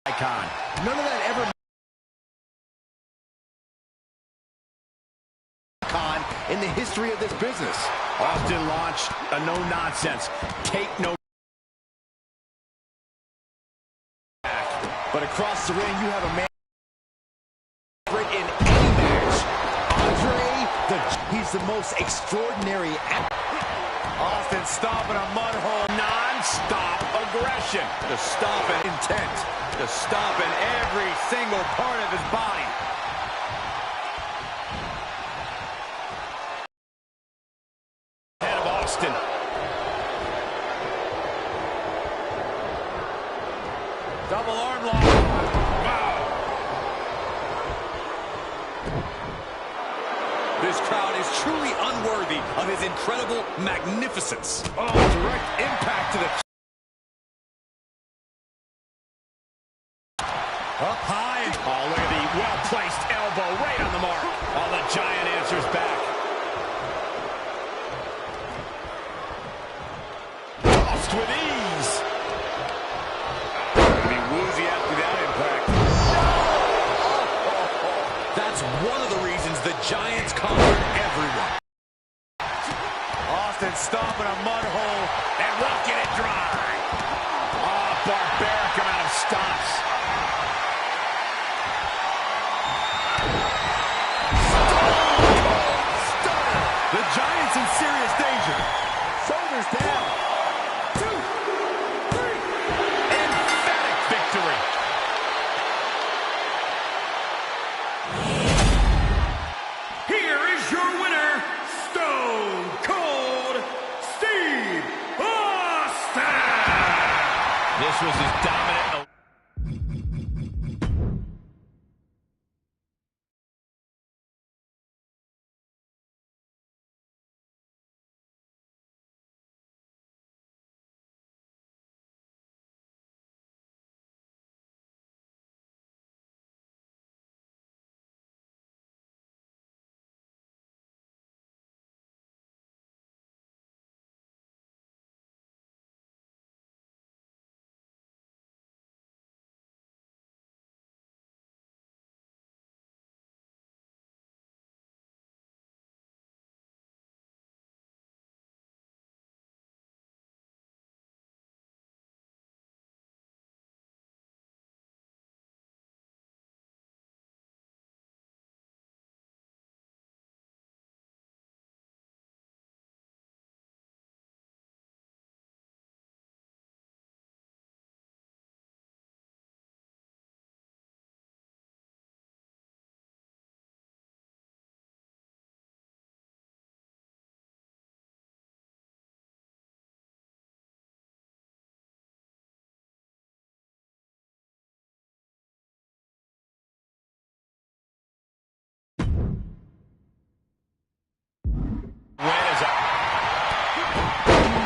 icon. None of that ever icon in the history of this business. Austin launched a no-nonsense, take no back. But across the ring, you have a man in any match. He's the most extraordinary. Austin stomping a mud hole, non-stop aggression. The stomping intent. The stomping every single part of his body. Head of Austin. Double arm lock. Wow. This crowd is truly unworthy of his incredible magnificence. Oh, direct impact to the... Up high. Oh, look at the well-placed elbow right on the mark. Oh, the Giant answers back. Tossed with ease. Gonna be woozy after that impact. That's one of the reasons the Giants conquered everyone. Austin stomping a mud hole and walking it dry. Oh, barbaric amount of stomps. Stunner. The Giants in serious danger. Shoulders down. 2, 3. Emphatic victory. Here is your winner, Stone Cold Steve Austin! This was his dominant...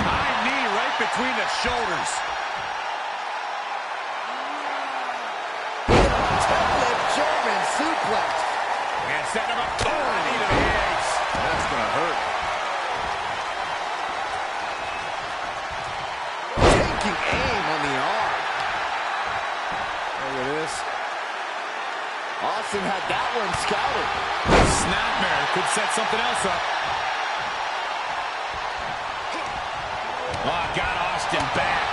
High knee right between the shoulders. Tech-lip German suplex. And setting him up. Oh, knee to the eggs. That's going to hurt. Taking aim on the arm. Look at this. Austin had that one scouted. Snapmare could set something else up. Oh, got Austin back.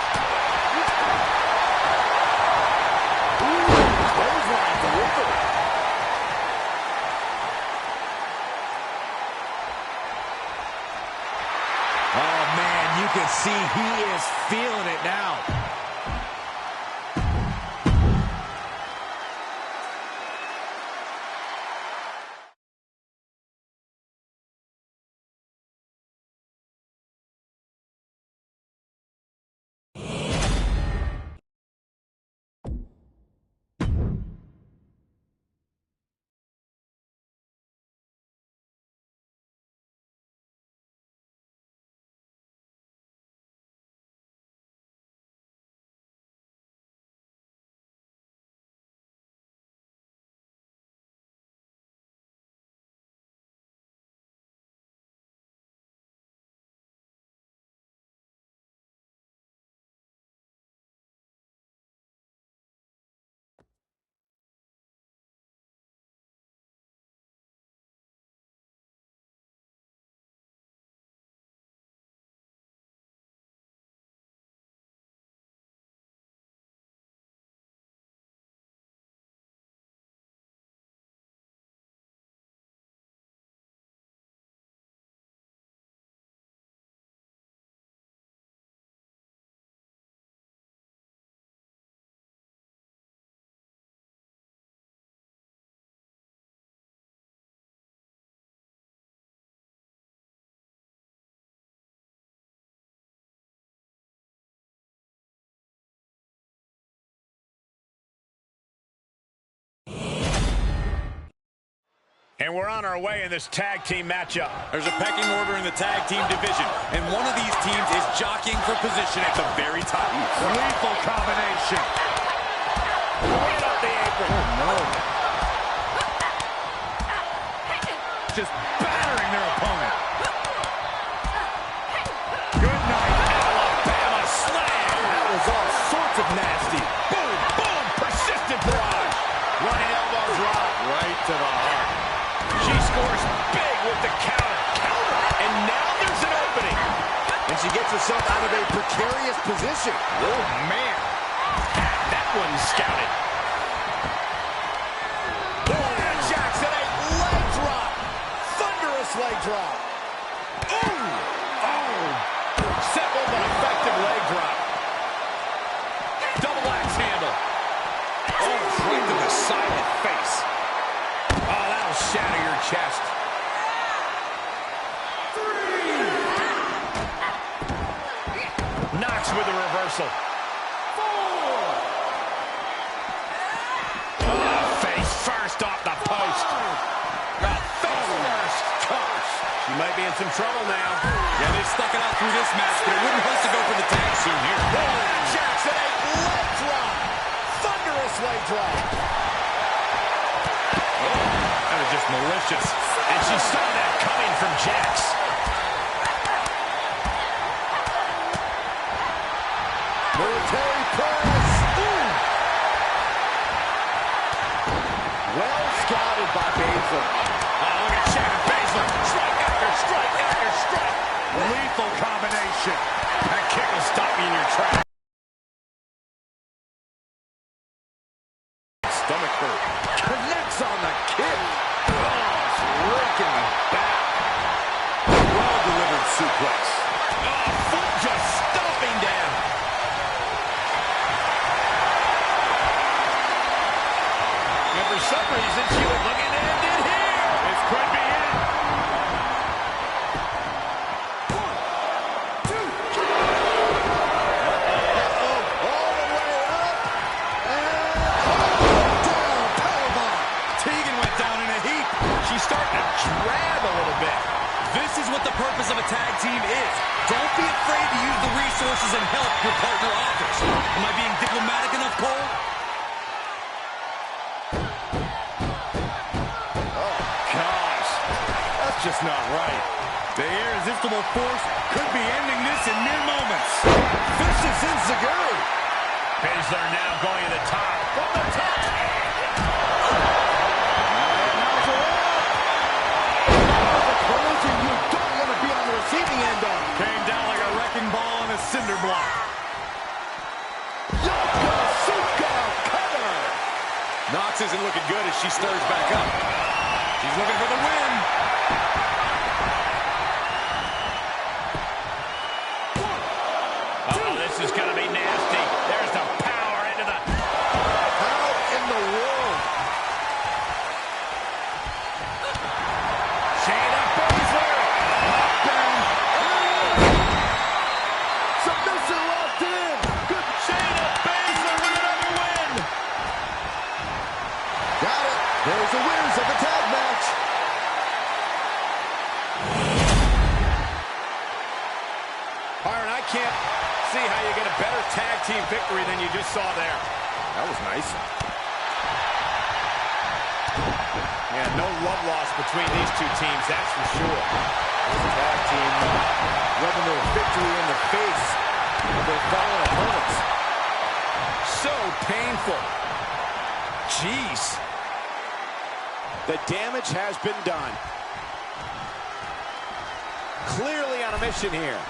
Ooh, clothesline delivery. Oh, man, you can see he is feeling it now. And we're on our way in this tag team matchup. There's a pecking order in the tag team division, and one of these teams is jockeying for position at the very top. Lethal combination. Right up the apron. Oh, no. Just battering their opponent. Good night, Alabama slam. That was all sorts of nasty. Boom, boom, persistent barrage. Running elbow drop. Right to the heart. She scores big with the counter. And now there's an opening. And she gets herself out of a precarious position. Oh, man. That one's scouted. Jackson, a leg drop. Thunderous leg drop. Ooh. Oh. Simple but effective leg drop. Double axe handle. Oh, right to the silent face. Oh, that'll shatter your chest. 3. Knocks with a reversal. 4. Oh, face first off the post. Face first. Gosh. She might be in some trouble now. Yeah, they've stuck it out through this match, but it wouldn't hurt to go for the tag team here. Jackson, a leg drop. Thunderous leg drop. That was just malicious. And she saw that coming from Jax. Military press. Ooh. Well scouted by Baszler. Oh, look at Shannon Baszler. Strike after strike after strike. Lethal combination. That kick will stop you in your tracks. Stomach hurt. Connects on the kick. Raking the back. Well-delivered suplex. Oh, foot just stomping down. And for some reason, she was looking to end it here. This could be it. 1, 2. All the way up. And down. Powerbomb. Tegan went down in a heap. She's starting to drag a little bit. This is what the purpose of a tag team is. Don't be afraid to use the resources and help your partner offers. Am I being diplomatic enough, Cole? Oh, gosh. That's just not right. The irresistible force could be ending this in mere moments. Vicious enziguri. Baszler now going to the top. From the top. You don't want to be on the receiving end of. Came down like a wrecking ball on a cinder block. Yokosuka cutter. Knox isn't looking good as she stirs back up. She's looking for the win. Oh, this is going to be nasty. There's the power into the... How in the world? Shayna Baszler. Submission locked in. Good. Shayna Baszler with another win. Got it. There's the winners of the tag match. Byron, I can't see how you get a better tag team victory than you just saw there. That was nice. Yeah, no love lost between these two teams, that's for sure. This tag team rubbing their victory in the face of their fellow opponents. So painful. Jeez. The damage has been done. Clearly on a mission here.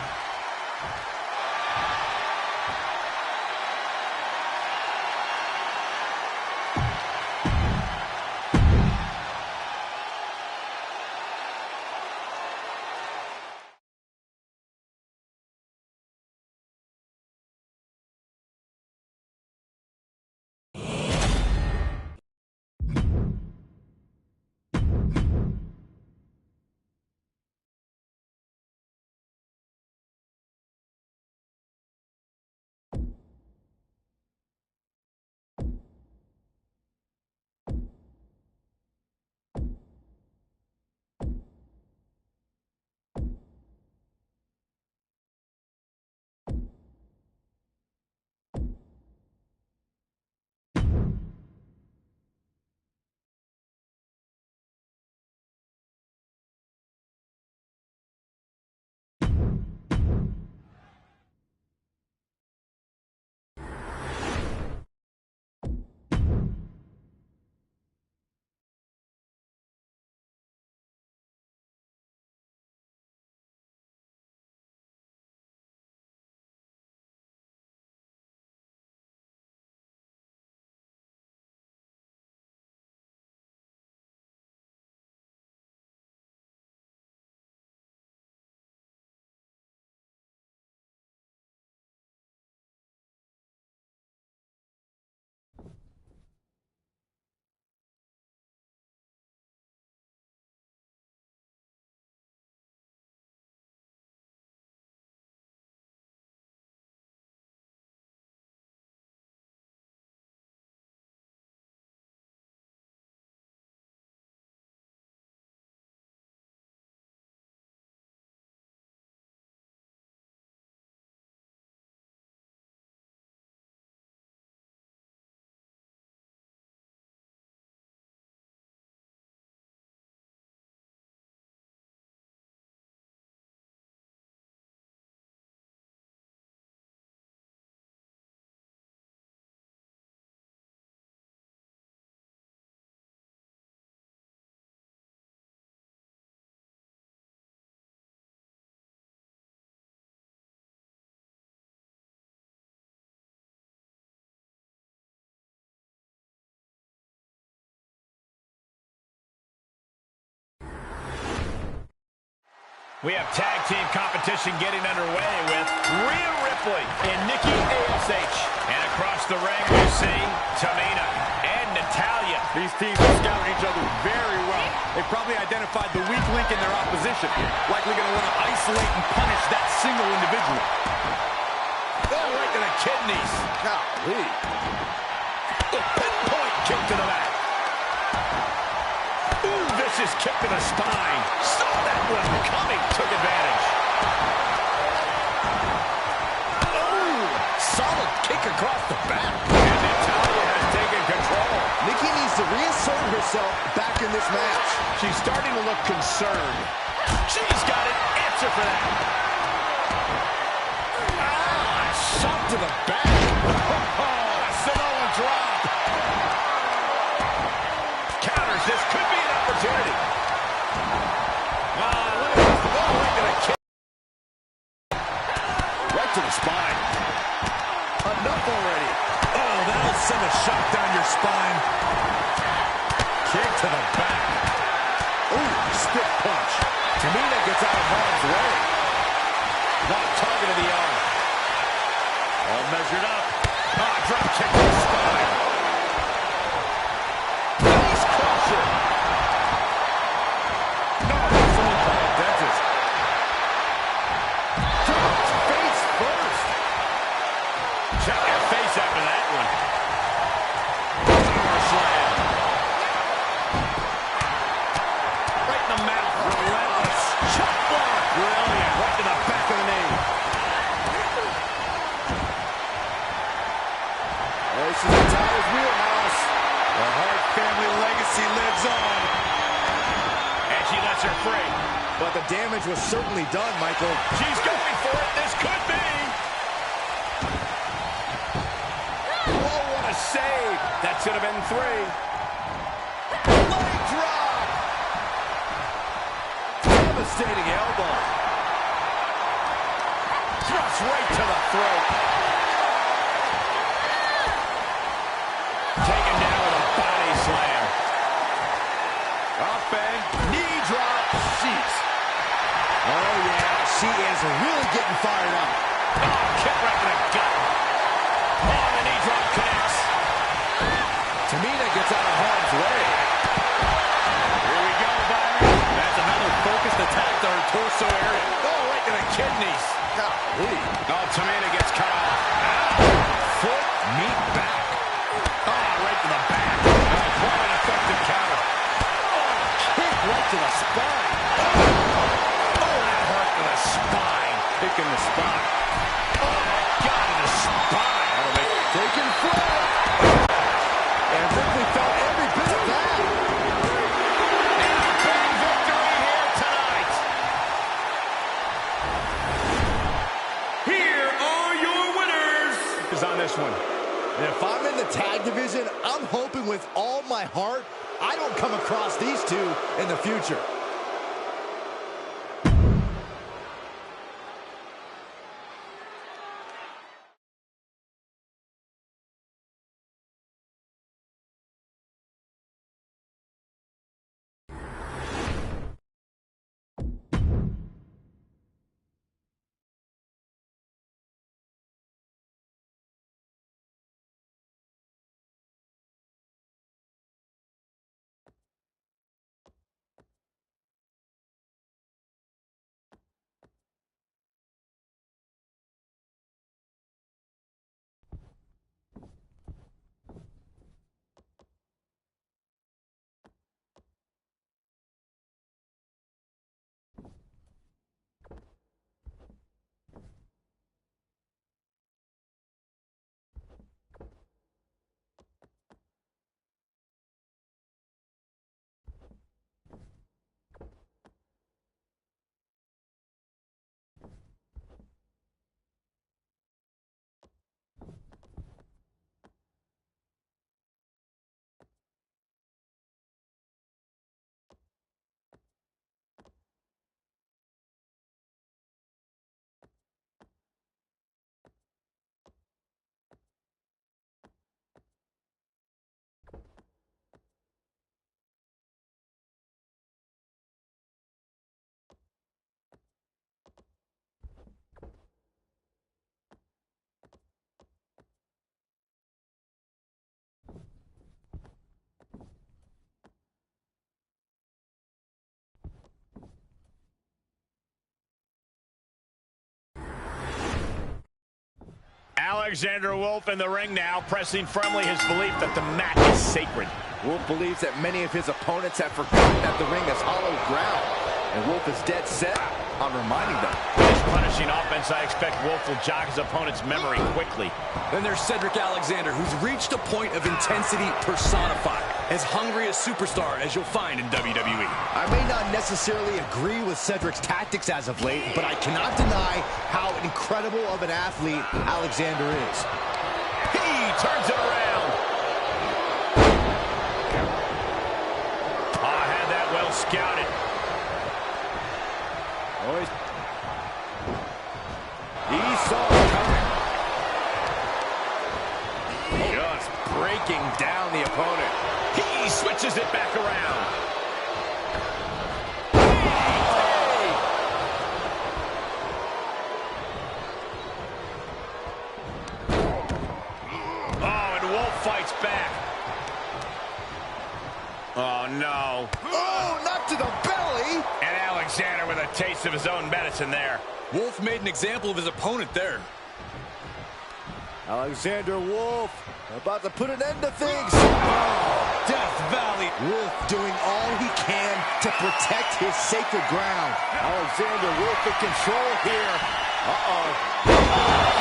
We have tag team competition getting underway with Rhea Ripley and Nikki ASH. And across the ring we see Tamina and Natalya. These teams have scouted each other very well. They probably identified the weak link in their opposition. Likely going to want to isolate and punish that single individual. Oh, right to the kidneys. Golly. The pinpoint kick to the back. Ooh, vicious kick to the spine. Saw that one coming. Took advantage. Oh, solid kick across the back. And Natalya has taken control. Nikki needs to reassert herself back in this match. She's starting to look concerned. She's got an answer for that. Ah, shot to the back. Oh, Samoan drop. Counters. This could be an opportunity. Look at this. Oh, right to the kick. Right to the spine. Enough already. Oh, that'll send a shot down your spine. Kick to the back. Ooh, stiff punch. Tamina gets out of harm's way. Now target of the arm. All measured up. Drop kick to the spine. Nice crusher. No, someone call a dentist. Drops face first. Check your face after that one. Power slam. Right in the mouth. Relentless. Chop block. Brilliant. Right to the back of the knee. This is Natalya's wheelhouse. The Hart family legacy lives on. And she lets her free. But the damage was certainly done, Michael. She's going for it. This could be. Oh, what a save. That should have been 3. Leg drop. Devastating elbow. Thrust right to the throat. Taken down with a body slam. Up bang. Knee drop. Jeez. Oh, yeah. She is really getting fired up. Oh, kick right to the gut. Oh, the knee drop connects. Tamina gets out of harm's way. Here we go, Byron. That's another focused attack to her torso area. Oh, right to the kidneys. Golly. Oh, Tamina gets cut off. Foot, meat back. Oh, right to the back. Oh, quite an effective counter. Oh, kick right to the spine. Oh, that hurt to the spine. Kick in the spine. Oh, my God, in the spine. That'll make it. Taking flight. And Ripley felt every bit of that. And a big victory here tonight. Here are your winners. Is on this one. And if I'm in the tag division, I'm hoping with all my heart I don't come across these two in the future. Alexander Wolf in the ring now, pressing firmly his belief that the mat is sacred. Wolf believes that many of his opponents have forgotten that the ring is hollow ground, and Wolf is dead set on reminding them. With his punishing offense, I expect Wolf will jog his opponent's memory quickly. Then there's Cedric Alexander, who's reached a point of intensity personified. As hungry a superstar as you'll find in WWE. I may not necessarily agree with Cedric's tactics as of late, but I cannot deny how incredible of an athlete Alexander is. He turns it around. I had that well scouted. He saw it coming. Just breaking down the opponent. He switches it back around. Oh, and Wolf fights back. Oh, no. Oh, not to the belly. And Alexander with a taste of his own medicine there. Wolf made an example of his opponent there. Alexander Wolf about to put an end to things. Oh, Death Valley. Wolf doing all he can to protect his sacred ground. Alexander Wolf in control here. Uh-oh.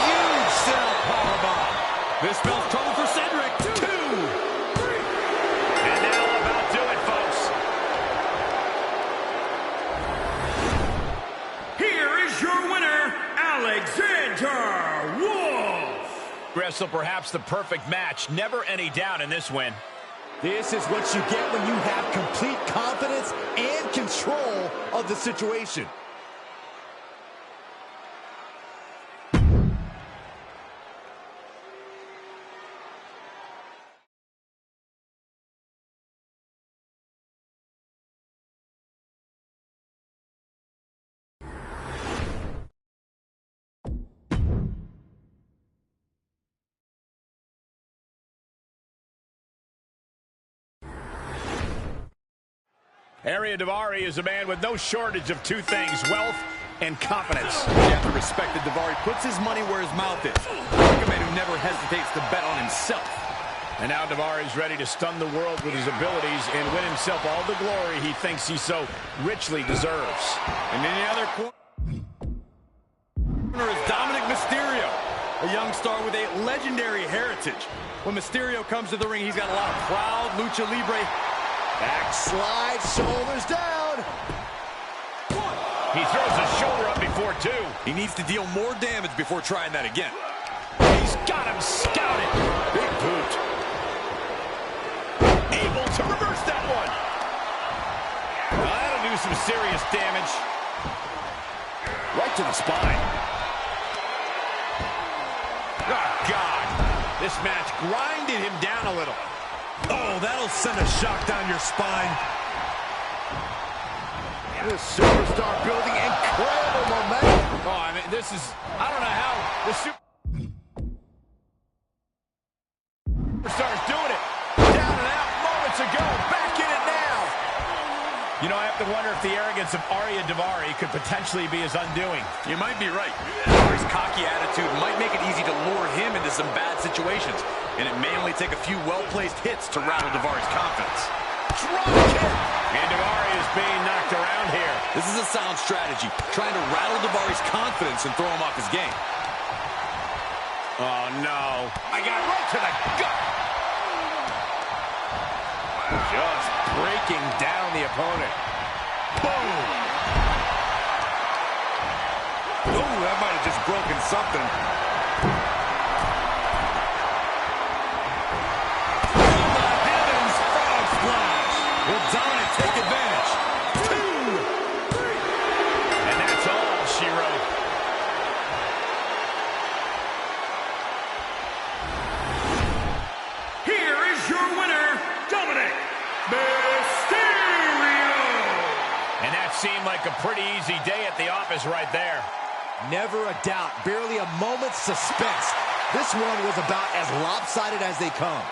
Huge sit-up powerbomb. This spells trouble for Cedric. 2, 3. And that'll about do it, folks. Here is your winner, Alexander Wolf. Wrestle perhaps the perfect match. Never any doubt in this win. This is what you get when you have complete confidence and control of the situation. Ariya Daivari is a man with no shortage of two things, wealth and confidence. You have to respect that Daivari puts his money where his mouth is. Like a man who never hesitates to bet on himself. And now Daivari is ready to stun the world with his abilities and win himself all the glory he thinks he so richly deserves. And in the other corner is Dominic Mysterio, a young star with a legendary heritage. When Mysterio comes to the ring, he's got a lot of proud lucha libre. Backslide, shoulders down. He throws his shoulder up before 2. He needs to deal more damage before trying that again. He's got him scouted. Big boot. Able to reverse that one. Well, that'll do some serious damage. Right to the spine. Oh, God. This match grinded him down a little. Oh, that'll send a shock down your spine. This superstar building incredible momentum. Oh, I mean, this is, I don't know how the superstar's doing it. Down and out moments ago. Back in it now. You know, I have to wonder if the arrogance of Ariya Daivari could potentially be his undoing. You might be right. Daivari's cocky attitude might make it easy to lure him into some bad situations, and it may only take a few well-placed hits to rattle Daivari's confidence. Drop kick. And Daivari is being knocked around here. This is a sound strategy, trying to rattle Daivari's confidence and throw him off his game. Oh, no. I got right to the gut. Just breaking down the opponent. Boom. Oh, that might have just broken something. Will Dominic take advantage? 2, 3. And that's all she wrote. Here is your winner, Dominic Mysterio. And that seemed like a pretty easy day at the office right there. Never a doubt, barely a moment's suspense. This one was about as lopsided as they come.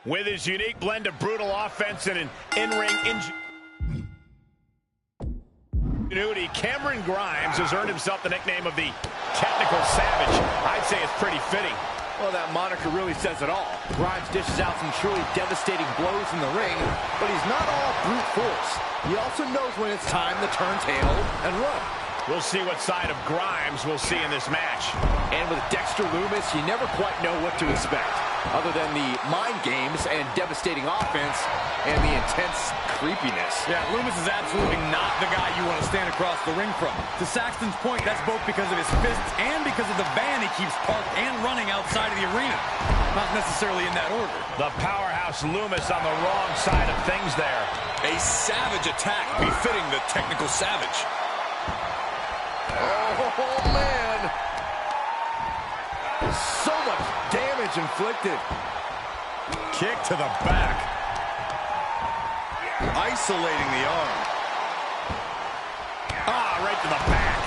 With his unique blend of brutal offense and an in-ring ingenuity, Cameron Grimes has earned himself the nickname of the Technical Savage. I'd say it's pretty fitting. Well, that moniker really says it all. Grimes dishes out some truly devastating blows in the ring, but he's not all brute force. He also knows when it's time to turn tail and run. We'll see what side of Grimes we'll see in this match. And with Dexter Lumis, you never quite know what to expect, other than the mind games and devastating offense and the intense creepiness. Yeah, Lumis is absolutely not the guy you want to stand across the ring from. To Saxton's point, that's both because of his fists and because of the van he keeps parked and running outside of the arena. Not necessarily in that order. The powerhouse Lumis on the wrong side of things there. A savage attack befitting the Technical Savage. Oh, man. So much damage inflicted. Kick to the back. Isolating the arm. Ah, right to the back.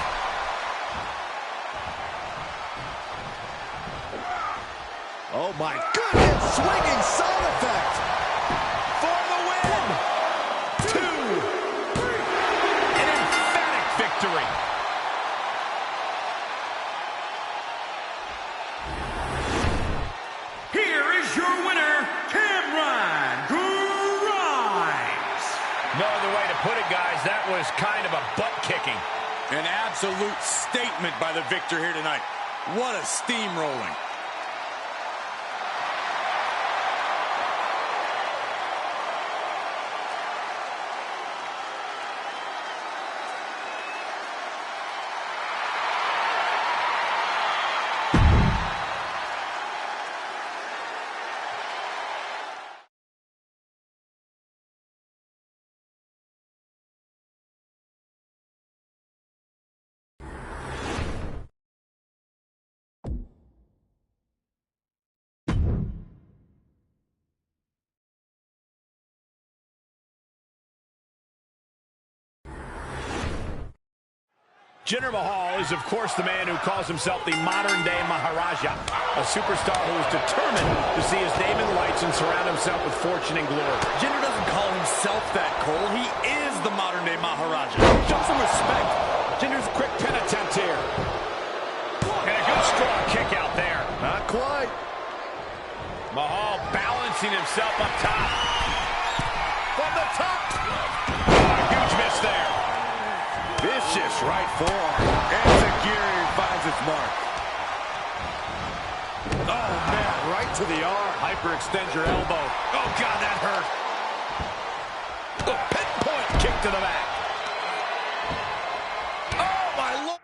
Oh, my goodness. Swinging sound effect. For the win. 2, 3. An emphatic victory. Here is your winner, Cameron Grimes. No other way to put it, guys. That was kind of a butt-kicking. An absolute statement by the victor here tonight. What a steamrolling. Jinder Mahal is, of course, the man who calls himself the modern-day Maharaja, a superstar who is determined to see his name in lights and surround himself with fortune and glory. Jinder doesn't call himself that, Cole. He is the modern-day Maharaja. Show some respect. Jinder's quick pin attempt here. And a good strong kick out there. Not quite. Mahal balancing himself up top. From the top. Oh, huge miss there. Vicious right forearm. Enziguri finds its mark. Oh, man, right to the arm. Hyperextend your elbow. Oh, God, that hurt. A pinpoint kick to the back. Oh, my Lord.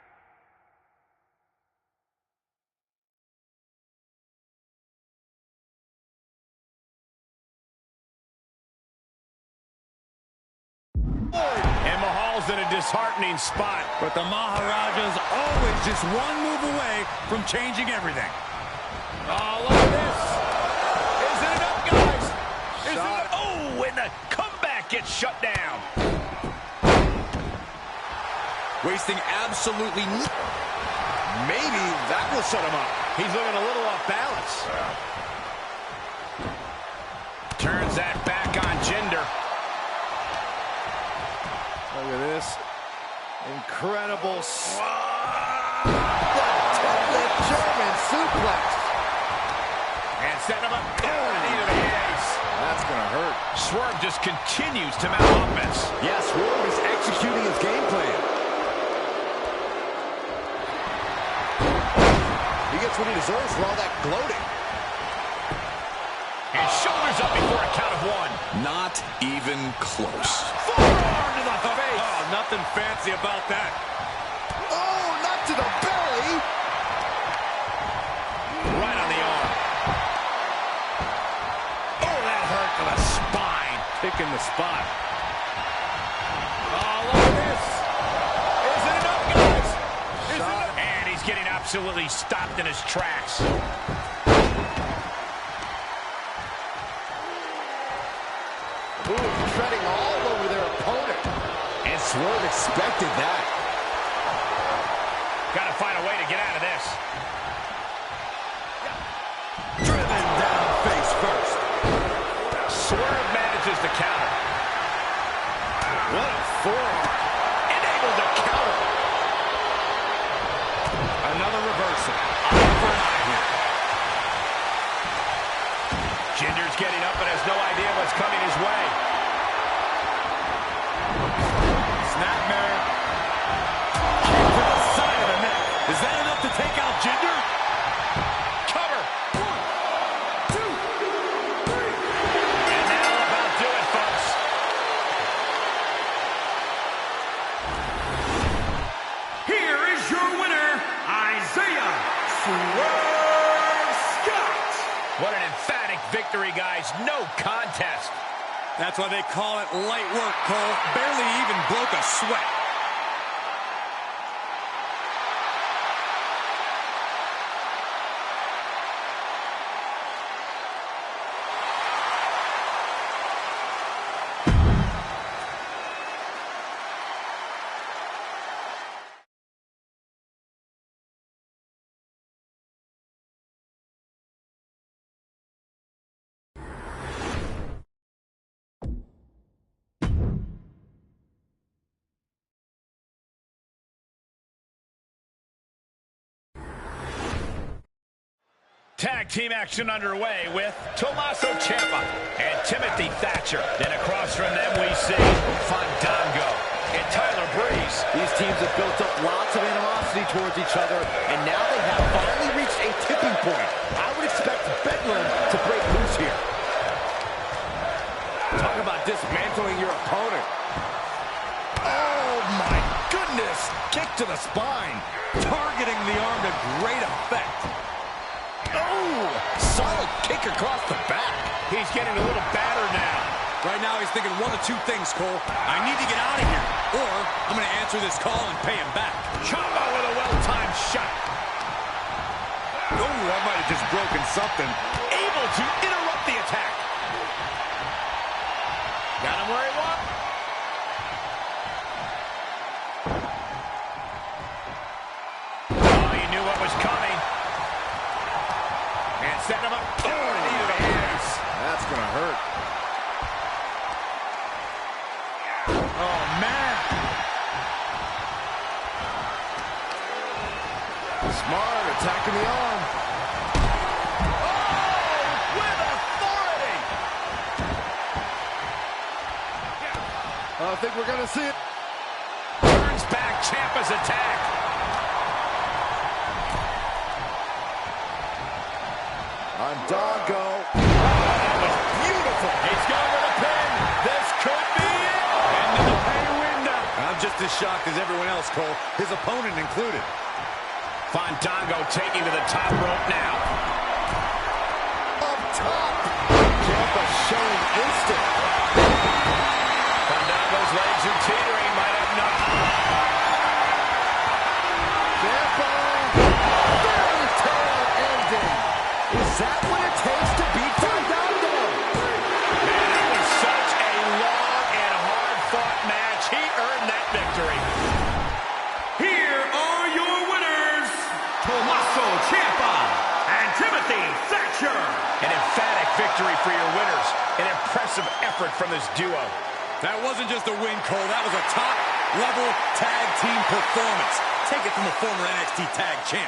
And Mahal's in a disheartening spot. But the Maharaja's always just one move away from changing everything. Oh, look at this. Is it enough, guys? Is it enough? Oh, and the comeback gets shut down. Wasting absolutely Maybe that will shut him up. He's looking a little off balance. Turns that back on Jinder. Look at this. Incredible. German suplex. And setting him up. Oh, knee to the ace. That's going to hurt. Swerve just continues to mount offense. Yeah, Swerve is executing his game plan. He gets what he deserves for all that gloating. And shoulders up before a count of 1. not even close. Forearm to the face. Oh, nothing fancy about that. Oh, not to the belly. Right on the arm. Oh, that hurt to the spine. Picking the spot. Oh, look at this. Is it enough, guys? Is it enough? And he's getting absolutely stopped in his tracks. Ooh, treading all over their opponent. And Swerve expected that. Got to find a way to get out of this. Driven down face first. getting up and has no idea what's coming his way. Snapmare. Kick to the side of the neck. Is that enough to take out Jinder? Cover. 1, 2, 3. And that'll about do it, folks. Here is your winner, Isaiah Swerve Scott. What an emphatic victory, guys. No contest. That's why they call it light work, Cole. Barely even broke a sweat. Tag team action underway with Tommaso Ciampa and Timothy Thatcher. Then across from them we see Fandango and Tyler Breeze. These teams have built up lots of animosity towards each other, and now they have finally reached a tipping point. I would expect Bedlam to break loose here. Talk about dismantling your opponent. Oh, my goodness. Kick to the spine. Targeting the arm to great effect. Oh, solid kick across the back. He's getting a little battered now. Right now he's thinking one of two things, Cole. I need to get out of here, or I'm going to answer this call and pay him back. Ciampa with a well-timed shot. Oh, I might have just broken something. Able to interrupt the attack. Got him where he wants. Oh, you knew what was coming. And setting him up. Oh, knee to the face. That's going to hurt. Oh, man. Smart, attacking the arm. Oh, with authority. I think we're going to see it. Turns back Ciampa's attack. Fandango. Oh, that was beautiful. He's going for the pin. This could be it. Into the pay window. I'm just as shocked as everyone else, Cole, his opponent included. Fandango taking to the top rope now. Up top. Ciampa showing instinct. Fandango's legs are teetering. Might have enough. Ciampa. Fairy tale ending. Is that what it takes to beat Fandango? Man, that was such a long and hard-fought match. He earned that victory. Here are your winners, Tommaso Ciampa and Timothy Thatcher. An emphatic victory for your winners. An impressive effort from this duo. That wasn't just a win, Cole. That was a top-level tag team performance. Take it from a former NXT tag champ.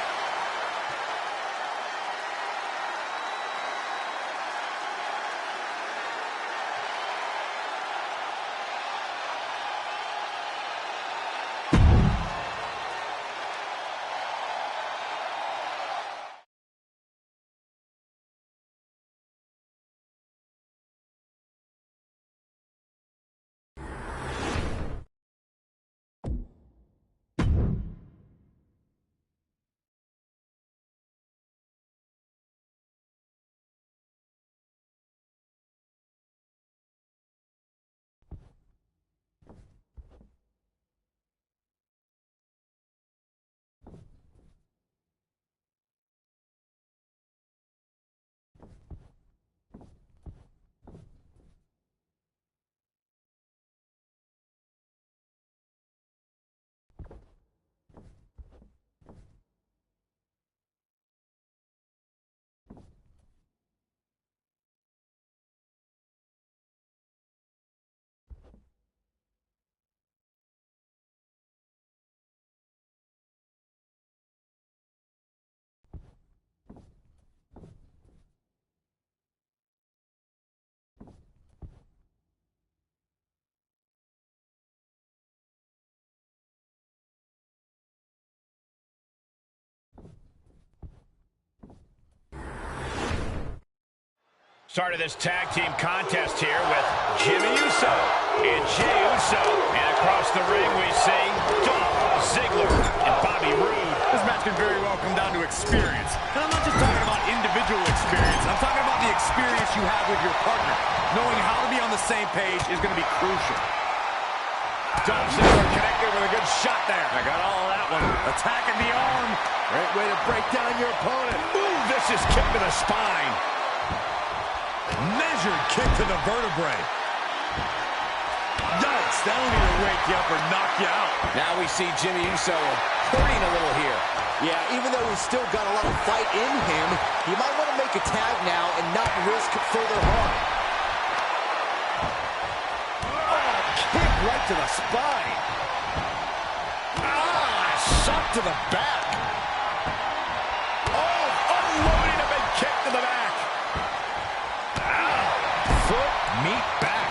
Start of this tag team contest here with Jimmy Uso and Jey Uso. And across the ring we see Dolph Ziggler and Bobby Roode. This match can very well come down to experience. And I'm not just talking about individual experience. I'm talking about the experience you have with your partner. Knowing how to be on the same page is going to be crucial. Dolph Ziggler connected with a good shot there. I got all of that one. Attacking the arm. Great way to break down your opponent. Ooh, vicious kick to the spine. Measured kick to the vertebrae. Yikes, that'll either wake you up or knock you out. Now we see Jimmy Uso hurting a little here. Yeah, even though he's still got a lot of fight in him, he might want to make a tag now and not risk further harm. Oh, kick right to the spine. Shot to the back. Oh, unloading a big kick to the back. Foot, meet back.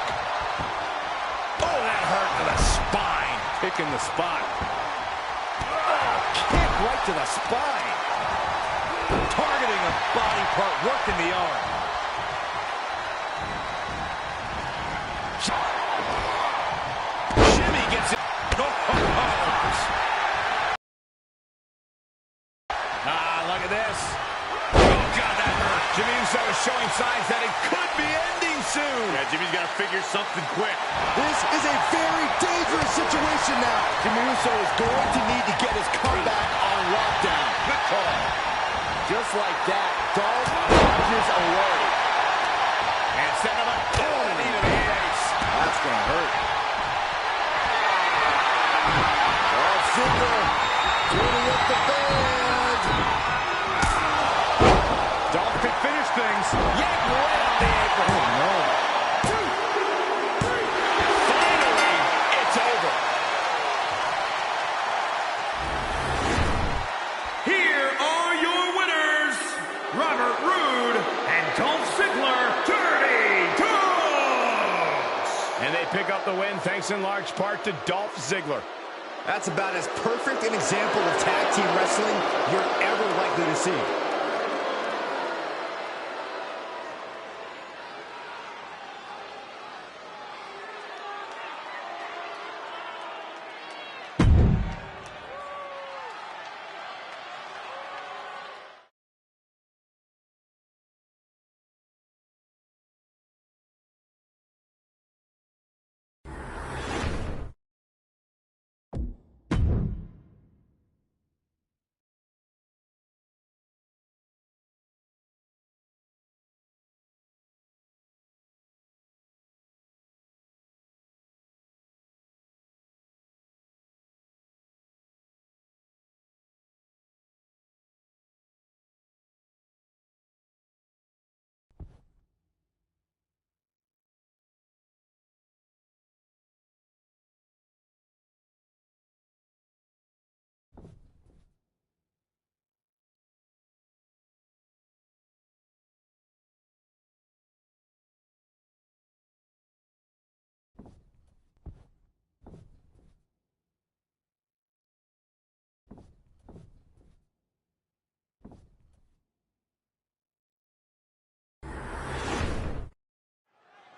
Oh, that hurt to the spine. Kick in the spot. Oh, kick right to the spine. Targeting a body part, working the arm. Jimmy gets it. Look at this. Oh, God, that hurt. Jimmy Uso is showing signs that it could be ending soon. Yeah, Jimmy's got to figure something quick. This is a very dangerous situation now. Jimmy Uso is going to need to get his comeback on lockdown. Good call. Just like that, Dolph dodges away. And set him up. Oh, the knee to the face. That's going to hurt. Dolph Ziggler turning up the band. Dolph can finish things. Yank right on the apron. Oh, no. 2, 3. Finally, it's over. Here are your winners, Robert Roode and Dolph Ziggler, Dirty Dogs. And they pick up the win thanks in large part to Dolph Ziggler. That's about as perfect an example of tag team wrestling you're ever likely to see.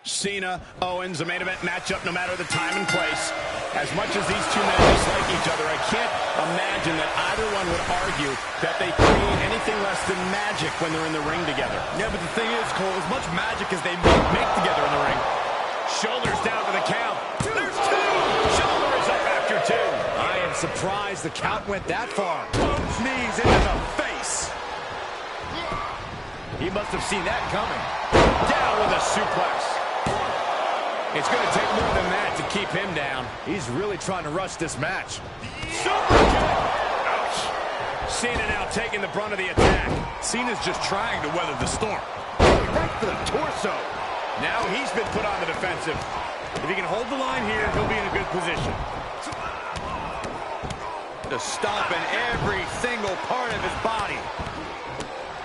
Cena, Owens, a main event matchup no matter the time and place. As much as these two men dislike each other, I can't imagine that either one would argue that they create anything less than magic when they're in the ring together. Yeah, but the thing is, Cole, as much magic as they make together in the ring. Shoulders down for the count. There's 2. Shoulder is up after 2. I am surprised the count went that far. Both knees into the face. He must have seen that coming. Down with a suplex. It's going to take more than that to keep him down. He's really trying to rush this match. Super kick. Ouch. Cena now taking the brunt of the attack. Cena's just trying to weather the storm. Right to the torso. Now he's been put on the defensive. If he can hold the line here, he'll be in a good position. To stomping every single part of his body.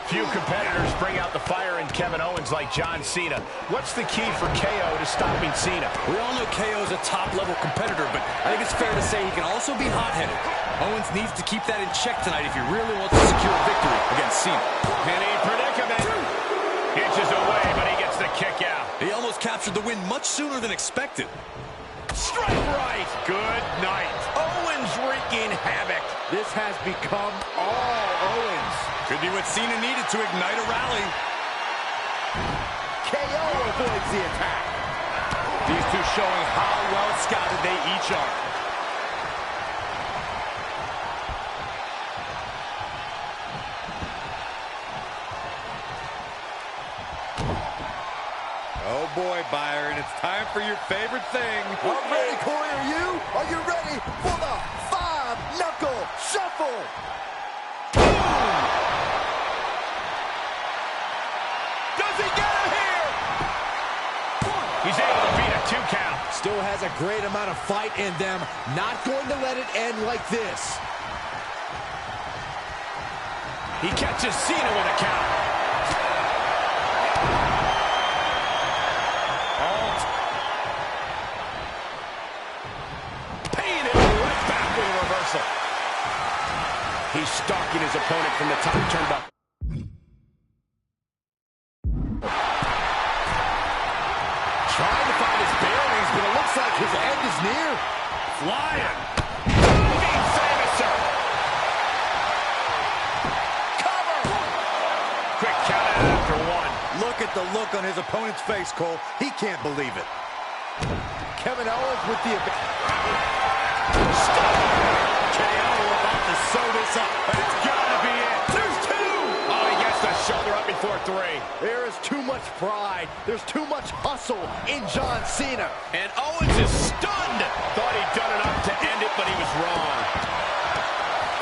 Few competitors bring out the fire in Kevin Owens like John Cena. What's the key for KO to stopping Cena? We all know KO's a top-level competitor, but I think it's fair to say he can also be hot-headed. Owens needs to keep that in check tonight if he really wants to secure a victory against Cena. And a predicament. Inches away, but he gets gets the kick out. He almost captured the win much sooner than expected. Strike right. Good night. Owens wreaking havoc. This has become all Owens. Could be what Cena needed to ignite a rally. KO avoids the attack. These two showing how well scouted they each are. Oh boy, Byron, it's time for your favorite thing. I'm ready, Corey. Are you? Are you ready for the five-knuckle shuffle? Boom! Does he get it here? He's able to beat a 2 count. Still has a great amount of fight in them. Not going to let it end like this. He catches Cena with a count. Paying it right back with a reversal. He's stalking his opponent from the top turnbuckle. Trying to find his bearings, but it looks like his end is near. Flying. Moving finisher. Cover. Quick count out after 1. Look at the look on his opponent's face, Cole. He can't believe it. Kevin Owens with the... Stop. KO about to sew this up. It's gotta be it. There's 2. Oh, he gets the shoulder up before 3. There is too much pride. There's too much hustle in John Cena. And Owens is stunned. Thought he'd done enough to end it, but he was wrong.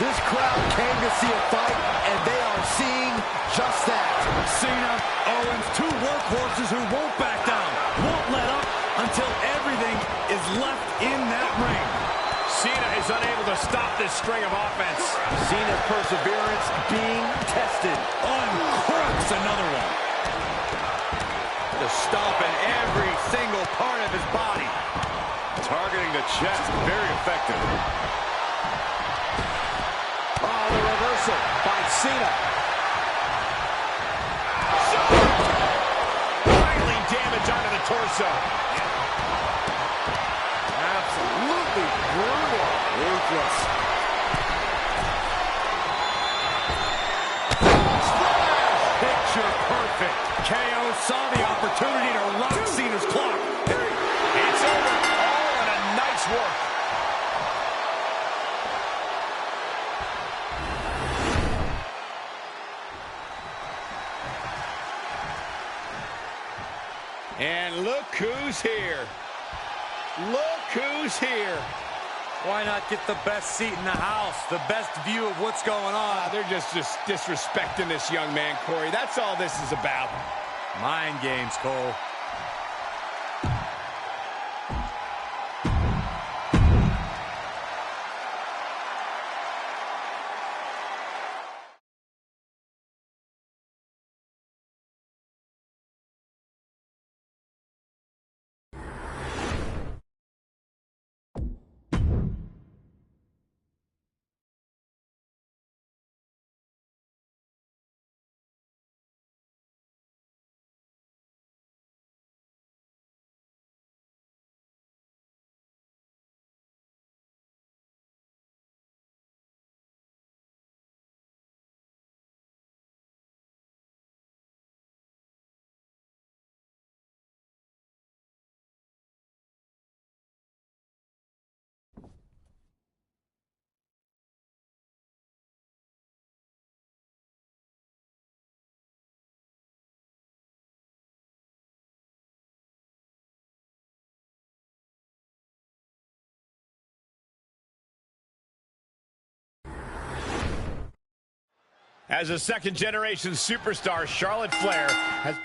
This crowd came to see a fight, and they are seeing just that. Cena, Owens, 2 workhorses who won't back down, won't let up until everything is left in that ring. Cena is unable to stop this string of offense. Cena's perseverance being tested. Uncrooks another one. The stomp in every single part of his body. Targeting the chest, very effective. Oh, the reversal by Cena. Piling damage onto the torso. Absolutely brutal. Ruthless. Picture perfect. KO saw the opportunity to rock Cena's clock. It's over. All in a nice work. And look who's here. Look who's here. Why not get the best seat in the house, the best view of what's going on? They're just disrespecting this young man, Corey. That's all this is about. Mind games, Cole. As a second-generation superstar, Charlotte Flair has...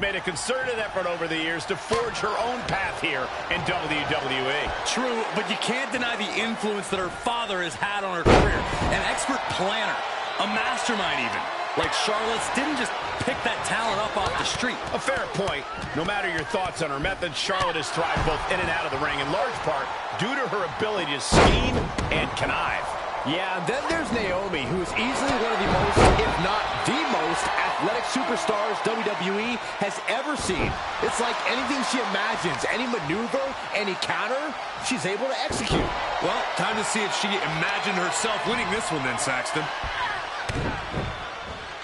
made a concerted effort over the years to forge her own path here in WWE. True, but you can't deny the influence that her father has had on her career. An expert planner, a mastermind even. Like Charlotte's didn't just pick that talent up off the street. A fair point. No matter your thoughts on her methods, Charlotte has thrived both in and out of the ring, in large part due to her ability to scheme and connive. Yeah, and then there's Naomi, who is easily one of the most, if not the most, athletic superstars WWE has ever seen. It's like anything she imagines, any maneuver, any counter, she's able to execute. Well, time to see if she imagined herself winning this one then, Saxton.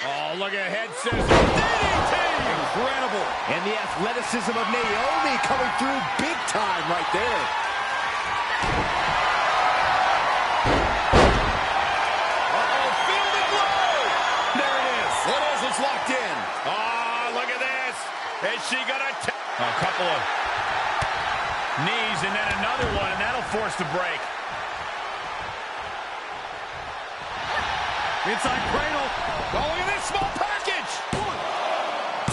Oh, look ahead, scissors. DDT! Incredible. And the athleticism of Naomi coming through big time right there. It's locked in. Oh, look at this. Is she going to... A couple of knees and then another one, and that'll force the break. Inside cradle. Oh, look at this small package. 1,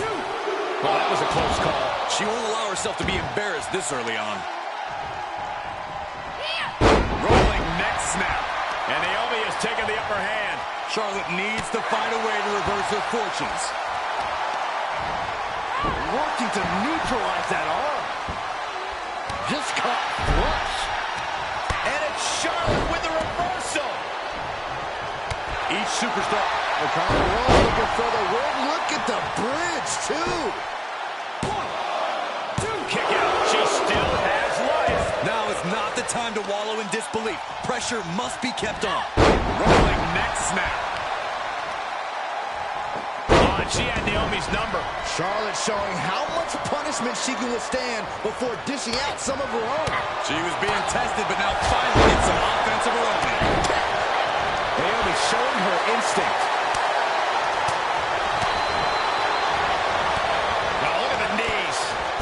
2. Well, that was a close call. She won't allow herself to be embarrassed this early on. Rolling neck snap. And Naomi has taken the upper hand. Charlotte needs to find a way to reverse her fortunes. Working to neutralize that arm. Just caught flush. And it's Charlotte with the reversal. Each superstar. Looking for the win. Look at the bridge, too. 1, 2. Kick out. She still has life. Now is not the time to wallow in disbelief. Pressure must be kept on. Rolling neck snap. Oh, and she had Naomi's number. Charlotte showing how much punishment she can withstand before dishing out some of her own. She was being tested, but now finally gets some offense of her own. Naomi showing her instinct. Now look at the knees.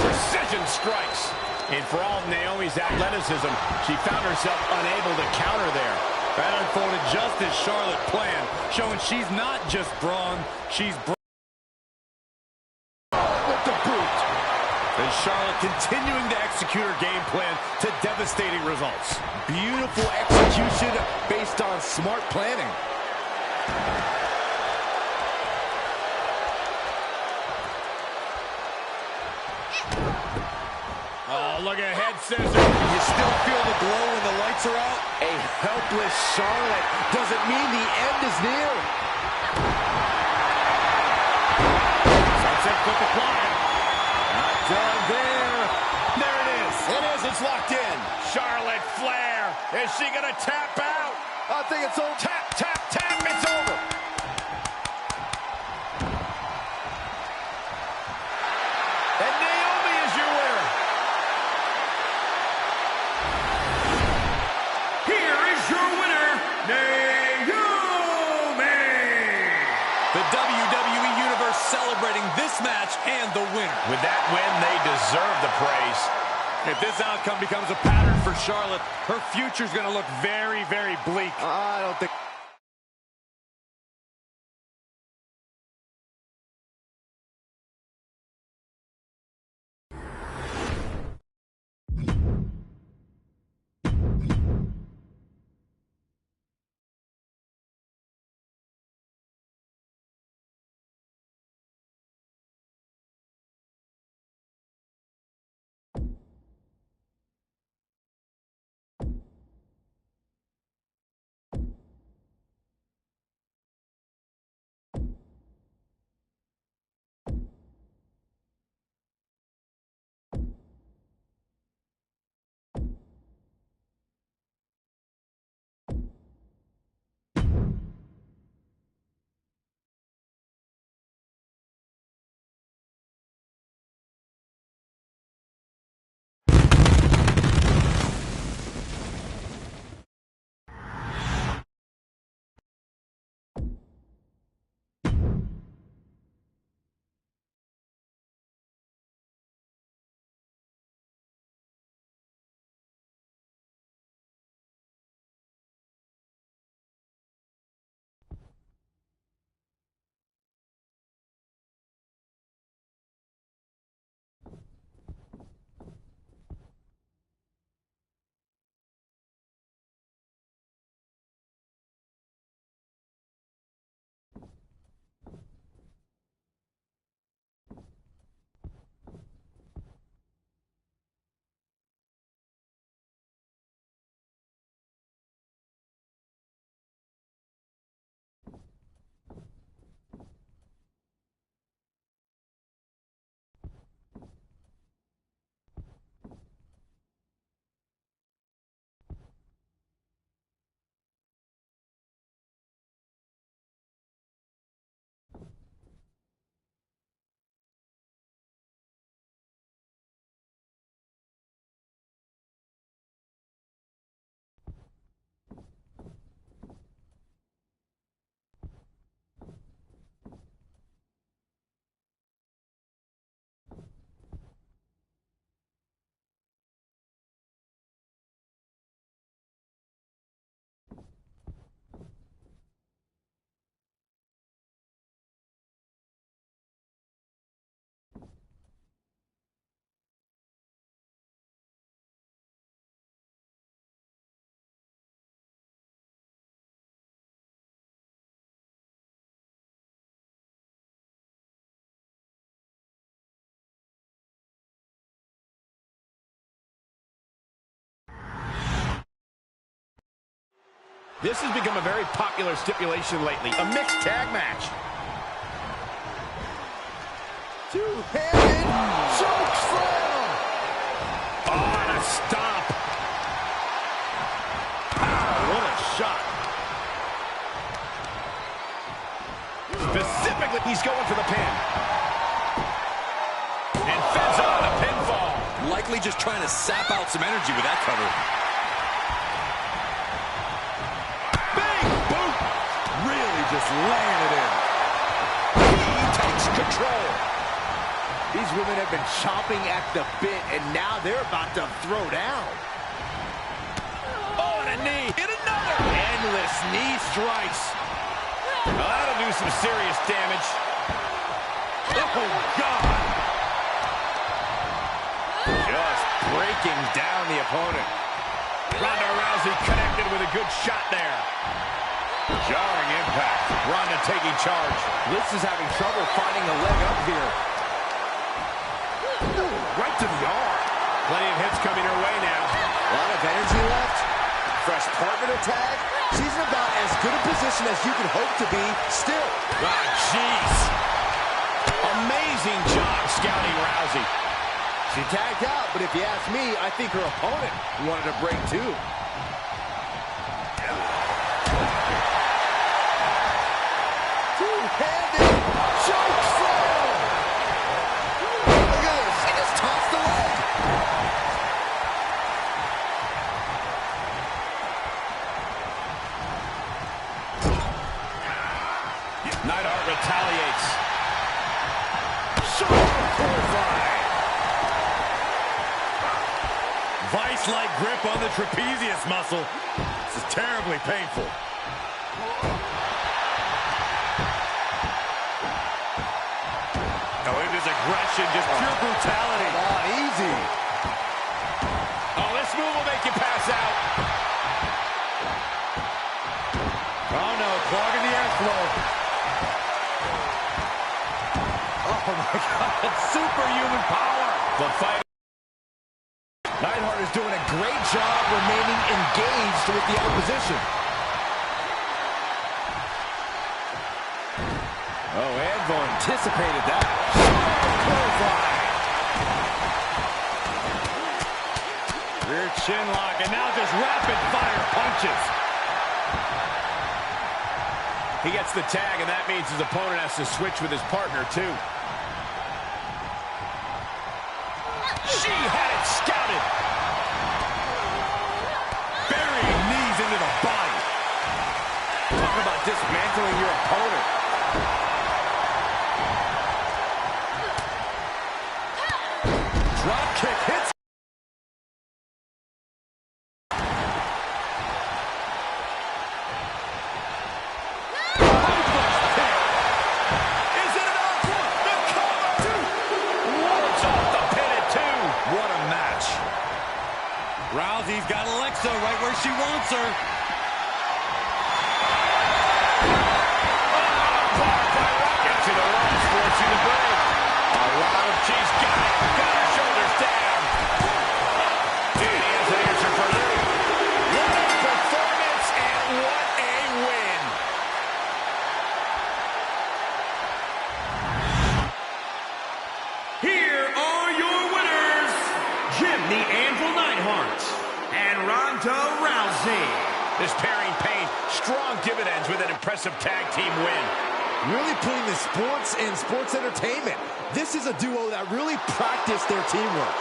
Precision strikes. And for all of Naomi's athleticism, she found herself unable to counter there. That unfolded just as Charlotte planned, showing she's not just brawn, she's With the boot. and Charlotte continuing to execute her game plan to devastating results. Beautiful execution based on smart planning. Oh, look ahead, scissors. You still feel the glow when the lights are out? A helpless Charlotte doesn't mean the end is near. Sunset quick apply. Not done there. There it is. It's locked in. Charlotte Flair. Is she going to tap out? I think it's over. Tap, tap, tap. It's over. And Naomi is your winner. Here is your winner, Naomi! The WWE Universe celebrating this match and the winner. With that win, they deserve the praise. If this outcome becomes a pattern for Charlotte, her future's going to look very, very bleak. I don't think... This has become a very popular stipulation lately, a mixed tag match. Two-handed choke slam. Oh, and a stomp. Pow, what a shot. Specifically, he's going for the pin. And fends on a pinfall. Likely just trying to sap out some energy with that cover. Big boot. Really just laying it in. He takes control. These women have been chomping at the bit, and now they're about to throw down. Oh, and a knee. And another. Endless knee strikes. Well, that'll do some serious damage. Oh, God. Just breaking down the opponent. Ronda Rousey connected with a good shot there. Jarring impact. Ronda taking charge. Bliss is having trouble finding a leg up here. Ooh, right to the arm. Plenty of hits coming her way now. A lot of energy left. Fresh partner to tag. She's in about as good a position as you can hope to be still. Ah, jeez. Amazing job scouting Rousey. She tagged out, but if you ask me, I think her opponent wanted a break too. Two-handed choke slam. Look at this. She just tossed the leg. Neidhart retaliates. Vice-like grip on the trapezius muscle. This is terribly painful. Oh, it is aggression, just pure brutality. Come on, easy. Oh, this move will make you pass out. Oh, no, clogging the airflow. Oh, my God. Superhuman power. The fight. Neidhart is doing a great job remaining engaged with the opposition. Oh, Anvil anticipated that. Rear chin lock, and now just rapid-fire punches. He gets the tag, and that means his opponent has to switch with his partner, too. She had it scouted. Burying knees into the body. Talk about dismantling your opponent. Drop kick hits. Is it enough? The cover. Launch off the pin at 2. What a match. Rousey's got Alexa right where she wants her. Get to the ropes, forcing the break. A lot of she's got it. Got her shoulders down. And he has an answer for that. What a performance and what a win. Here are your winners, Jim the Anvil Neidhart and Ronda Rousey. This pairing paid strong dividends with an impressive tag team win. Really putting the sports in sports entertainment. This is a duo that really practiced their teamwork.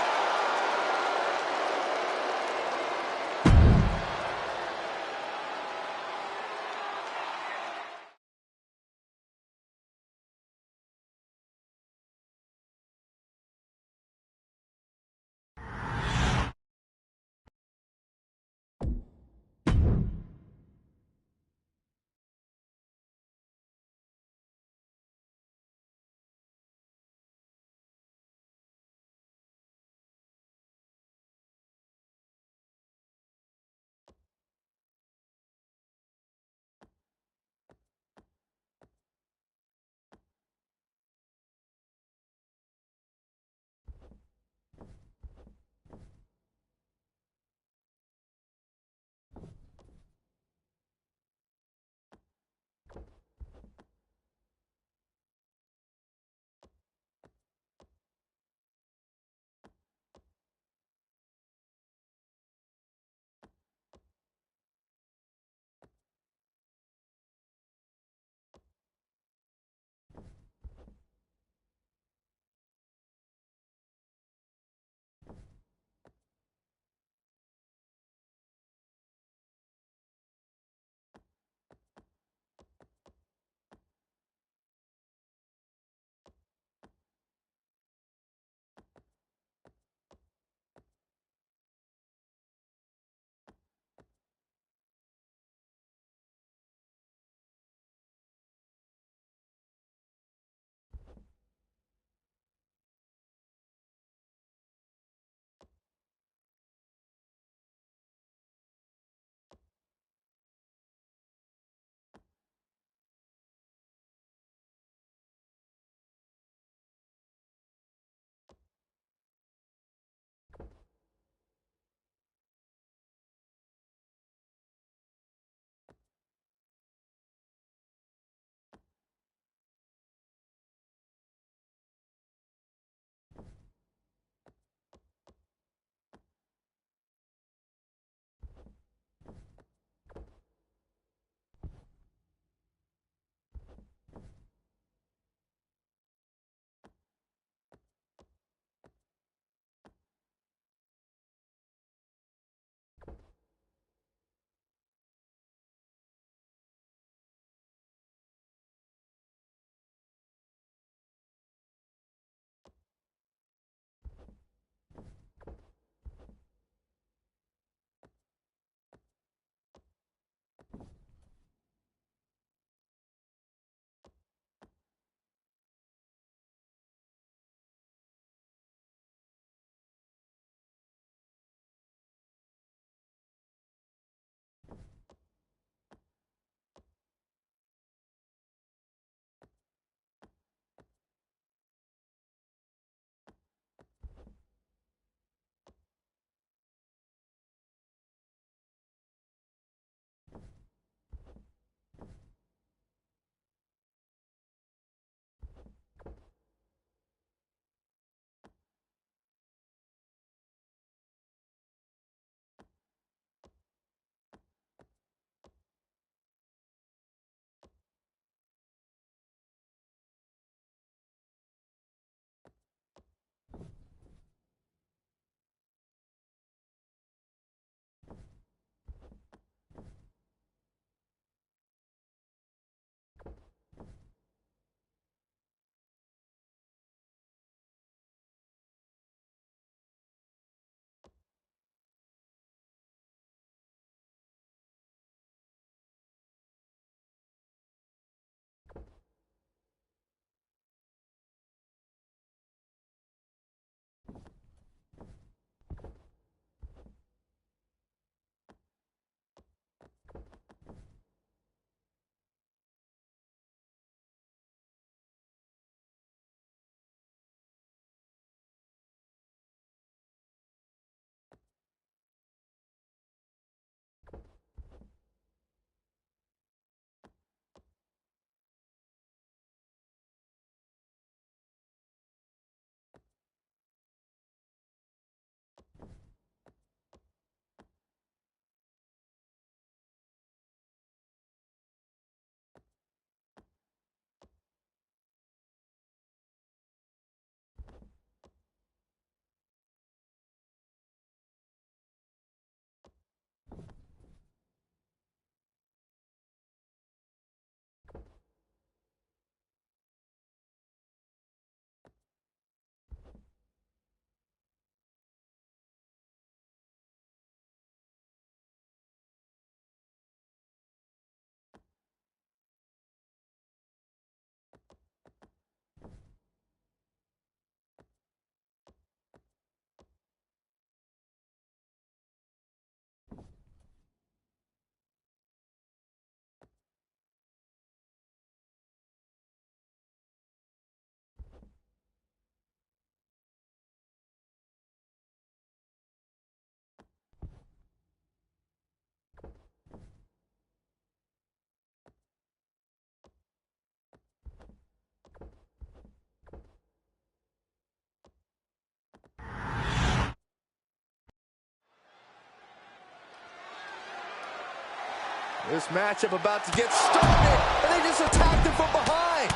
This matchup about to get started, and they just attacked him from behind.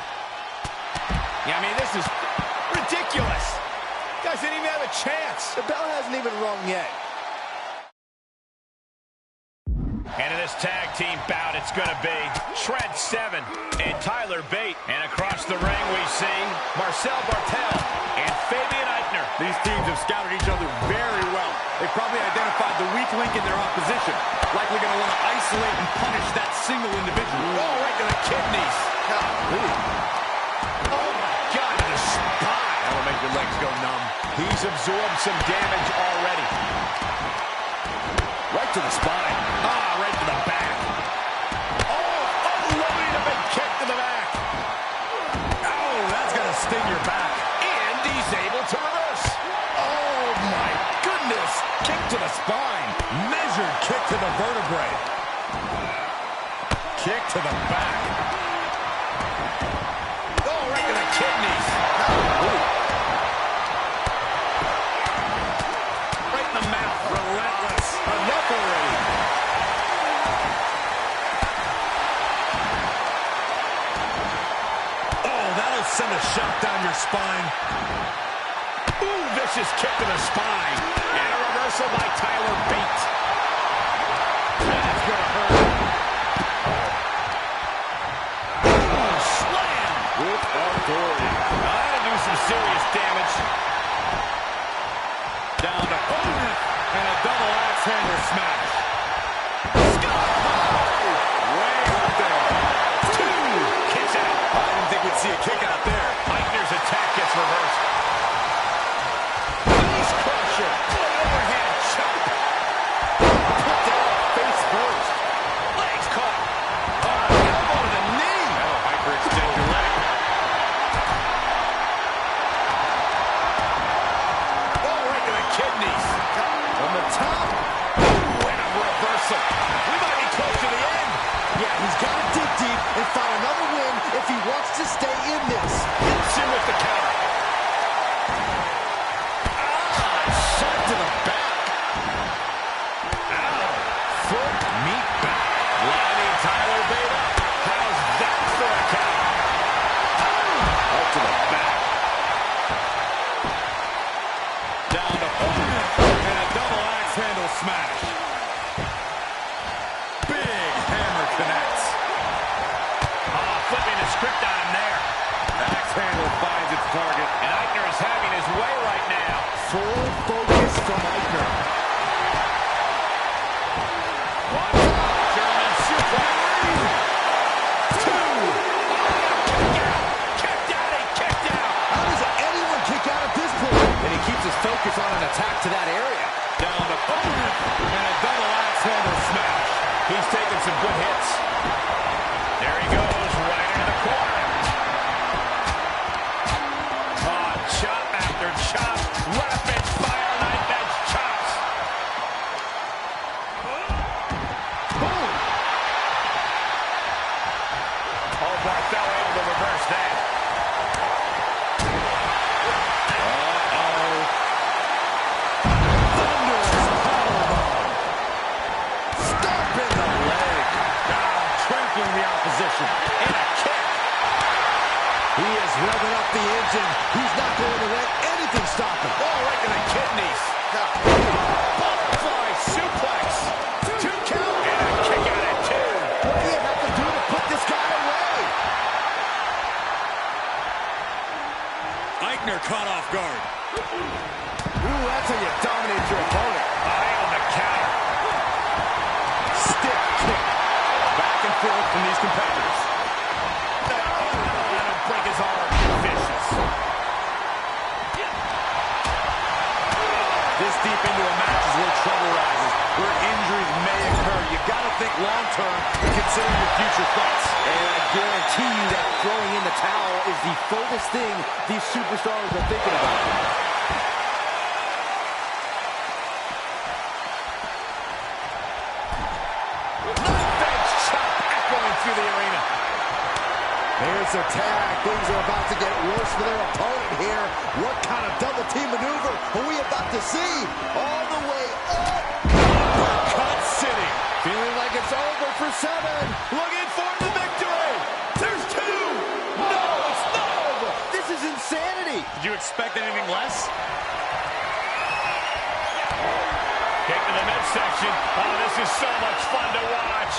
Yeah, I mean, this is ridiculous. Guys didn't even have a chance. The bell hasn't even rung yet. And in this tag team bout, it's going to be Shred 7 and Tyler Bate. And across the ring, we see Marcel Bartel and Fabian Eichner. These teams have scouted each other very well. They probably identified the weak link in their opposition. Likely going to want to isolate and punish that single individual. Oh, right to the kidneys. Golly. Oh, my God, to the spine. That'll make your legs go numb. He's absorbed some damage already. Right to the spine. Ah, right to the back. Oh, unloading a big kick to the back. Oh, that's going to sting your back. And he's able to reverse. Oh, my goodness. Kick to the spine. Measured kick to the vertebrae. Kick to the back. Oh, right to the kidneys. Right in the mouth. Relentless. Enough already. Oh, that'll send a shot down your spine. Ooh, vicious kick to the spine. And a reversal by Tyler Bate. That's going to hurt. Ooh, slam. With authority. That'll do some serious damage. Down to and a double axe handle smash. Way up there. Two. Kicks out. I didn't think we'd see a kick out there. Eichner's attack gets reversed. Face crusher. Overhead chop. Put down face first. Legs caught. Elbow to the knee. That'll hyperextend your leg. Oh, right to the kidneys. From the top. Ooh, and a reversal. We might be close to the end. Yeah, he's got to dig deep and find another win if he wants to stay in this. Hits him with the counter. Shot to the back. Foot meat back. Lining Tyler Bate up. How's that for a count? Out to the back. Down to and a double axe handle smash. Big hammer connects. Flipping the script on him there. Axe handle finds its target. And Eichner is having his way right now. Full focus from Eichner. One, German suplex. Two. Kicked out, he kicked out. How does anyone kick out at this point? And he keeps his focus on an attack to that area. Down to and a double axe handle smash. He's taking some good hits. There he goes, right into the corner. Oh, chop after chop. Rapid fire knife edge chops. Boom. Oh, Barthel able to reverse that. Stomping the leg. Trampling the opposition. And a kick. He is revving up the engine. He's not going to let anything stop him. Oh, right to the kidneys. Butterfly suplex. Two count. And a kick out at two. What do you have to do to put this guy away? Eichner caught off guard. Ooh, that's how you dominate your opponent. Eye on the counter. Stick kick. Back and forth from these competitors. That'll break his arm. Vicious. This deep into a match is where trouble rises, where injuries may occur. You got to think long-term and consider your future fights. And I guarantee you that throwing in the towel is the furthest thing these superstars are thinking about. Bench chop echoing through the arena. Here's their tag. Things are about to get worse for their opponent here. What kind of double team maneuver are we about to see? All the way up. Cut City. Feeling like it's over for Looking for the victory. There's 2. No, it's not over. This is insanity. Did you expect anything less? Kick to the midsection. Oh, this is so much fun to watch.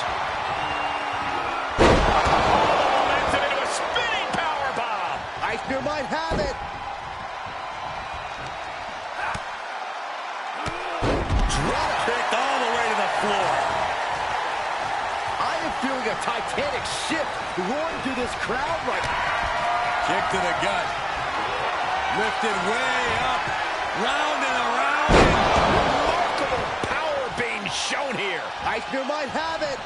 Oh, the momentum into a spinning powerbomb. Eichner might have it. Drop kicked all the way to the floor. I am feeling a titanic shift roaring through this crowd right now. Kick to the gut. Lifted way up. Round and around. Remarkable power being shown here. Eichner might have it.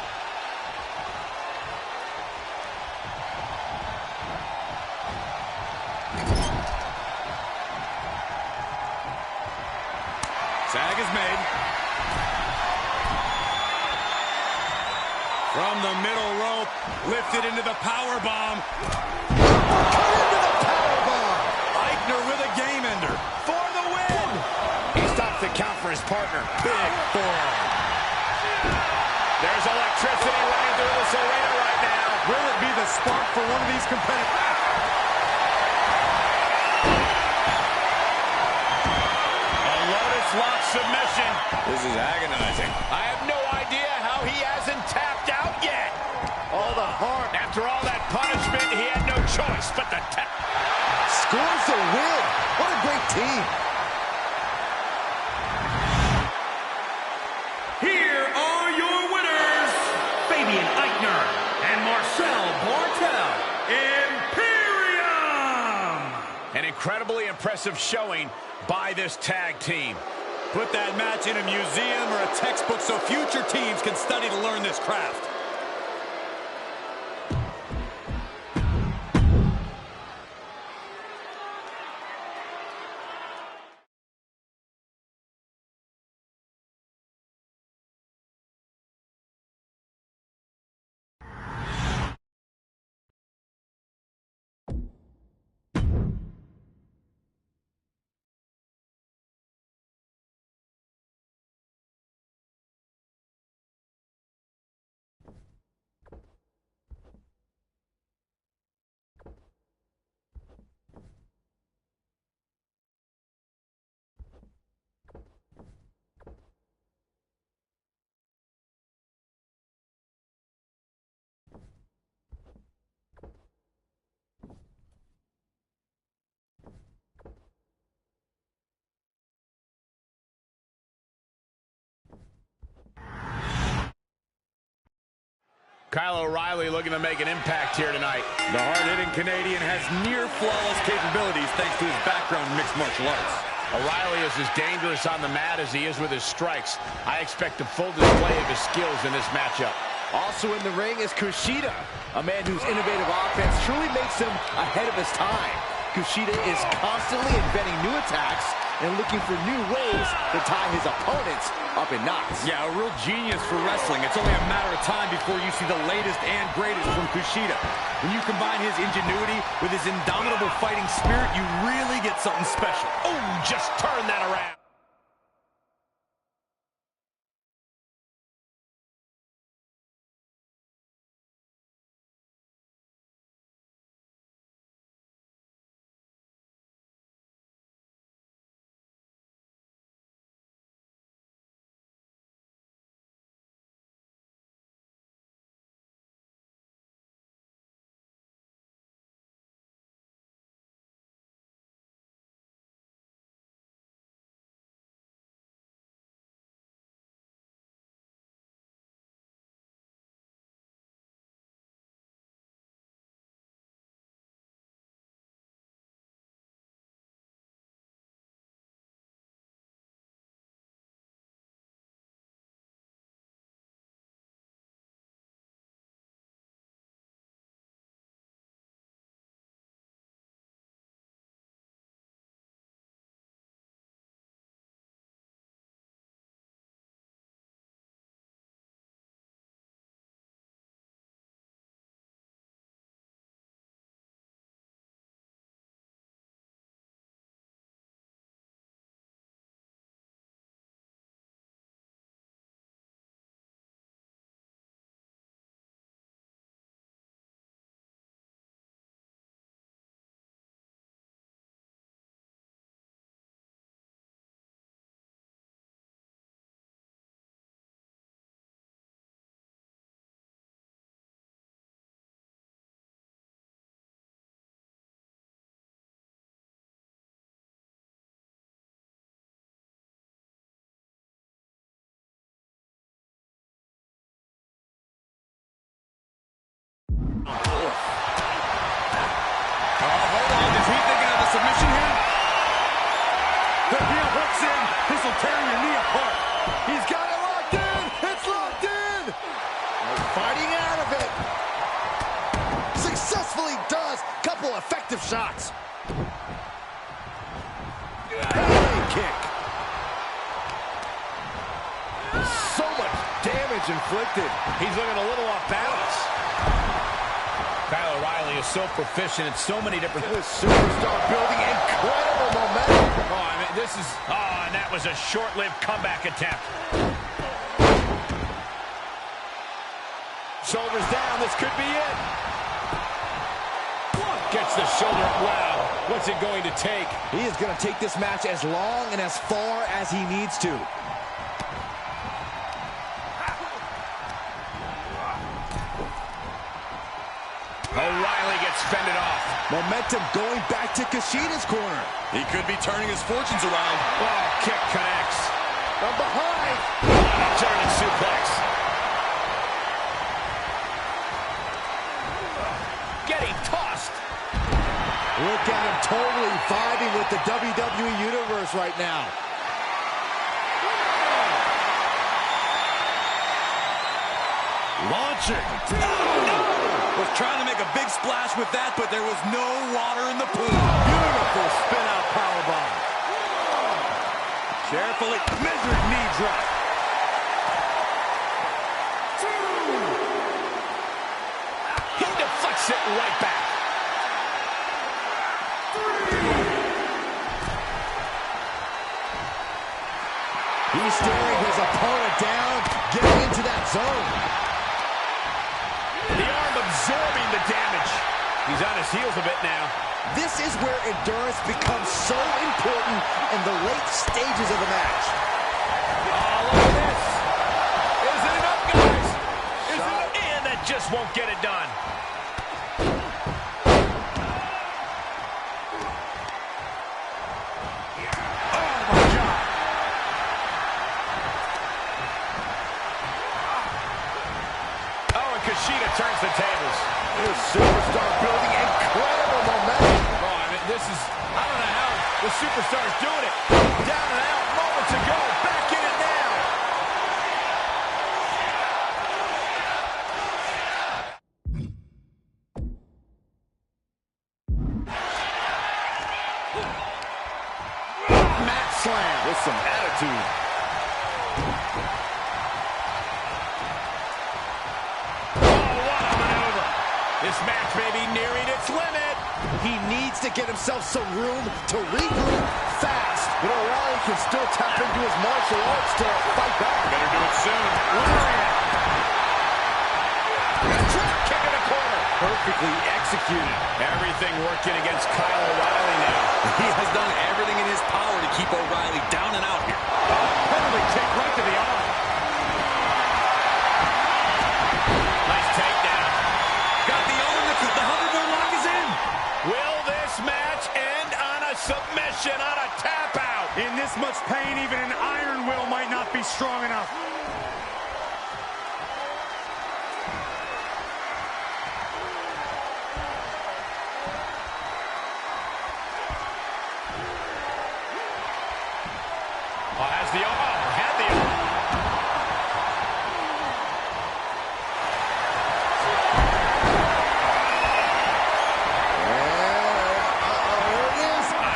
Tag is made. From the middle rope, lifted into the power bomb. Into the powerbomb. Eichner with a game ender for the win. He stops the count for his partner. Big forearm. There's electricity running through this arena right now. Will it be the spark for one of these competitors? A Lotus Lock submission. This is agonizing. I have no idea how he hasn't tapped out yet. All the harm. After all that punishment, he had no choice but to tap. Scores the win. What a great team. Here are your winners, Fabian Eichner and Marcel Bartel. Imperium! An incredibly impressive showing by this tag team. Put that match in a museum or a textbook so future teams can study to learn this craft. Kyle O'Reilly looking to make an impact here tonight. The hard-hitting Canadian has near-flawless capabilities thanks to his background in mixed martial arts. O'Reilly is as dangerous on the mat as he is with his strikes. I expect a full display of his skills in this matchup. Also in the ring is Kushida, a man whose innovative offense truly makes him ahead of his time. Kushida is constantly inventing new attacks and looking for new ways to tie his opponents up in knots. Yeah, a real genius for wrestling. It's only a matter of time before you see the latest and greatest from Kushida. When you combine his ingenuity with his indomitable fighting spirit, you really get something special. Oh, just turn that around. Is he thinking of the submission here? The heel hooks in. This will tear your knee apart. He's got it locked in. It's locked in. Fighting out of it. Successfully does. Couple effective shots. Hey, kick. So much damage inflicted. He's looking a little off balance. Kyle O'Reilly is so proficient in so many different... This superstar building incredible momentum. Oh, I mean, this is... Oh, and that was a short-lived comeback attempt. Shoulders down. This could be it. Gets the shoulder up. Wow. What's it going to take? He is going to take this match as long and as far as he needs to. O'Reilly gets fended off. Momentum going back to Kushida's corner. He could be turning his fortunes around. Oh, kick connects. From behind. German suplex. Getting tossed. Look at him totally vibing with the WWE Universe right now. Launching. Oh, no! Was trying to make a big splash with that, but there was no water in the pool. Beautiful spin-out powerbomb. Carefully, measured knee drop. He deflects it right back. He's staring his opponent down, getting into that zone. The arm absorbing the damage. He's on his heels a bit now. This is where endurance becomes so important in the late stages of the match. Oh, look at this. Is it enough, guys? Is it enough? And that just won't get it done. Kushida turns the tables. This superstar building incredible momentum. Oh, I mean, this is... I don't know how the superstar is doing it. Down and out, moments ago. Back in it now. Mat slam with some attitude. This match may be nearing its limit. He needs to get himself some room to regroup fast. But O'Reilly can still tap into his martial arts to fight back. Better do it soon. Drop kick in the corner. Perfectly executed. Everything working against Kyle O'Reilly now. He has done everything in his power to keep O'Reilly down and out here. Penalty kick right to the arm. Nice takedown. Got the arm. The hoverboard lock is in. Will this match end on a submission, on a tap out? In this much pain, even an iron will might not be strong enough. Has the arm. Had the arm.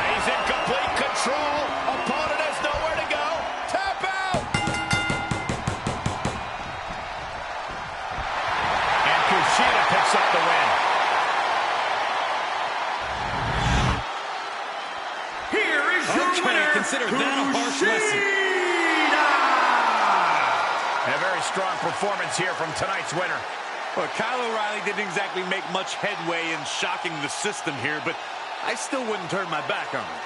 He's in complete control. Opponent has nowhere to go. Tap out. And Kushida picks up the win. Here is your winner, consider that a harsh lesson. And a very strong performance here from tonight's winner. Well, Kyle O'Reilly didn't exactly make much headway in shocking the system here, but I still wouldn't turn my back on him.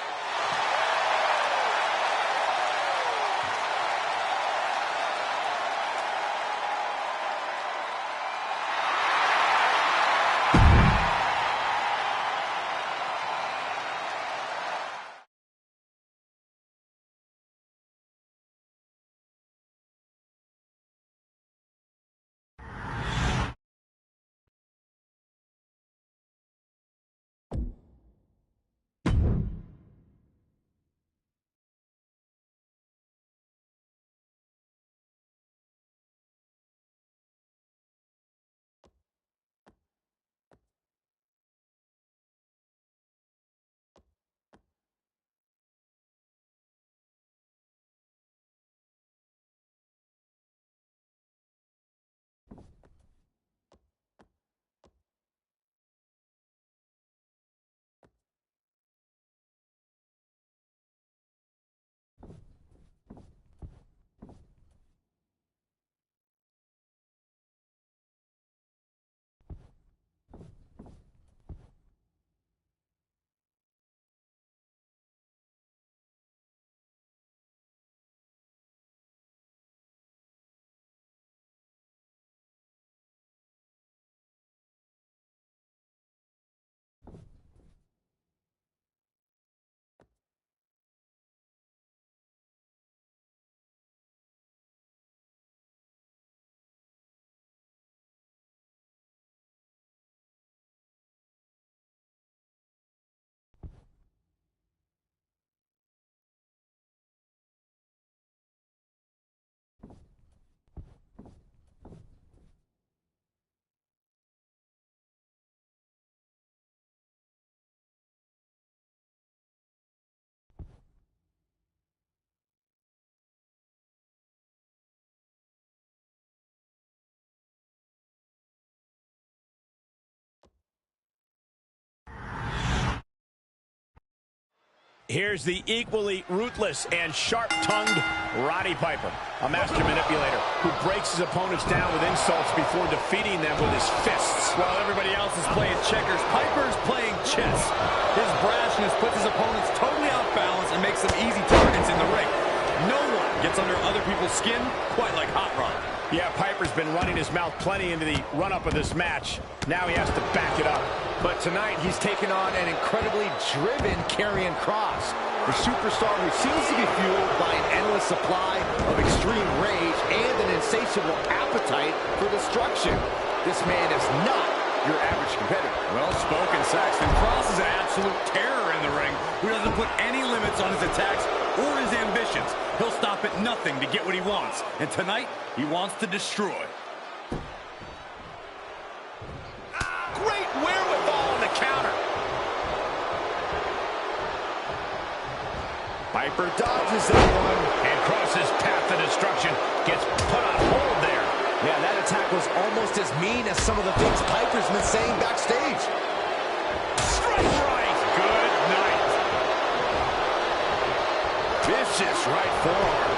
Here's the equally ruthless and sharp-tongued Roddy Piper, a master manipulator who breaks his opponents down with insults before defeating them with his fists. While everybody else is playing checkers, Piper's playing chess. His brashness puts his opponents totally off balance and makes them easy targets in the ring. No one gets under other people's skin quite like Hot Rod. Yeah, Piper's been running his mouth plenty into the run-up of this match. Now he has to back it up. But tonight, he's taken on an incredibly driven Karrion Kross, the superstar who seems to be fueled by an endless supply of extreme rage and an insatiable appetite for destruction. This man is not your average competitor. Well spoken, Saxton. Kross is an absolute terror in the ring who doesn't put any limits on his attacks or his ambitions. He'll stop at nothing to get what he wants. And tonight, he wants to destroy. Great wherewithal on the counter. Piper dodges that one. And Kross's path to destruction gets put on hold there. Yeah, that attack was almost as mean as some of the things Piper's been saying backstage. Strike right. Good night. Vicious right forearm.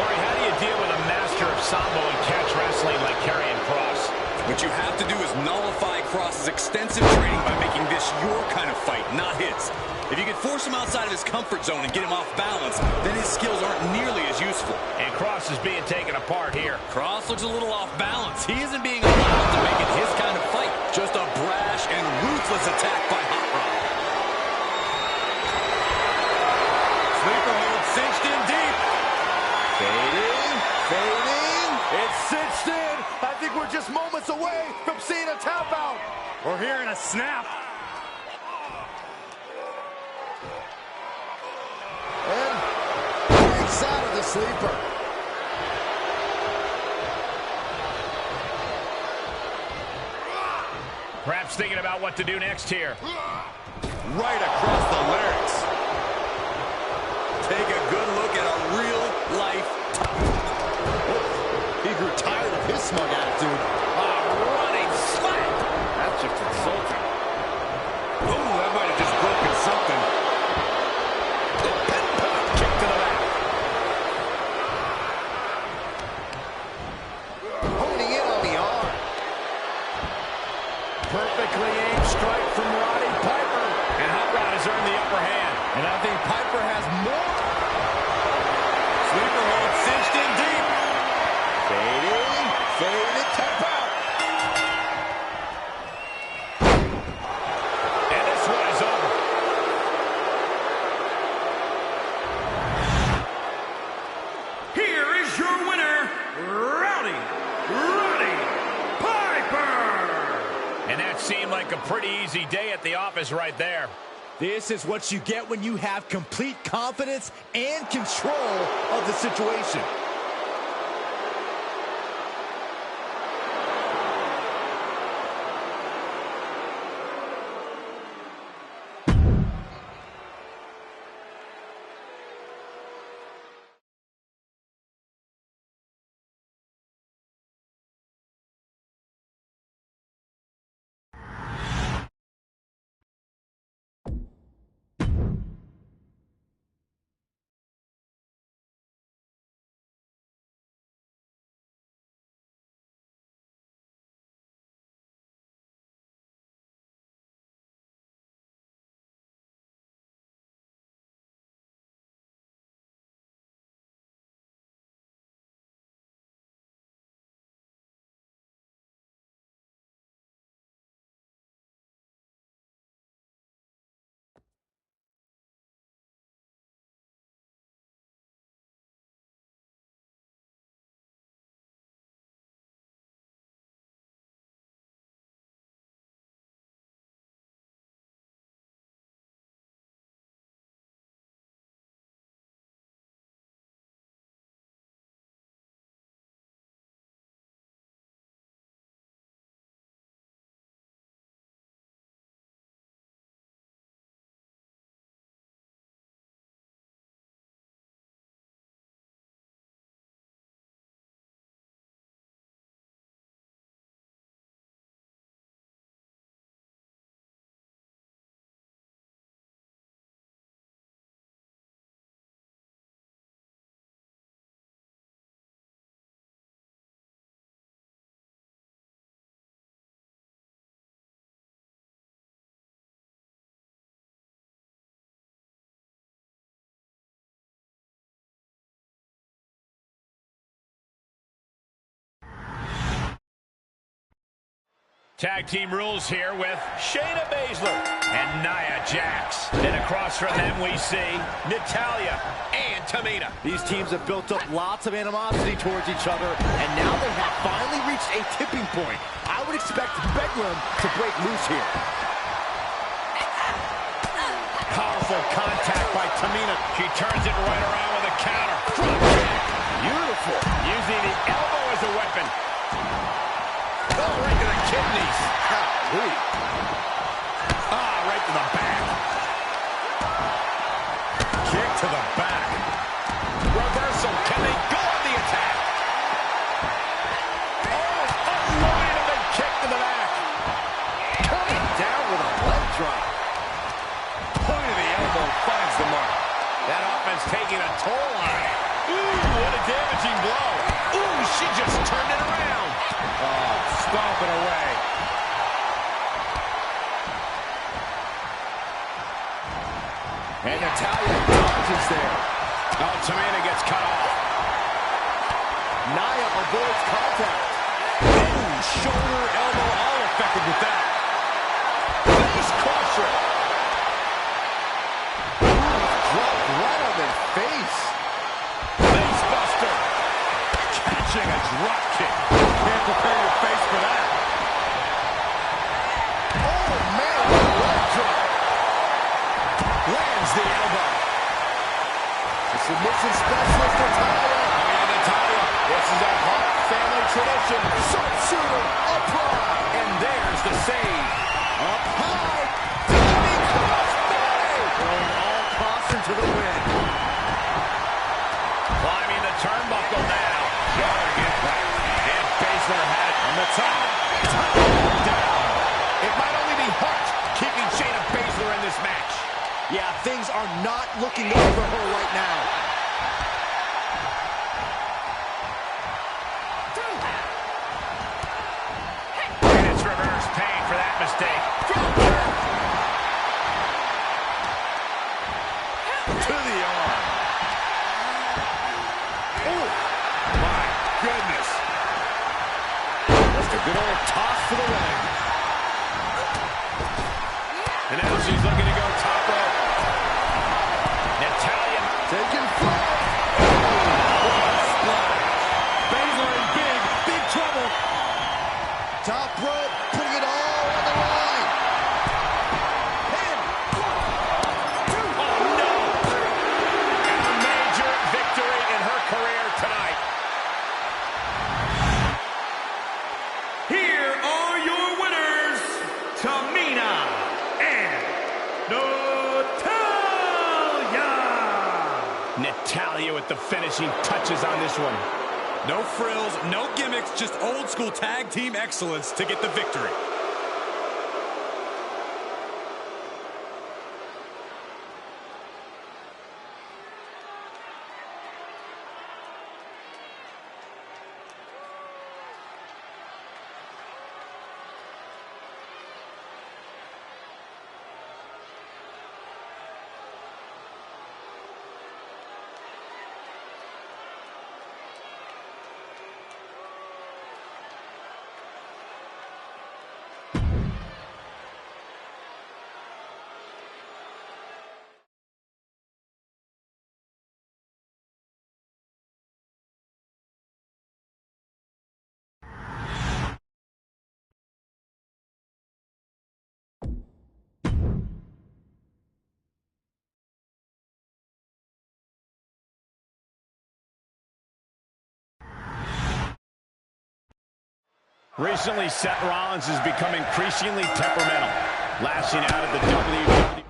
Corey, how do you deal with a master of Sambo and catch wrestling like Karrion Kross? What you have to do is nullify Kross's extensive training by making this your kind of fight, not his. If you can force him outside of his comfort zone and get him off balance, then his skills aren't nearly as useful. And Kross is being taken apart here. Kross looks a little off balance. He isn't being allowed to make it his kind of fight. Just a brash and ruthless attack by Hot Rod. Sleeper hold cinched in deep. Fading, fading. It's cinched in. I think we're just moments away from seeing a tap out. We're hearing a snap. And breaks out of the sleeper. Perhaps thinking about what to do next here. Right across the larynx. Take a good look at a real-life He grew tired of his smug attitude. Running smack. That's just insulting. Ooh, that might have just broken something. Kick to the back. Honing in on the arm. Perfectly aimed strike from Roddy Piper. And Hot Rod has earned the upper hand. And I think Piper has more. Sleeper hold cinched in deep. Fading, fading, tap out. And this one is over. Here is your winner, Roddy Piper. And that seemed like a pretty easy day at the office right there. This is what you get when you have complete confidence and control of the situation. Tag team rules here with Shayna Baszler and Nia Jax. And across from them we see Natalya and Tamina. These teams have built up lots of animosity towards each other, and now they have finally reached a tipping point. I would expect Bedlam to break loose here. Powerful contact by Tamina. She turns it right around with a counter. Drop kick. Beautiful. Using the elbow as a weapon. Oh, right to the kidneys. Golly. Right to the back. Kick to the back. Reversal. Can they go on the attack? Oh, unloaded and then kick to the back. Coming down with a leg drop. Point of the elbow finds the mark. That offense taking a toll on it. Ooh, what a damaging blow. Ooh, she just turned it around. Oh, stomping away. And Natalya dodges there. Oh, Tamina gets cut off. Nia avoids contact. Ooh, shoulder, elbow, all effective with that. Face crusher. Dropped right on their face. Face buster. Catching a drop kick. Can't prepare your face for that. Oh, man, what a leg drop. Lands the elbow. The submission specialist, Natalya. This is a Hart family tradition. Sharpshooter, upright. And there's the save. Up high. Diving crossbody. Going all caution to the wind. Climbing the turnbuckle now. Shoulder impact. And Baszler had it on the top. Down. It might only be Hart keeping Shayna Baszler in this match. Yeah, things are not looking up for her right now. And it's reverse pain for that mistake. To the arm. Oh, my goodness. Just a good old toss to the leg. And now she's looking to go top rope. Natalya Taking flight. Baszler in big trouble. Top rope, putting it all on the line. Pin. Oh, no. And a major victory in her career tonight. Here are your winners, Tamina and Natalya with the finishing touches on this one. No frills, no gimmicks, just old school tag team excellence to get the victory. Recently, Seth Rollins has become increasingly temperamental, lashing out at the WWE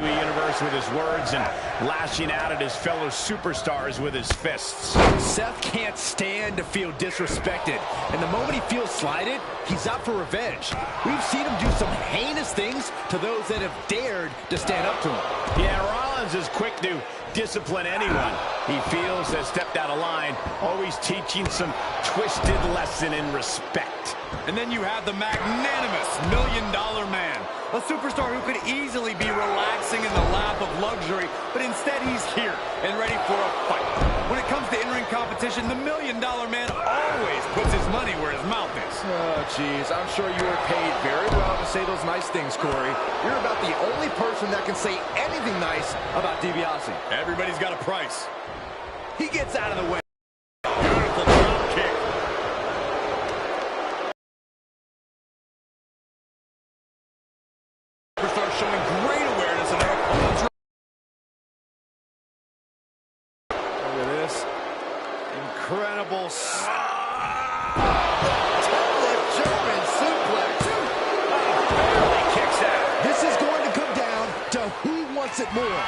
Universe with his words and lashing out at his fellow superstars with his fists. Seth can't stand to feel disrespected, and the moment he feels slighted, he's out for revenge. We've seen him do some heinous things to those that have dared to stand up to him. Yeah, Rollins is quick to discipline anyone he feels has stepped out of line, always teaching some twisted lesson in respect. And then you have the magnanimous $1 Million Man, A superstar who could easily be relaxing in the lap of luxury, but instead he's here and ready for a fight. When it comes to in-ring competition, the $1 Million Man always puts his money where his mouth is. Oh, jeez. I'm sure you were paid very well to say those nice things, Corey. You're about the only person that can say anything nice about DiBiase. Everybody's got a price. He gets out of the way. Beautiful drop kick. Superstar showing great awareness of their opponent's. Look at this. Incredible. German suplex. Barely kicks out. This is going to come down to who wants it more.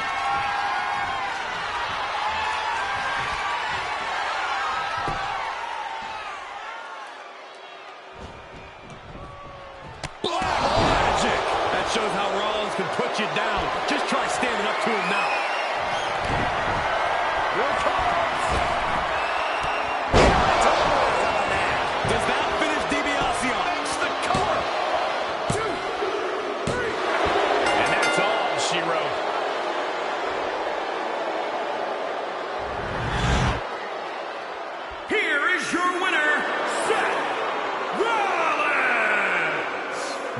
That shows how Rollins can put you down. Just try standing up to him now. Here it comes. Does that finish DiBiase off? Makes the cover. 2, 3. And that's all she wrote. Here is your winner, Seth Rollins!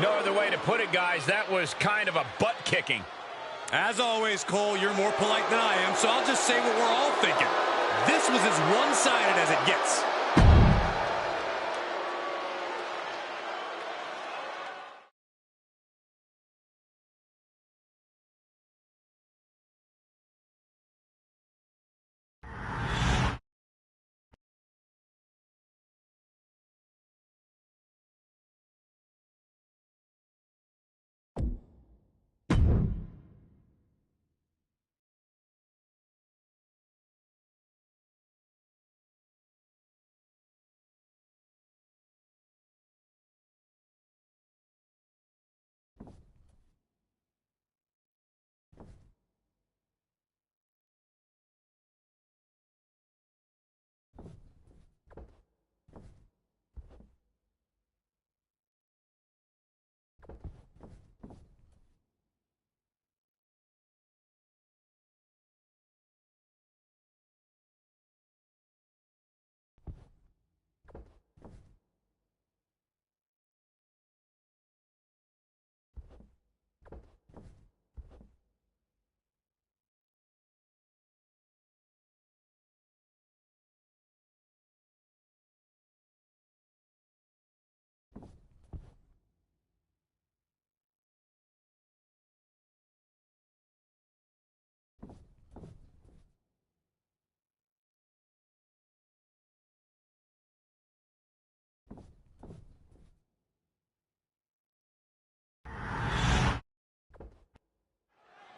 No other way to put it, guys. That was kind of a butt kicking. As always, Cole, you're more polite than I am, so I'll just say what we're all thinking. This was as one-sided as it gets.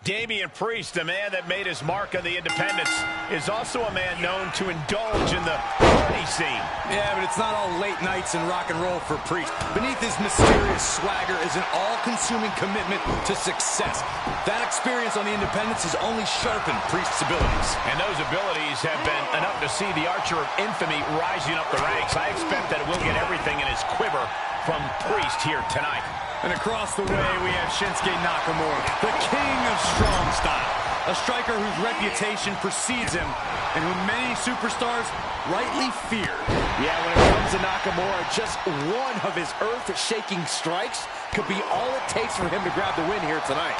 Damian Priest, the man that made his mark on the independents, is also a man known to indulge in the party scene. Yeah, but it's not all late nights and rock and roll for Priest. Beneath his mysterious swagger is an all-consuming commitment to success. That experience on the independents has only sharpened Priest's abilities. And those abilities have been enough to see the Archer of Infamy rising up the ranks. I expect that we'll get everything in his quiver from Priest here tonight. And across the way, we have Shinsuke Nakamura, the king of strong style. A striker whose reputation precedes him and whom many superstars rightly fear. Yeah, when it comes to Nakamura, just one of his earth-shaking strikes could be all it takes for him to grab the win here tonight.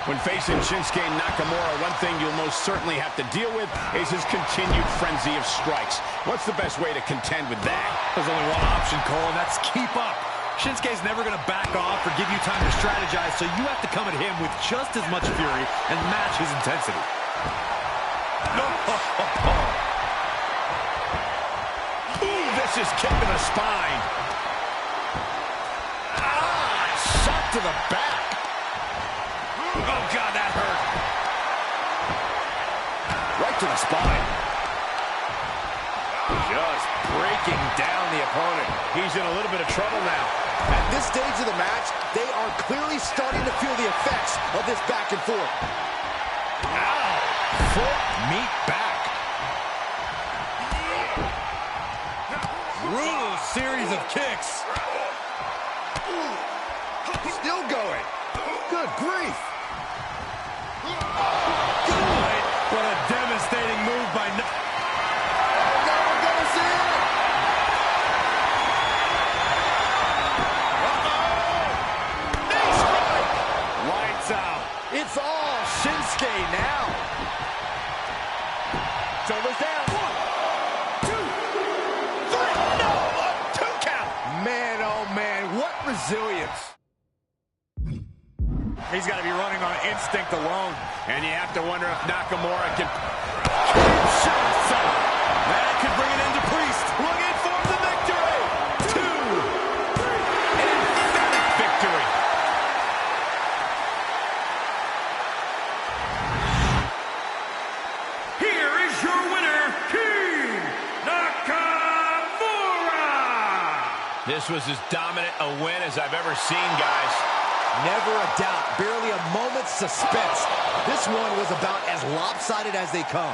When facing Shinsuke Nakamura, one thing you'll most certainly have to deal with is his continued frenzy of strikes. What's the best way to contend with that? There's only one option, Cole, and that's keep up. Shinsuke's never going to back off or give you time to strategize, so you have to come at him with just as much fury and match his intensity. Ooh, vicious kick to the spine. Shot to the back. Oh, God, that hurt. Right to the spine. Just breaking down the opponent. He's in a little bit of trouble now. At this stage of the match, they are clearly starting to feel the effects of this back and forth. Ow! Foot meet back. Brutal series of kicks. still going. Good grief. Good. What a devastating move by... It's all Shinsuke now. Shoulders down. 1, 2, 3. No! A 2 count. Man, oh man, what resilience. He's got to be running on instinct alone. And you have to wonder if Nakamura can... That could bring an end to Priest. Looking for the victory. 2, 3. An emphatic victory. Here is your winner, King Nakamura! This was as dominant a win as I've ever seen, guys. Never a doubt, barely a moment's suspense. This one was about as lopsided as they come.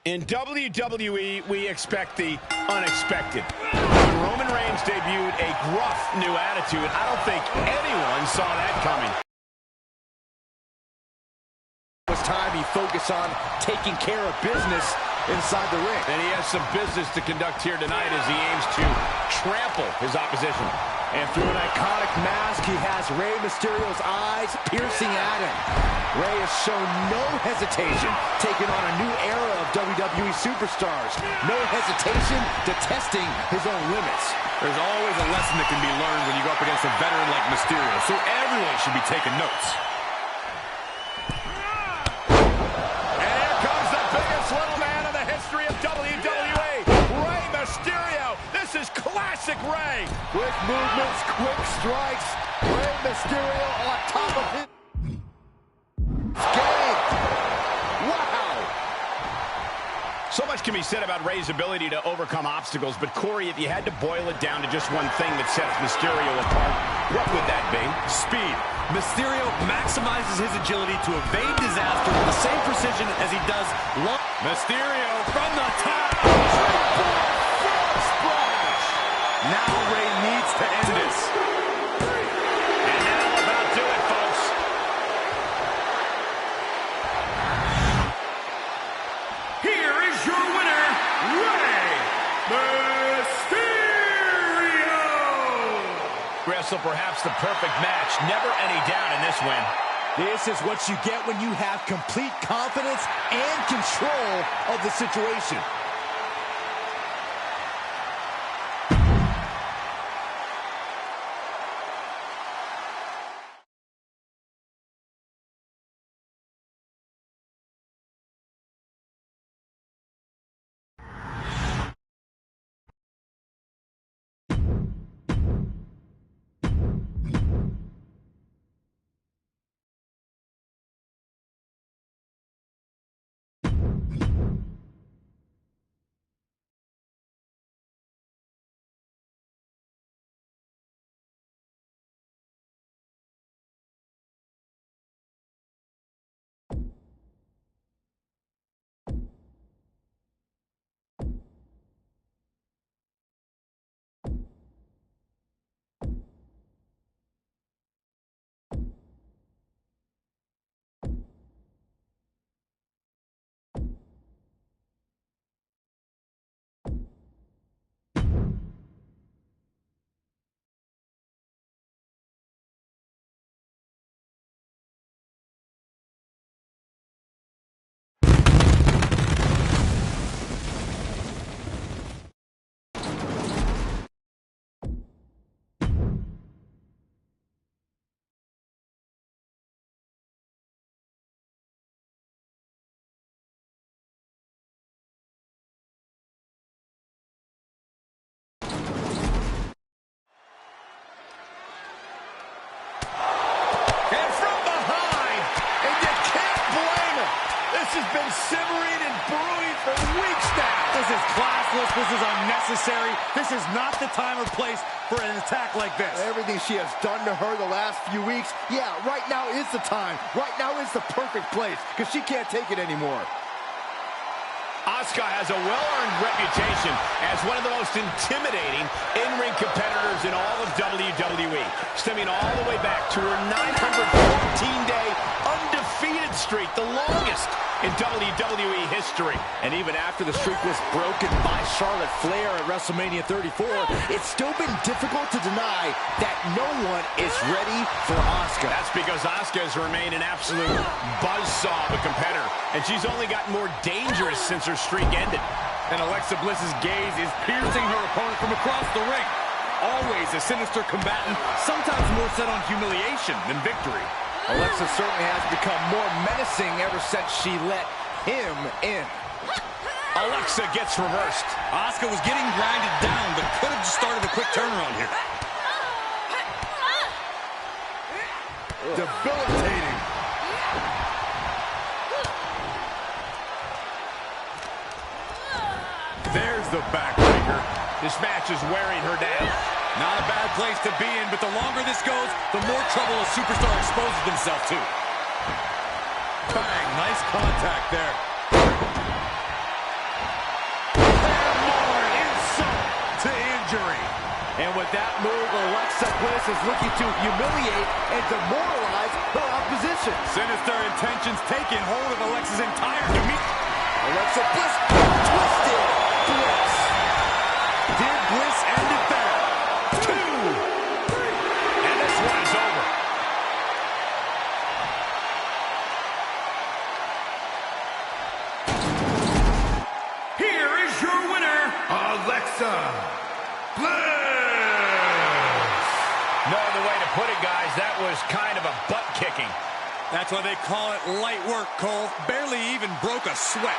In WWE, we expect the unexpected. When Roman Reigns debuted a gruff new attitude, I don't think anyone saw that coming. It was time he focused on taking care of business inside the ring. And he has some business to conduct here tonight as he aims to trample his opposition. And through an iconic mask, he has Rey Mysterio's eyes piercing at him. Rey has shown no hesitation, taking on a new era of WWE superstars. No hesitation to testing his own limits. There's always a lesson that can be learned when you go up against a veteran like Mysterio, so everyone should be taking notes. And here comes the biggest little man in the history of WWE, Rey Mysterio. This is classic Rey. Quick movements, quick strikes. Rey Mysterio on top of his game. Wow. So much can be said about Rey's ability to overcome obstacles, but Corey, if you had to boil it down to just one thing that sets Mysterio apart, what would that be? Speed. Mysterio maximizes his agility to evade disaster with the same precision as he does long. Mysterio from the top. Splash. Now Rey needs to end this. And that'll about do it, folks. Here is your winner, Rey Mysterio! Wrestle perhaps the perfect match. Never any doubt in this win. This is what you get when you have complete confidence and control of the situation. weeks now. This is classless. This is unnecessary. This is not the time or place for an attack like this. Everything she has done to her the last few weeks, yeah, right now is the time. Right now is the perfect place because she can't take it anymore. Asuka has a well-earned reputation as one of the most intimidating in-ring competitors in all of WWE, stemming all the way back to her 914-day undefeated streak, the longest in WWE history. And even after the streak was broken by Charlotte Flair at WrestleMania 34, it's still been difficult to deny that no one is ready for Asuka. That's because Asuka has remained an absolute buzzsaw of a competitor, and she's only gotten more dangerous since her streak ended. And Alexa Bliss's gaze is piercing her opponent from across the ring. Always a sinister combatant, sometimes more set on humiliation than victory. Alexa certainly has become more menacing ever since she let him in. Alexa gets reversed. Asuka was getting grinded down, but could have just started a quick turnaround here. Debilitating. There's the backbreaker. This match is wearing her down. Not a bad place to be in, but the longer this goes, the more trouble a superstar exposes themselves to. Bang, nice contact there. And more insult to injury. And with that move, Alexa Bliss is looking to humiliate and demoralize her opposition. Sinister intentions taking hold of Alexa's entire demeanor. Alexa Bliss twisted. Bliss. Did Bliss end it there? 2, 3. And this one's over. Here is your winner, Alexa Bliss. No other way to put it, guys. That was kind of a butt kicking. That's why they call it light work, Cole. Barely even broke a sweat.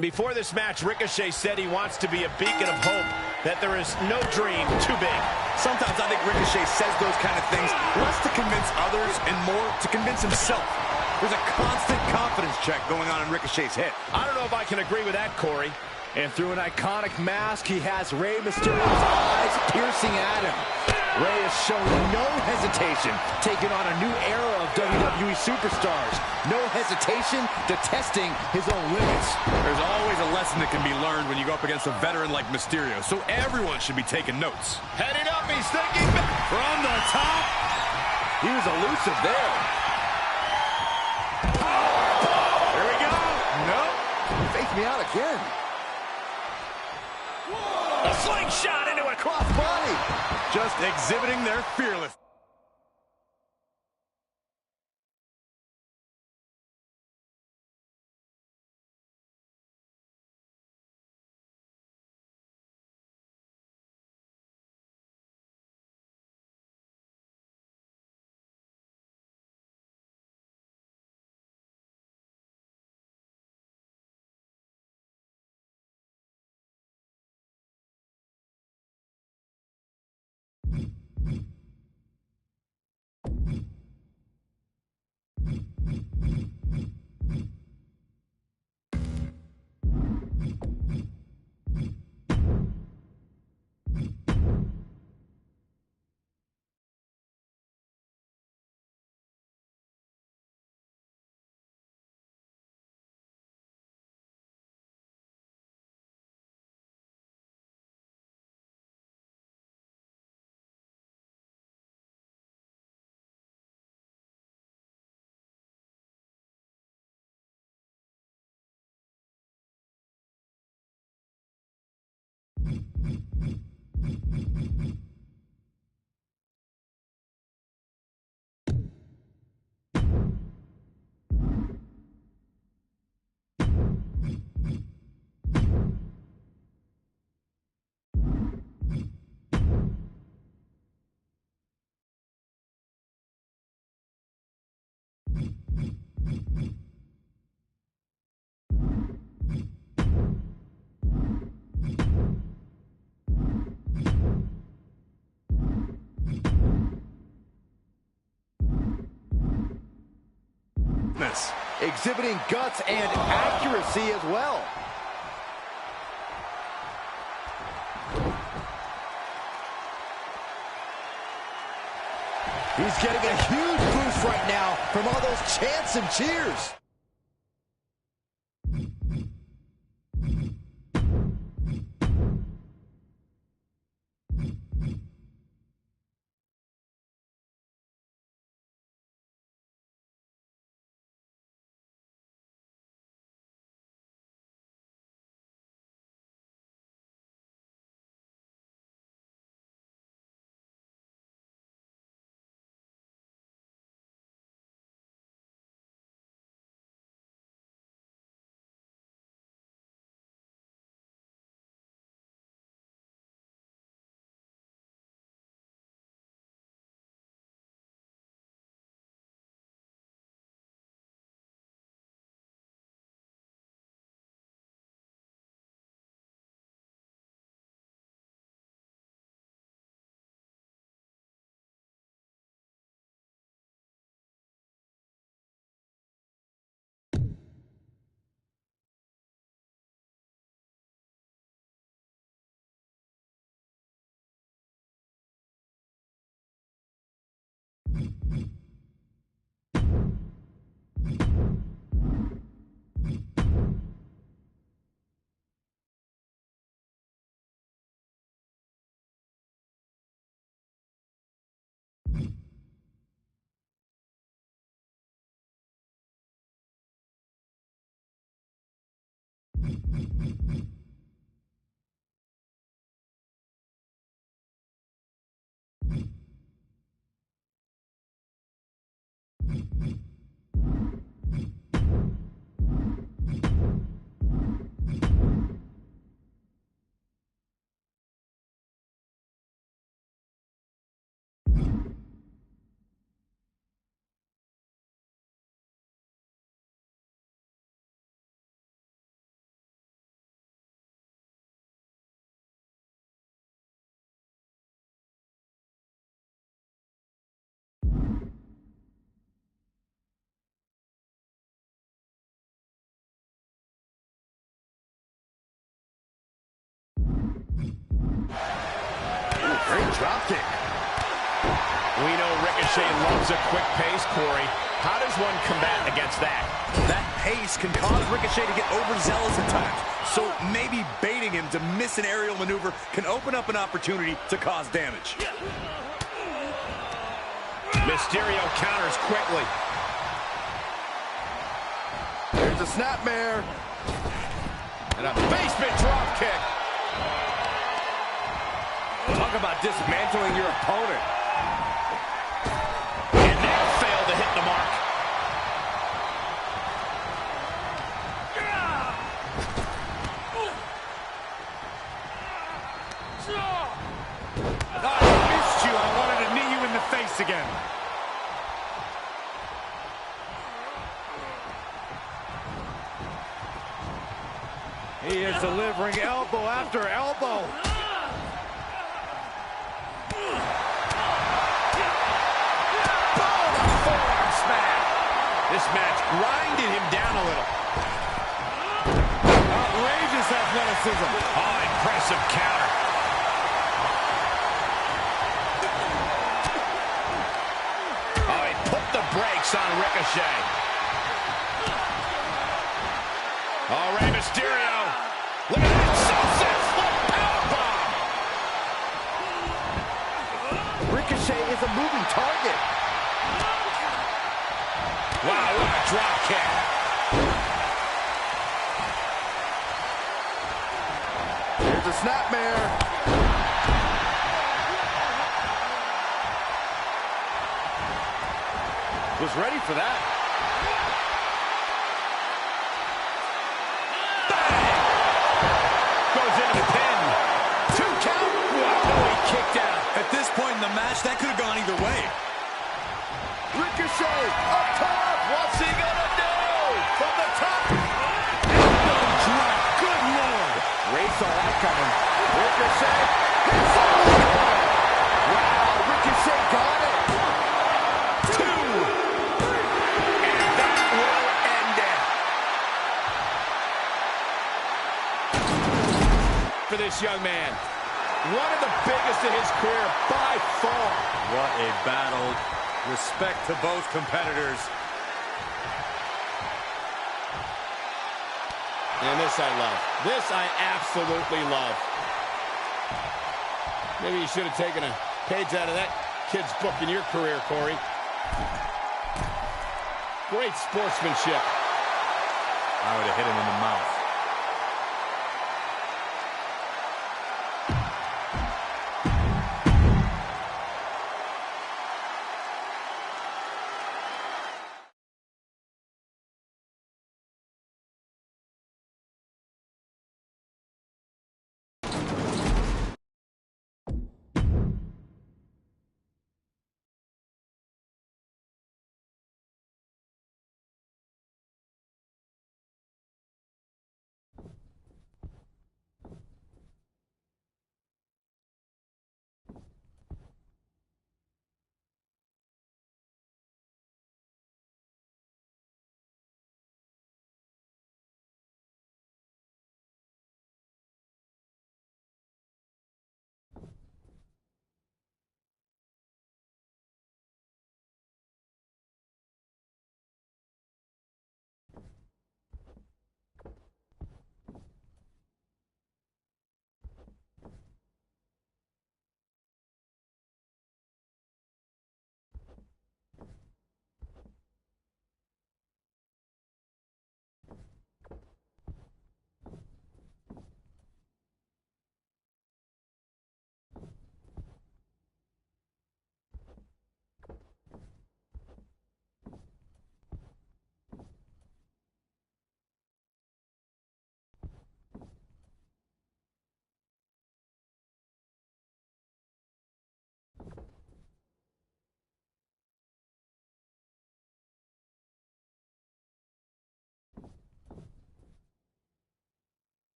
Before this match, Ricochet said he wants to be a beacon of hope, that there is no dream too big. Sometimes I think Ricochet says those kind of things less to convince others and more to convince himself. There's a constant confidence check going on in Ricochet's head. I don't know if I can agree with that, Corey. And through an iconic mask, he has Rey Mysterio's eyes piercing at him. Rey has shown no hesitation, taking on a new era of WWE superstars. No hesitation to testing his own limits. There's always a lesson that can be learned when you go up against a veteran like Mysterio, so everyone should be taking notes. Heading up, he's thinking back. From the top. He was elusive there. Here we go. Nope. Faked me out again. A slingshot into a Crossbody. Just exhibiting their fearlessness. Exhibiting guts and accuracy as well. He's getting a huge boost right now from all those chants and cheers. Great dropkick. We know Ricochet loves a quick pace, Corey. How does one combat against that? That pace can cause Ricochet to get overzealous at times. So maybe baiting him to miss an aerial maneuver can open up an opportunity to cause damage. Mysterio counters quickly. There's a snapmare. And a basement drop kick. Talk about dismantling your opponent. And now failed to hit the mark. I missed you. I wanted to knee you in the face again. He is delivering elbow after elbow. This match grinded him down a little. Outrageous athleticism. Oh, impressive counter. Oh, he put the brakes on Ricochet. Oh, Rey Mysterio. Look at that sunset flip powerbomb. Ricochet is a moving target. Wow, what a drop kick. There's a snapmare. was ready for that. Bang! Goes into the pin. 2 count. Wow, he kicked out. At this point in the match, that could have gone either way. Ricochet up top. What's he gonna do? From the top. Elbow drop. Good Lord. Ray saw that coming. Ricochet hits him. Wow, Ricochet got it. 2. And that will end it. For this young man. One of the biggest in his career by far. What a battle. Respect to both competitors. And this I love. This I absolutely love. Maybe you should have taken a page out of that kid's book in your career, Corey. Great sportsmanship. I would have hit him in the mouth.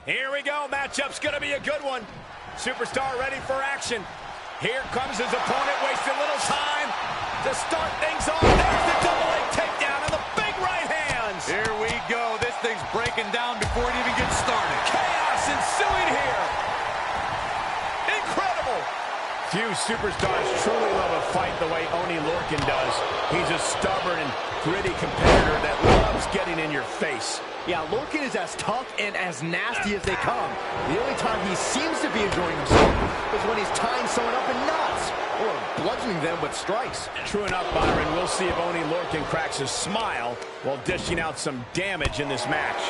Here we go. Matchup's going to be a good one. Superstar ready for action. Here comes his opponent, wasting little time to start things off. There's the double leg takedown and the big right hands. Here we go. This thing's breaking down before it even gets started. Chaos ensuing here. Incredible. Few superstars truly love a fight the way Oney Lorcan does. He's a stubborn and gritty competitor that loves getting in your face. Yeah, Lorcan is as tough and as nasty as they come. The only time he seems to be enjoying himself is when he's tying someone up in knots or bludgeoning them with strikes. True enough, Byron. We'll see if Oney Lorcan cracks a smile while dishing out some damage in this match.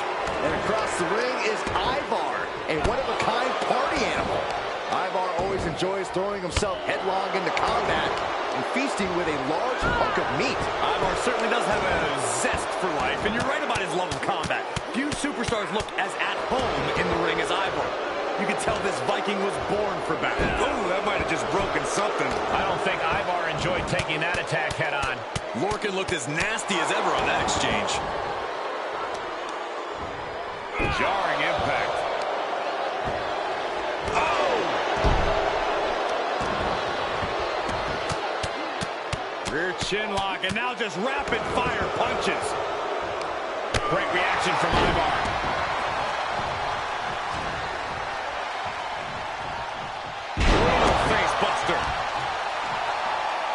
And across the ring is Ivar, a one-of-a-kind party animal. Ivar always enjoys throwing himself headlong into combat and feasting with a large hunk of meat. Ivar certainly does have a zest for life, and you're right about his love of combat. Few superstars look as at home in the ring as Ivar. You can tell this Viking was born for battle. Oh, that might have just broken something. I don't think Ivar enjoyed taking that attack head on. Lorcan looked as nasty as ever on that exchange. Jarring impact. Rear chin lock, and now just rapid fire punches. Great reaction from Ivar. Brutal face buster.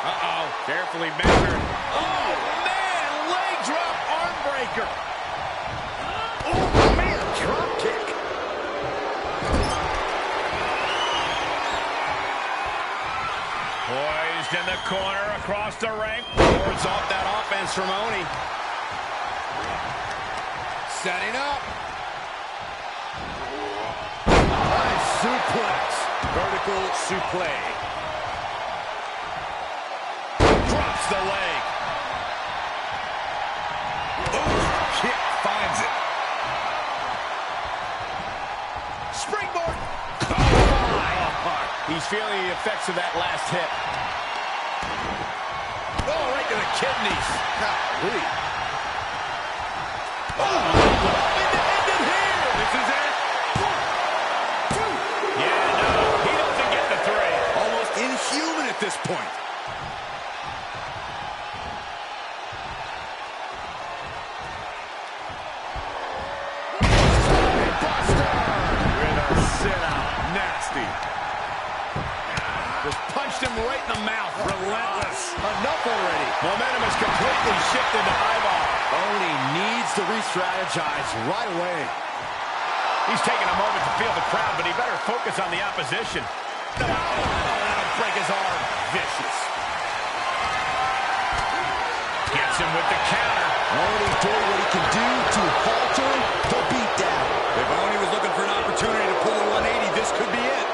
Uh-oh, carefully measured. Oh, man, leg drop arm breaker. Oh, man, drop kick. Poised in the corner across the ring. Wards off that offense from Oney. setting up. Nice suplex. Vertical suplex. Drops the leg. Ooh, kick finds it. Springboard. He's feeling the effects of that last hit. Oh, right to the kidneys. Golly. Ended here. This is it. 1, 2. Yeah, no, he doesn't get the 3. Almost inhuman at this point. With a sit-out. Nasty. Just punched him right in the mouth. Relentless. Enough already. Momentum has completely shifted to Eyeball. Only needs to re-strategize right away. He's taking a moment to feel the crowd, but he better focus on the opposition. Oh, that'll break his arm. Vicious. Gets him with the counter. Only doing what he can do to halter the beatdown. If Oni was looking for an opportunity to pull a 180, this could be it.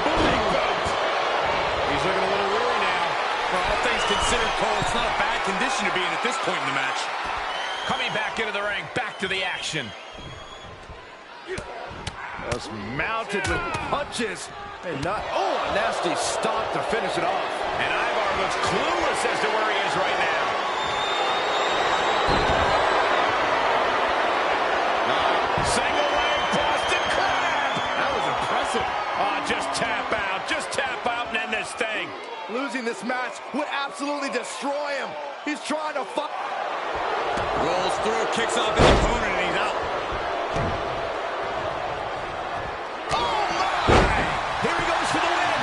Big boot. He's looking a little weary now. For all things considered, Cole, it's not a bad condition to be in at this point in the match. Coming back into the ring, back to the action. Just mounted with punches. And not, oh, a nasty stop to finish it off. And Ivar looks clueless as to where he is right now. Single leg Boston Crab. That was impressive. Oh, just tap out and end this thing. Losing this match would absolutely destroy him. He's trying to fight. Rolls through, kicks off his opponent, and he's out. Oh, my! Here he goes for the win.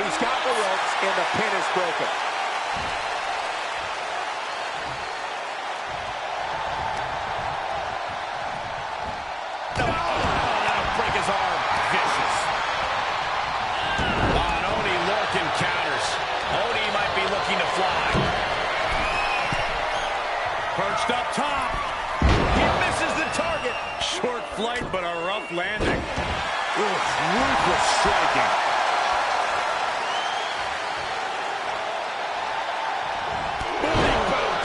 He's got the ropes, and the pin is broken. That'll break his arm. Vicious. And Oni Lorcan counters. Oni might be looking to fly. Perched up top. He misses the target. Short flight, but a rough landing. Ruthless striking. Big boot.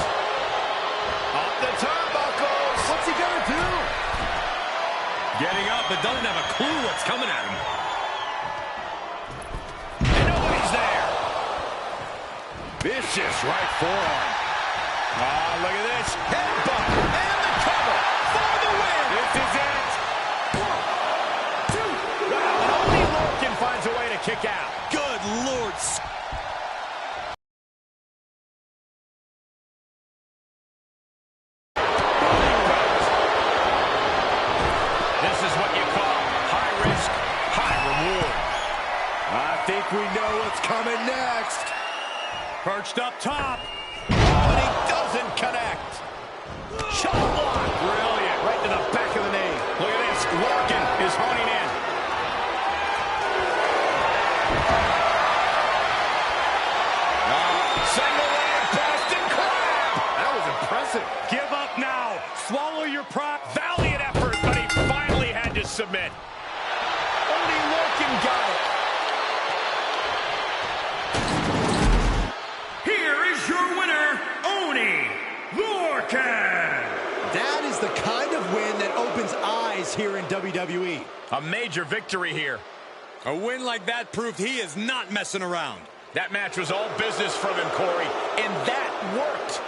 Up the turnbuckles. What's he gonna do? Getting up, but doesn't have a clue what's coming at him. And nobody's there. Vicious right forearm. Ah, look at this. Headbutt. And the cover for the win. This is it. 1, 2. Wow, only Lorcan finds a way to kick out. Good Lord. This is what you call high risk, high reward. I think we know what's coming next. Perched up top. And he doesn't connect. Shot block. Brilliant. Right to the back of the knee. Look at this. Lorcan is honing in. Single leg Boston Crab. That was impressive. Give up now. Swallow your pride. Valiant effort, but he finally had to submit. Only Lorcan got it. Here is your winner, Oni Lorcan. That is the kind of win that opens eyes here in WWE. A major victory here. A win like that proved he is not messing around. That match was all business from him, Corey, and that worked.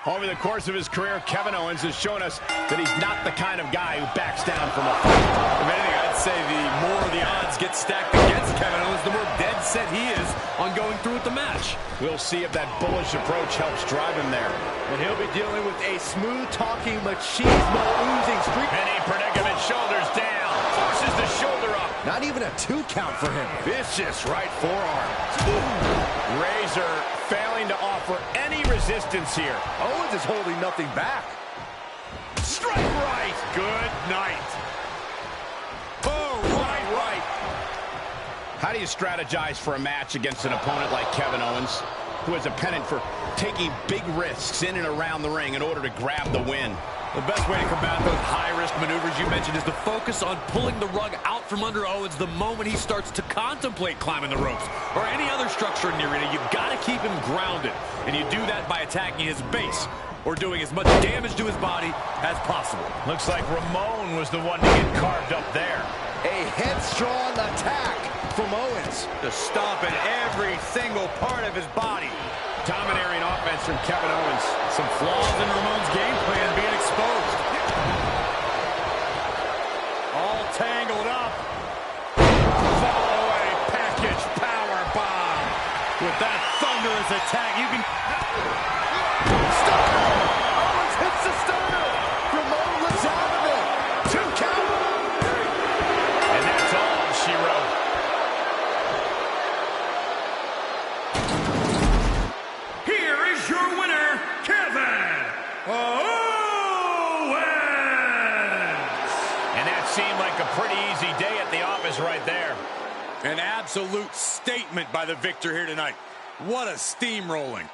Over the course of his career, Kevin Owens has shown us that he's not the kind of guy who backs down from a fight. If anything, I'd say the more the odds get stacked against Kevin Owens, the more dead set he is on going through with the match. We'll see if that bullish approach helps drive him there. And he'll be dealing with a smooth-talking, machismo oozing streak. Penny predicament, shoulders down, forces the shoulder up. Not even a 2 count for him. Vicious right forearm. Razor failing to offer any resistance here. Owens is holding nothing back. Strike right. Good night. Oh, right. How do you strategize for a match against an opponent like Kevin Owens, who has a pennant for taking big risks in and around the ring in order to grab the win? The best way to combat those high-risk maneuvers you mentioned is to focus on pulling the rug out from under Owens the moment he starts to contemplate climbing the ropes or any other structure in the arena. You've got to keep him grounded, and you do that by attacking his base or doing as much damage to his body as possible. Looks like Ramon was the one to get carved up there. A headstrong attack from Owens. Just stomping every single part of his body. Domineering offense from Kevin Owens. Some flaws in Ramon's game plan being exposed. All tangled up. Fall away, package power bomb. With that thunderous attack, you can... Stunner! Owens hits the stunner! Ramon looks out of it. 2 count. And that's all she wrote. Here is your winner, Kevin Owens! And that seemed like a pretty easy day at the office right there. An absolute statement by the victor here tonight. What a steamrolling.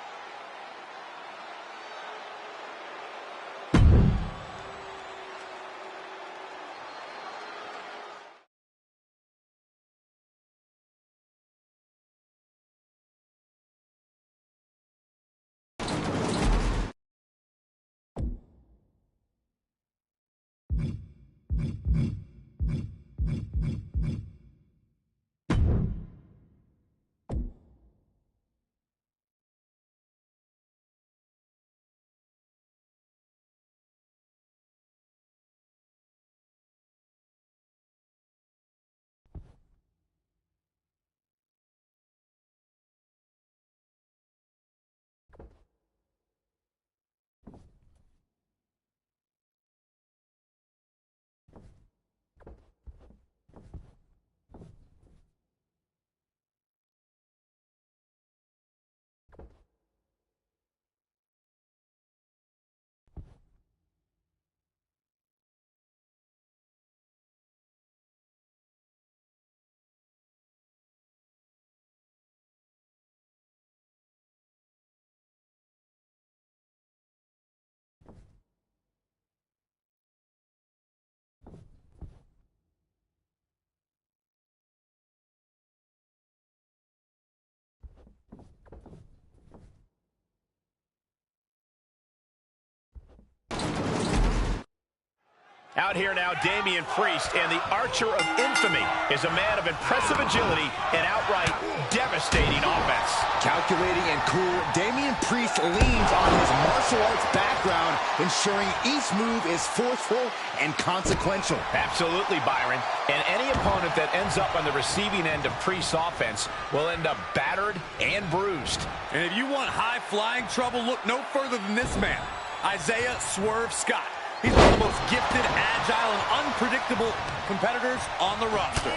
Out here now, Damian Priest, and the Archer of Infamy is a man of impressive agility and outright devastating offense. Calculating and cool, Damian Priest leans on his martial arts background, ensuring each move is forceful and consequential. Absolutely, Byron. And any opponent that ends up on the receiving end of Priest's offense will end up battered and bruised. And if you want high-flying trouble, look no further than this man, Isaiah Swerve Scott. He's one of the most gifted, agile, and unpredictable competitors on the roster.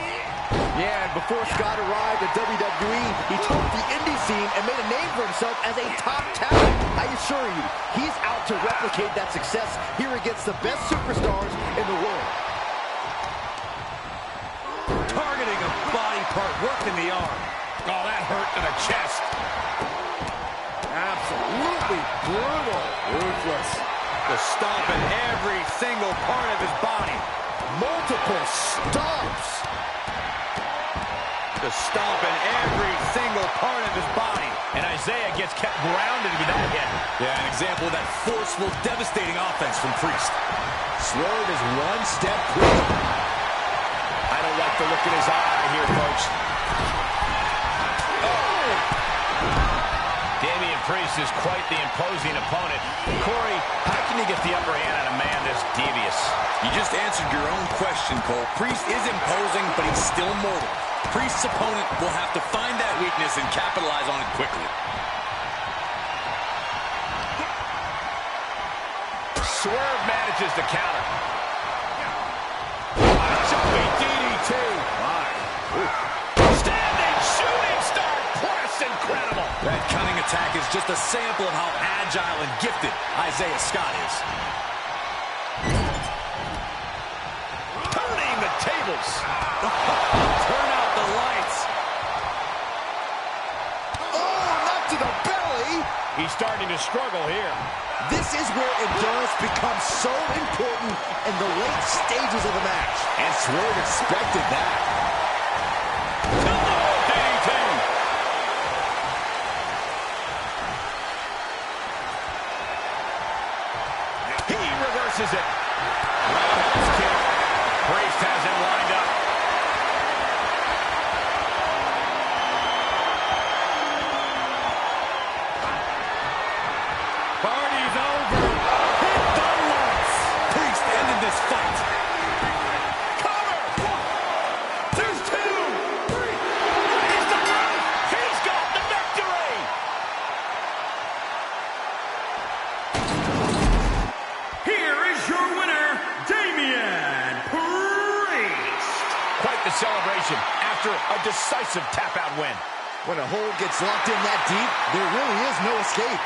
Yeah, and before Scott arrived at WWE, he took the indie scene and made a name for himself as a top talent. I assure you, he's out to replicate that success here against the best superstars in the world. Targeting a body part, working the arm. Oh, that hurt to the chest. Absolutely brutal. Ruthless. The stomp in every single part of his body. Multiple stomps. The stomp in every single part of his body. And Isaiah gets kept grounded with that hit. Yeah, an example of that forceful, devastating offense from Priest. Swerve is one step quicker. I don't like the look in his eye here, folks. Damian Priest is quite the imposing opponent. Corey, how can you get the upper hand on a man this devious? You just answered your own question, Cole. Priest is imposing, but he's still mortal. Priest's opponent will have to find that weakness and capitalize on it quickly. Swerve manages to counter. Jumping DDT. Standing shooting star press, incredible. That cunning attack is just a sample of how agile and gifted Isaiah Scott is. Turning the tables. Turn out the lights. Oh, not to the belly. He's starting to struggle here. This is where endurance becomes so important in the late stages of the match. And Swerve expected that. DDT. He reverses it. Roundhouse kick. Priest has him lined up. Party's over. Hit the lights. Priest ended this fight. Cover. 1, 2, 3. He's the roof. He's got the victory. Here is your winner, Damian Priest. Quite the celebration after a decisive tap-out win. When a hold gets locked in that deep, there really is no escape.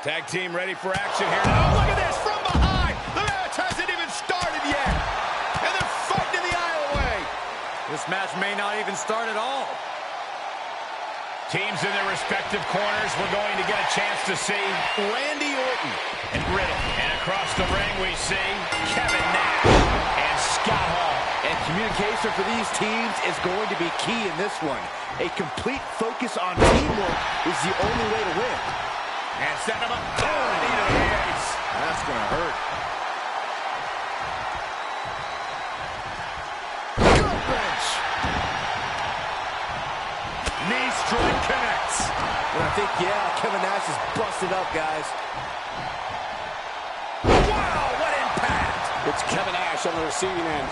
Tag team ready for action here. Oh, look at this from behind. The match hasn't even started yet. And they're fighting the aisle away. This match may not even start at all. Teams in their respective corners, we're going to get a chance to see Randy Orton and Riddle. And across the ring we see Kevin Nash and Scott Hall. And communication for these teams is going to be key in this one. A complete focus on teamwork is the only way to win. And set him up. Oh, knee to the face. That's going to hurt. Good wrench. Knee strike connects. And I think, yeah, Kevin Nash is busted up, guys. Wow, what impact. It's Kevin Nash on the receiving end.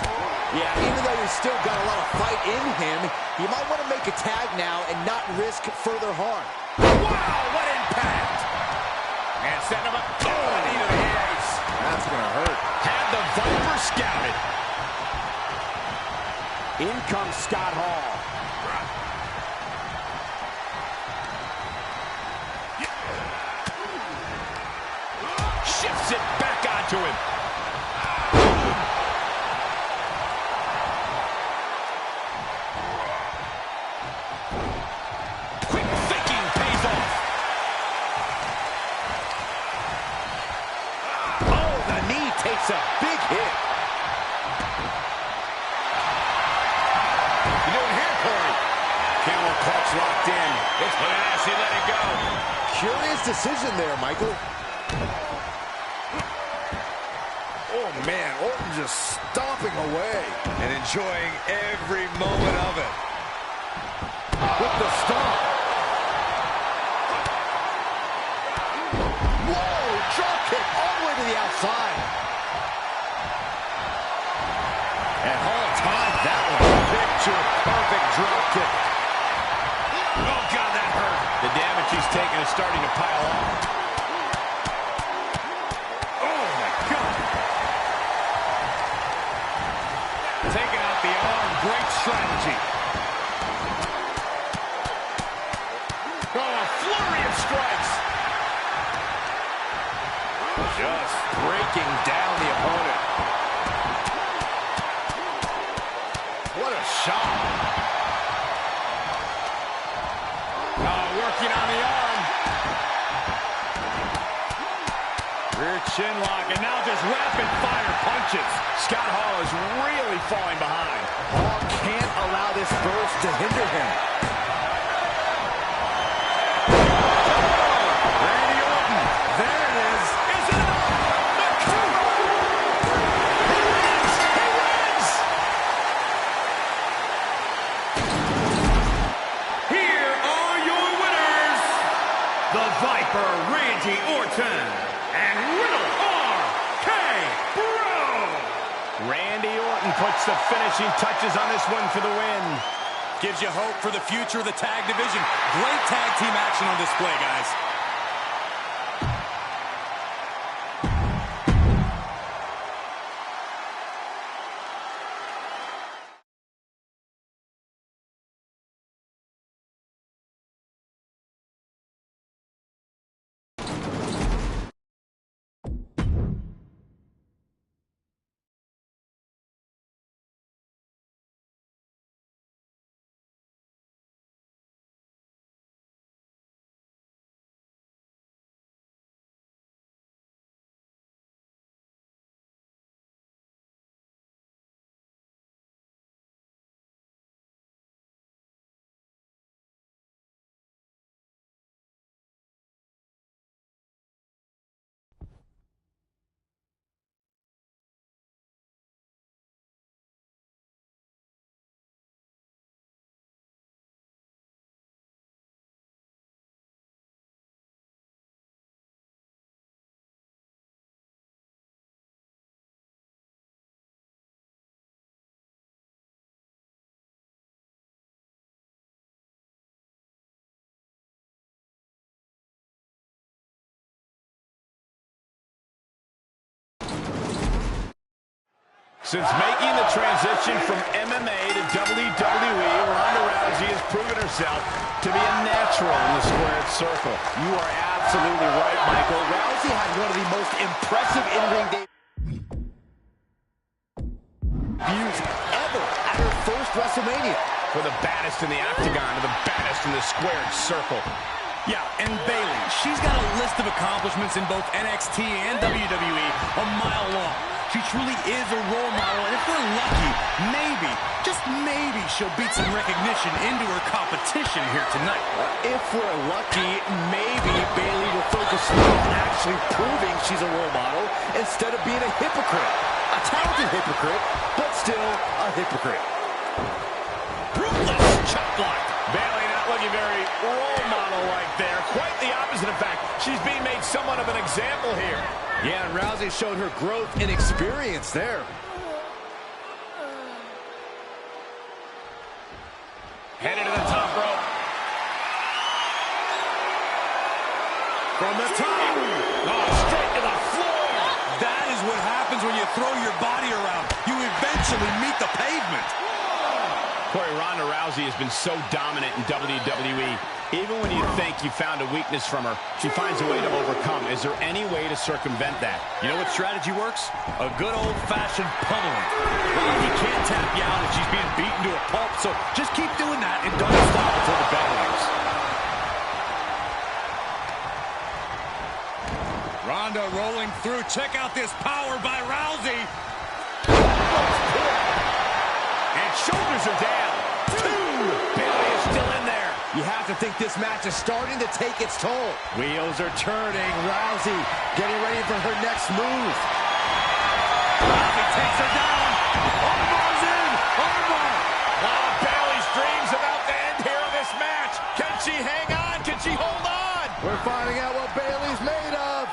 Yeah, even though he's still got a lot of fight in him, you might want to make a tag now and not risk further harm. Wow, what impact. And set him up. Oh, knee to the face. That's going to hurt. Had the Viper scouted. In comes Scott Hall. Shifts it back onto him. Quick thinking pays off. Oh, the knee takes a big hit. You doing here, Corey? Camel clutch locked in. It's Nash, he let it go. Curious decision there, Michael. Oh, man, Orton just stomping away and enjoying every moment of it. With the stomp. Whoa, drop kick all the way to the outside. And Hall timed that one. Picture perfect drop kick. Oh, God, that hurt. The damage he's taken is starting to pile up. Oh, my God. Taking out the arm. Great strategy. Oh, a flurry of strikes. Just breaking down the opponent. What a shot. Working on the arm. Rear chin lock, and now just rapid fire punches. Scott Hall is really falling behind. Hall can't allow this burst to hinder him. Randy Orton. There it is. Is it enough? The cover. He wins. He wins. Here are your winners, the Viper, Randy Orton, and Riddle R.K. Bro. Randy Orton puts the finishing touches on this one for the win. Gives you hope for the future of the tag division. Great tag team action on display, guys. Since making the transition from MMA to WWE, Ronda Rousey has proven herself to be a natural in the squared circle. You are absolutely right, Michael. Rousey had one of the most impressive in-ring debuts ever at her first WrestleMania. For the baddest in the octagon to the baddest in the squared circle. Yeah, and Bayley, she's got a list of accomplishments in both NXT and WWE a mile long. She truly is a role model, and if we're lucky, maybe, just maybe, she'll beat some recognition into her competition here tonight. If we're lucky, maybe Bayley will focus more on actually proving she's a role model instead of being a hypocrite. A talented hypocrite, but still a hypocrite. Ruthless chop block. Bayley not looking very role model-like there. Quite the opposite, in fact. She's being made somewhat of an example here. Yeah, and Rousey showed her growth and experience there. Headed to the top rope. From the top. Oh, straight to the floor. That is what happens when you throw your body around. You eventually meet the pavement. Corey, Ronda Rousey has been so dominant in WWE. Even when you think you found a weakness from her, she finds a way to overcome. Is there any way to circumvent that? You know what strategy works? A good old-fashioned pummeling. Rousey can't tap you out if she's being beaten to a pulp, so just keep doing that and don't stop until the bell rings. Ronda rolling through. Check out this power by Rousey. And shoulders are down. Two. Bayley is still in there. You have to think this match is starting to take its toll. Wheels are turning. Rousey getting ready for her next move. Rousey takes her down. Armbar's in. Armbar. Oh, Bayley's dreams about to end here in this match. Can she hang on? Can she hold on? We're finding out what Bayley's made of.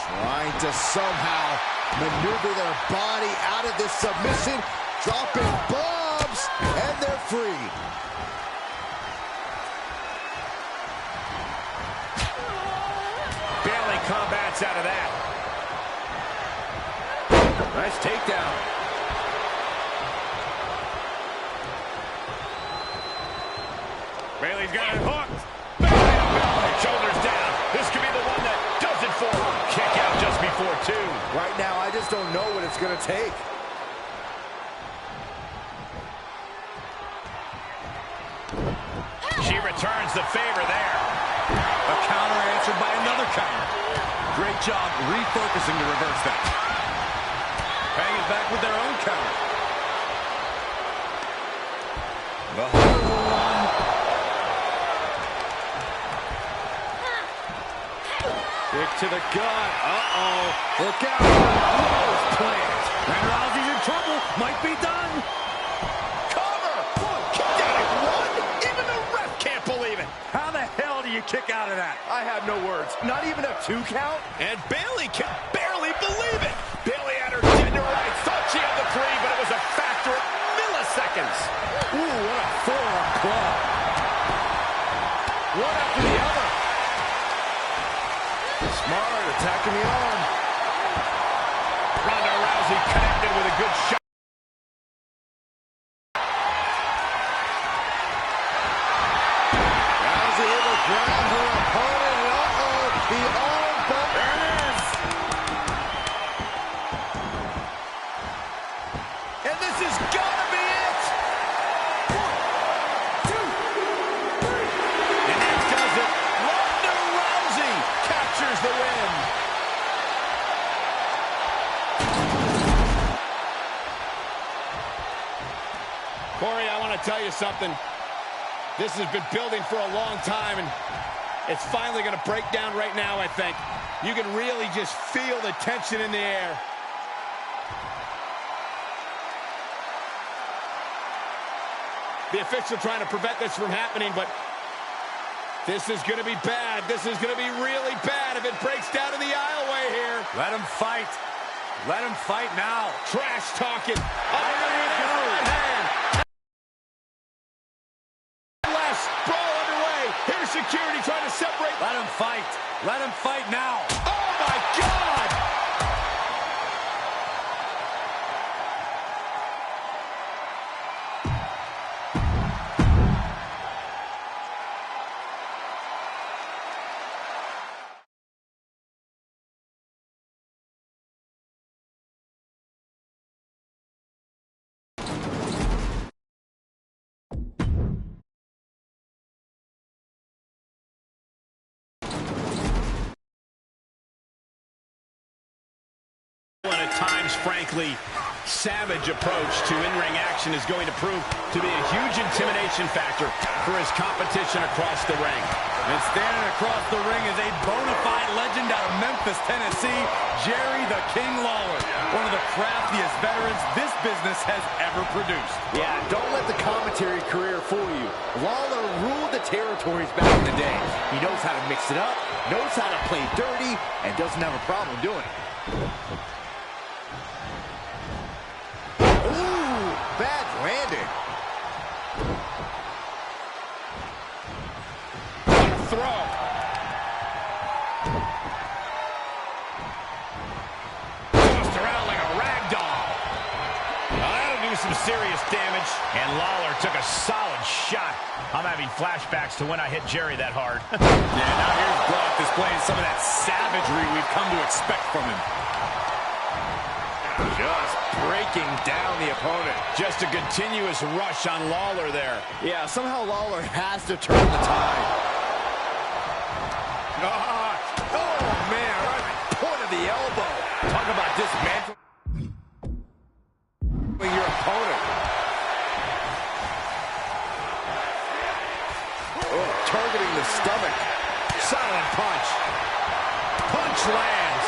Trying to somehow maneuver their body out of this submission. Dropping bombs, and they're free. Bayley combats out of that. Nice takedown. Bayley's got it hooked. Bayley, shoulders down. This could be the one that does it for her. Kick out just before two. Right now, I just don't know what it's going to take. She returns the favor there. A counter answered by another counter. Great job refocusing to reverse that. Paying it back with their own counter. The horrible one. Kick to the gut. Uh-oh. Look out. Nose plant. And Rousey's in trouble. Might be done. Cover. Kick out at one. Even the ref can't believe it. How the hell do you kick out of that? I have no words. Not even a 2 count? And Bayley can barely believe it. Bayley had her tender right. Thought she had the 3, but it was a factor of milliseconds. Ooh, what a forearm club. One after the other. Smart, attacking the arm. Ronda Rousey connected with a good shot. Rousey able to grab her opponent, and uh-oh, the arm bump. There it is. And this has got to be it. 1, 2, 3. And that does it. Ronda Rousey captures the win. Corey, I want to tell you something. This has been building for a long time, and it's finally going to break down right now, I think. You can really just feel the tension in the air. The official trying to prevent this from happening, but this is going to be bad. This is going to be really bad if it breaks down in the aisleway here. Let him fight. Let him fight now. Trash talking. Oh, There you go. Brawl underway. Here's security trying to separate. Let him fight. Let him fight now. Oh, my God. And at times, frankly, savage approach to in-ring action is going to prove to be a huge intimidation factor for his competition across the ring. And standing across the ring is a bona fide legend out of Memphis, Tennessee, Jerry the King Lawler. One of the craftiest veterans this business has ever produced. Yeah, don't let the commentary career fool you. Lawler ruled the territories back in the day. He knows how to mix it up, knows how to play dirty, and doesn't have a problem doing it. Ooh, bad landing. Throw. Tossed around like a rag doll. That'll do some serious damage. And Lawler took a solid shot. I'm having flashbacks to when I hit Jerry that hard. Yeah, now here's Brock displaying some of that savagery we've come to expect from him. Just breaking down the opponent. Just a continuous rush on Lawler there. Yeah, somehow Lawler has to turn the tide. Oh, man, right at the point of the elbow. Talk about dismantling your opponent. Oh, targeting the stomach. Silent punch. Punch lands.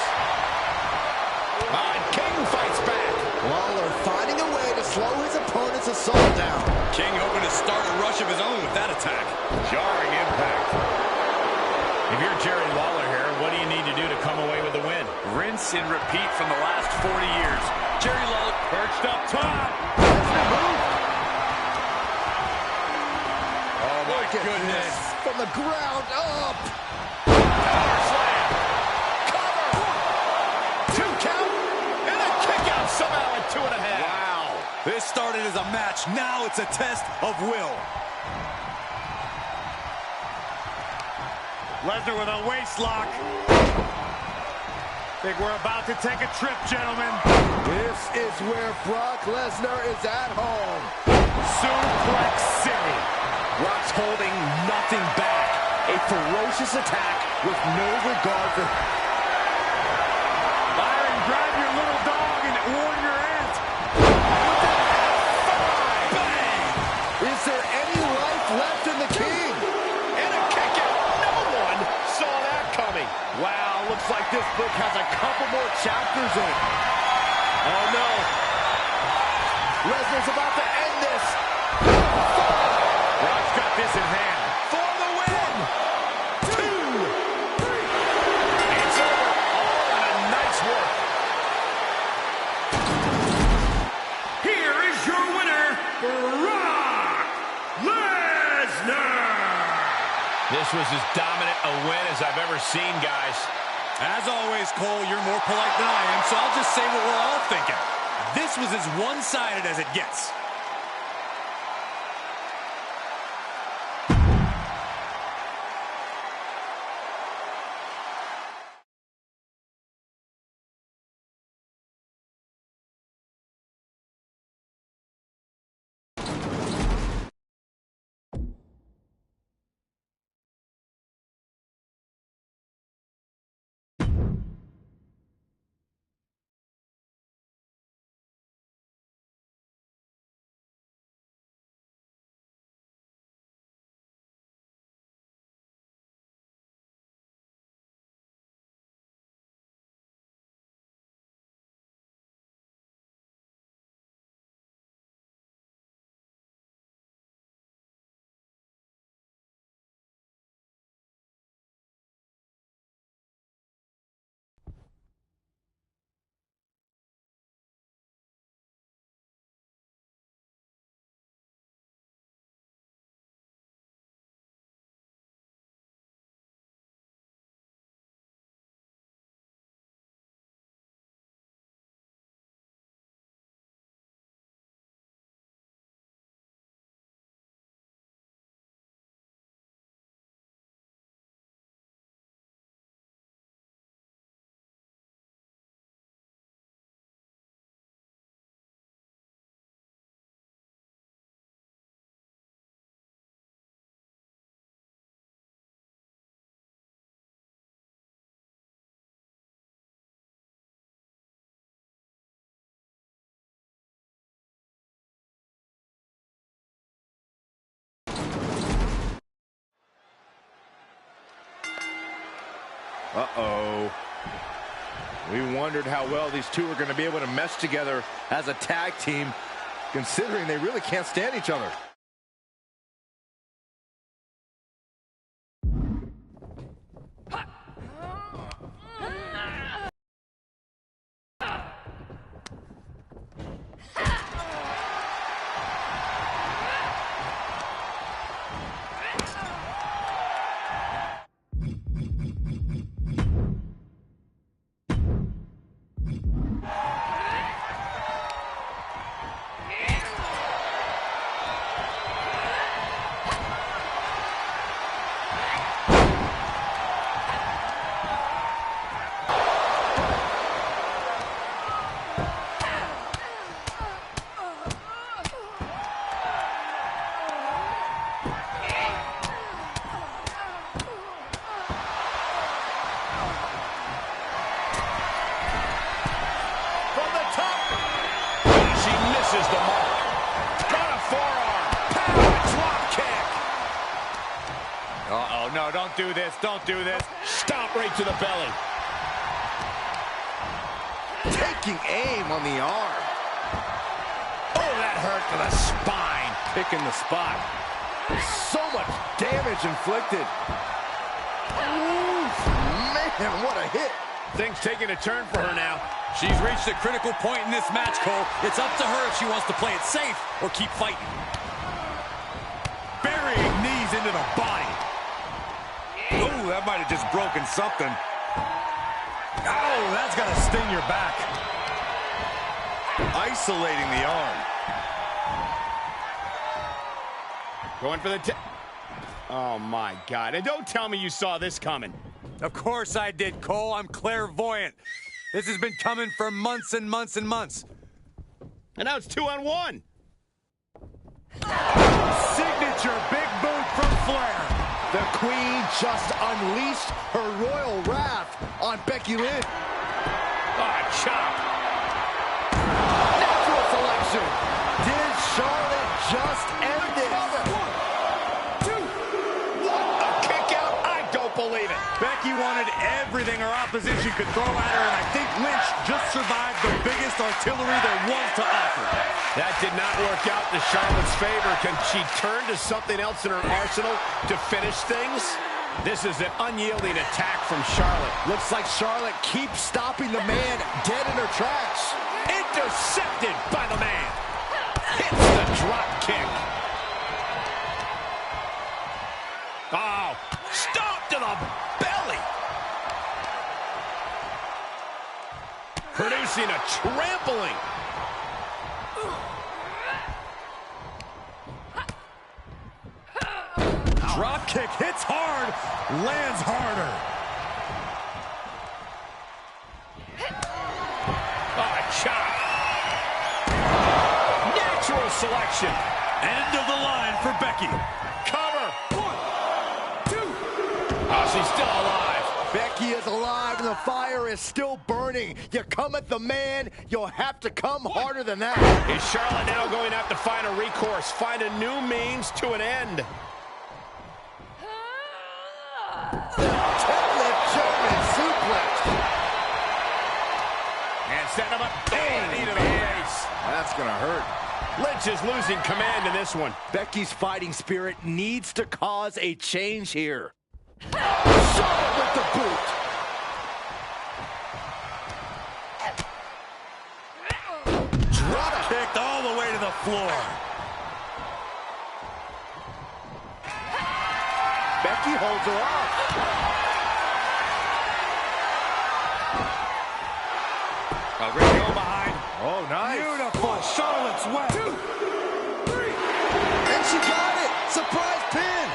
And King fights back. Lawler finding a way to slow his opponent's assault down. King hoping to start a rush of his own with that attack. Jarring impact. If you're Jerry Lawler here, what do you need to do to come away with the win? Rinse and repeat from the last 40 years. Jerry Lawler perched up top. Oh, my goodness. From the ground up. Power slam. Cover. 2 count. And a kick out somehow at 2.5. Wow. This started as a match. Now it's a test of will. Lesnar with a waist lock. Think we're about to take a trip, gentlemen. This is where Brock Lesnar is at home. Suplex City. Brock's holding nothing back. A ferocious attack with no regard for... Byron, grab your little dog and warn your aunt. Bang! Is there any life left in the King? And a kick out. No one saw that coming. Wow, looks like this book has a couple more chapters in it. Oh, no. Lesnar's about to end this. Brock's got this in hand. For the win. 2, 3. It's over. All in a nice work. Here is your winner, Brock Lesnar. This was as dominant a win as I've ever seen, guys. As always, Cole, you're more polite than I am, so I'll just say what we're all thinking. This was as one-sided as it gets. Uh-oh. We wondered how well these two are going to be able to mesh together as a tag team, considering they really can't stand each other. No, don't do this. Don't do this. Stomp right to the belly. Taking aim on the arm. Oh, that hurt to the spine. Picking the spot. So much damage inflicted. Ooh, man, what a hit. Things taking a turn for her now. She's reached a critical point in this match, Cole. It's up to her if she wants to play it safe or keep fighting. Burying knees into the body. Oh, that might have just broken something. Oh, that's got to sting your back. Isolating the arm. Going for the oh, my God. And don't tell me you saw this coming. Of course I did, Cole. I'm clairvoyant. This has been coming for months and months and months. And now it's 2-on-1. Signature big boot from Flair. The Queen just unleashed her royal wrath on Becky Lynch. Chop. Natural selection. Did Charlotte just end it? 1, 2. What a kick out. I don't believe it. Becky wanted everything her opposition could throw at her, and I think Lynch just survived the biggest artillery there was to offer. That did not work out to Charlotte's favor. Can she turn to something else in her arsenal to finish things? This is an unyielding attack from Charlotte. Looks like Charlotte keeps stopping the man dead in her tracks. Intercepted by the man. Hits the drop kick. Oh, stomp to the belly. Producing a trampling. Drop kick hits hard, lands harder. Chop. Natural selection. End of the line for Becky. Cover. 1, 2. Oh, she's still alive. Becky is alive and the fire is still burning. You come at the man, you'll have to come harder than that. Is Charlotte now going to have to find a recourse, find a new means to an end? Deadlift German suplex. And set him up. Knee to the face. That's gonna hurt. Lynch is losing command in this one. Becky's fighting spirit needs to cause a change here. Charlotte with the boot. Drop kicked all the way to the floor. Becky holds her off. Ready to go behind. Oh, nice. Beautiful. Charlotte's wet. 2, 3. And she got it. Surprise pin.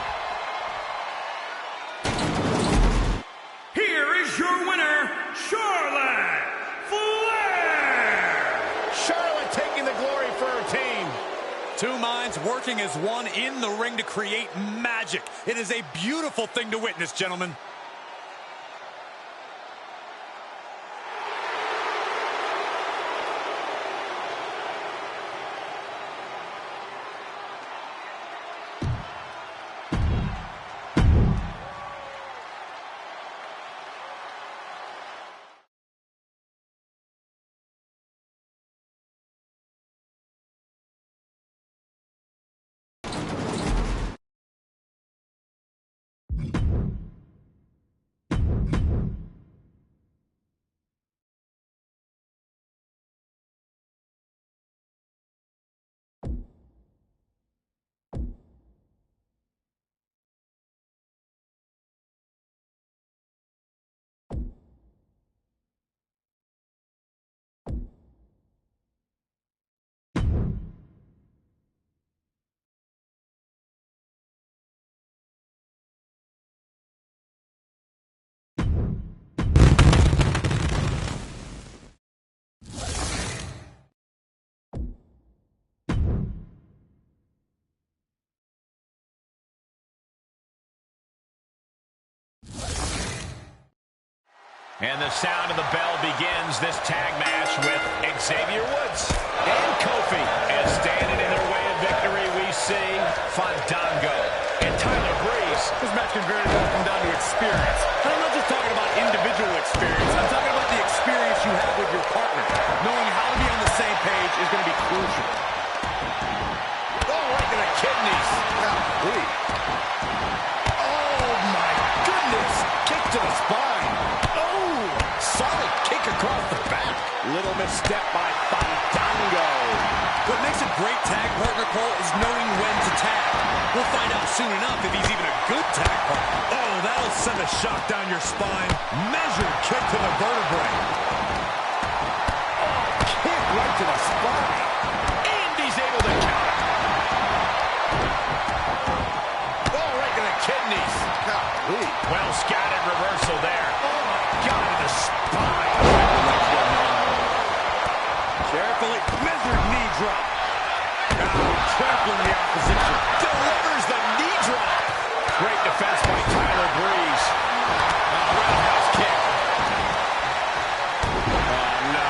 Here is your winner, Charlotte Flair. Charlotte taking the glory for her team. Two minds working as one in the ring to create magic. It is a beautiful thing to witness, gentlemen. And the sound of the bell begins this tag match with Xavier Woods and Kofi. And standing in their way of victory, we see Fandango and Tyler Breeze. This match can very well come down to experience. And I'm not just talking about individual experience. I'm talking about the experience you have with your partner. Knowing how to be on the same page is going to be crucial. Oh, right to the kidneys. Oh, my goodness. Kick to the spine. Oh, solid kick across the back. Little misstep by Fandango. What makes a great tag partner, Cole, is knowing when to tag. We'll find out soon enough if he's even a good tag partner. Oh, that'll send a shock down your spine. Measured kick to the vertebrae. Kick right to the spine. And he's able to counter. Oh, right to the kidneys. Well scattered reversal there. Oh, my God, to the spine. Carefully, measured knee drop. Trampling the opposition. Delivers the knee drop. Great defense by Tyler Breeze. Roundhouse kick. Oh, no.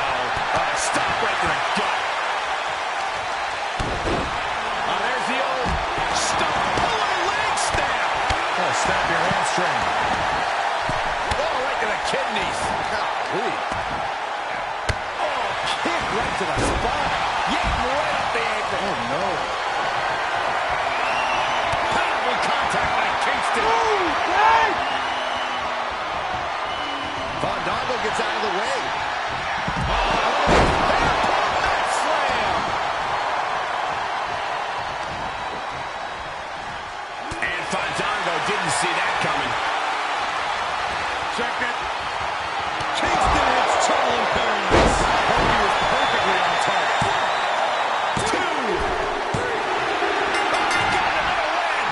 Stop right to the gut. There's the old stop. Oh, a leg snap. Oh, snap your hamstring. Oh, right to the kidneys. Oh, kick right to the spine. Yeah, right up the apron. Oh, no. Powerful contact by Kingston. Fandango gets out of the way. Slam. And Fandango didn't see that coming. Check it. Kingston hits total impairment. Kofi was perfectly on target. 2, 3. Oh, he got another win.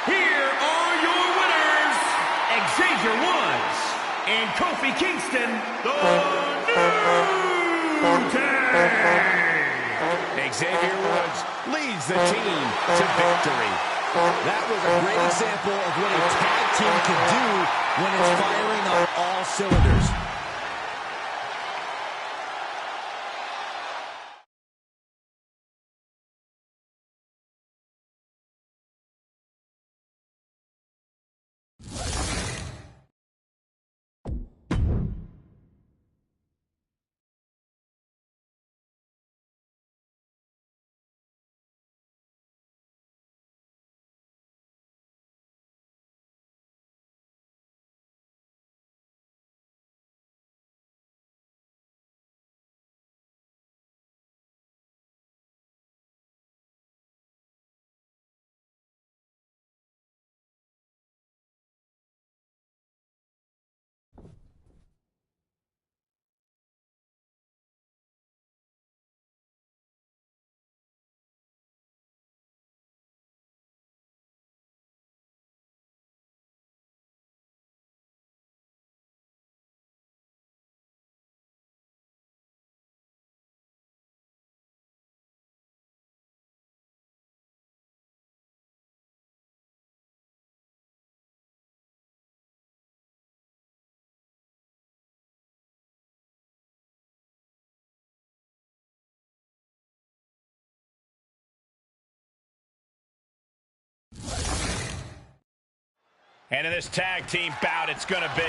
Here are your winners, Xavier Woods and Kofi Kingston, the New Day. Xavier Woods leads the team to victory. That was a great example of what a tag team can do when it's firing on all cylinders. And in this tag team bout, it's going to be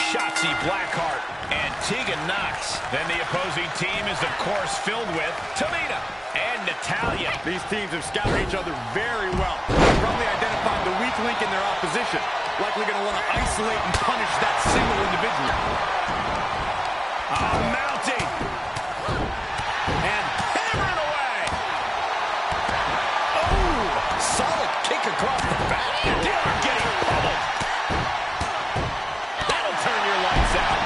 Shotzi Blackheart and Tegan Knox. Then the opposing team is, of course, filled with Tamina and Natalya. These teams have scouted each other very well. They've probably identified the weak link in their opposition. Likely going to want to isolate and punish that single individual. Mounting. And hammering away. Oh, solid kick across the back. They are getting pummeled. That'll turn your lights out.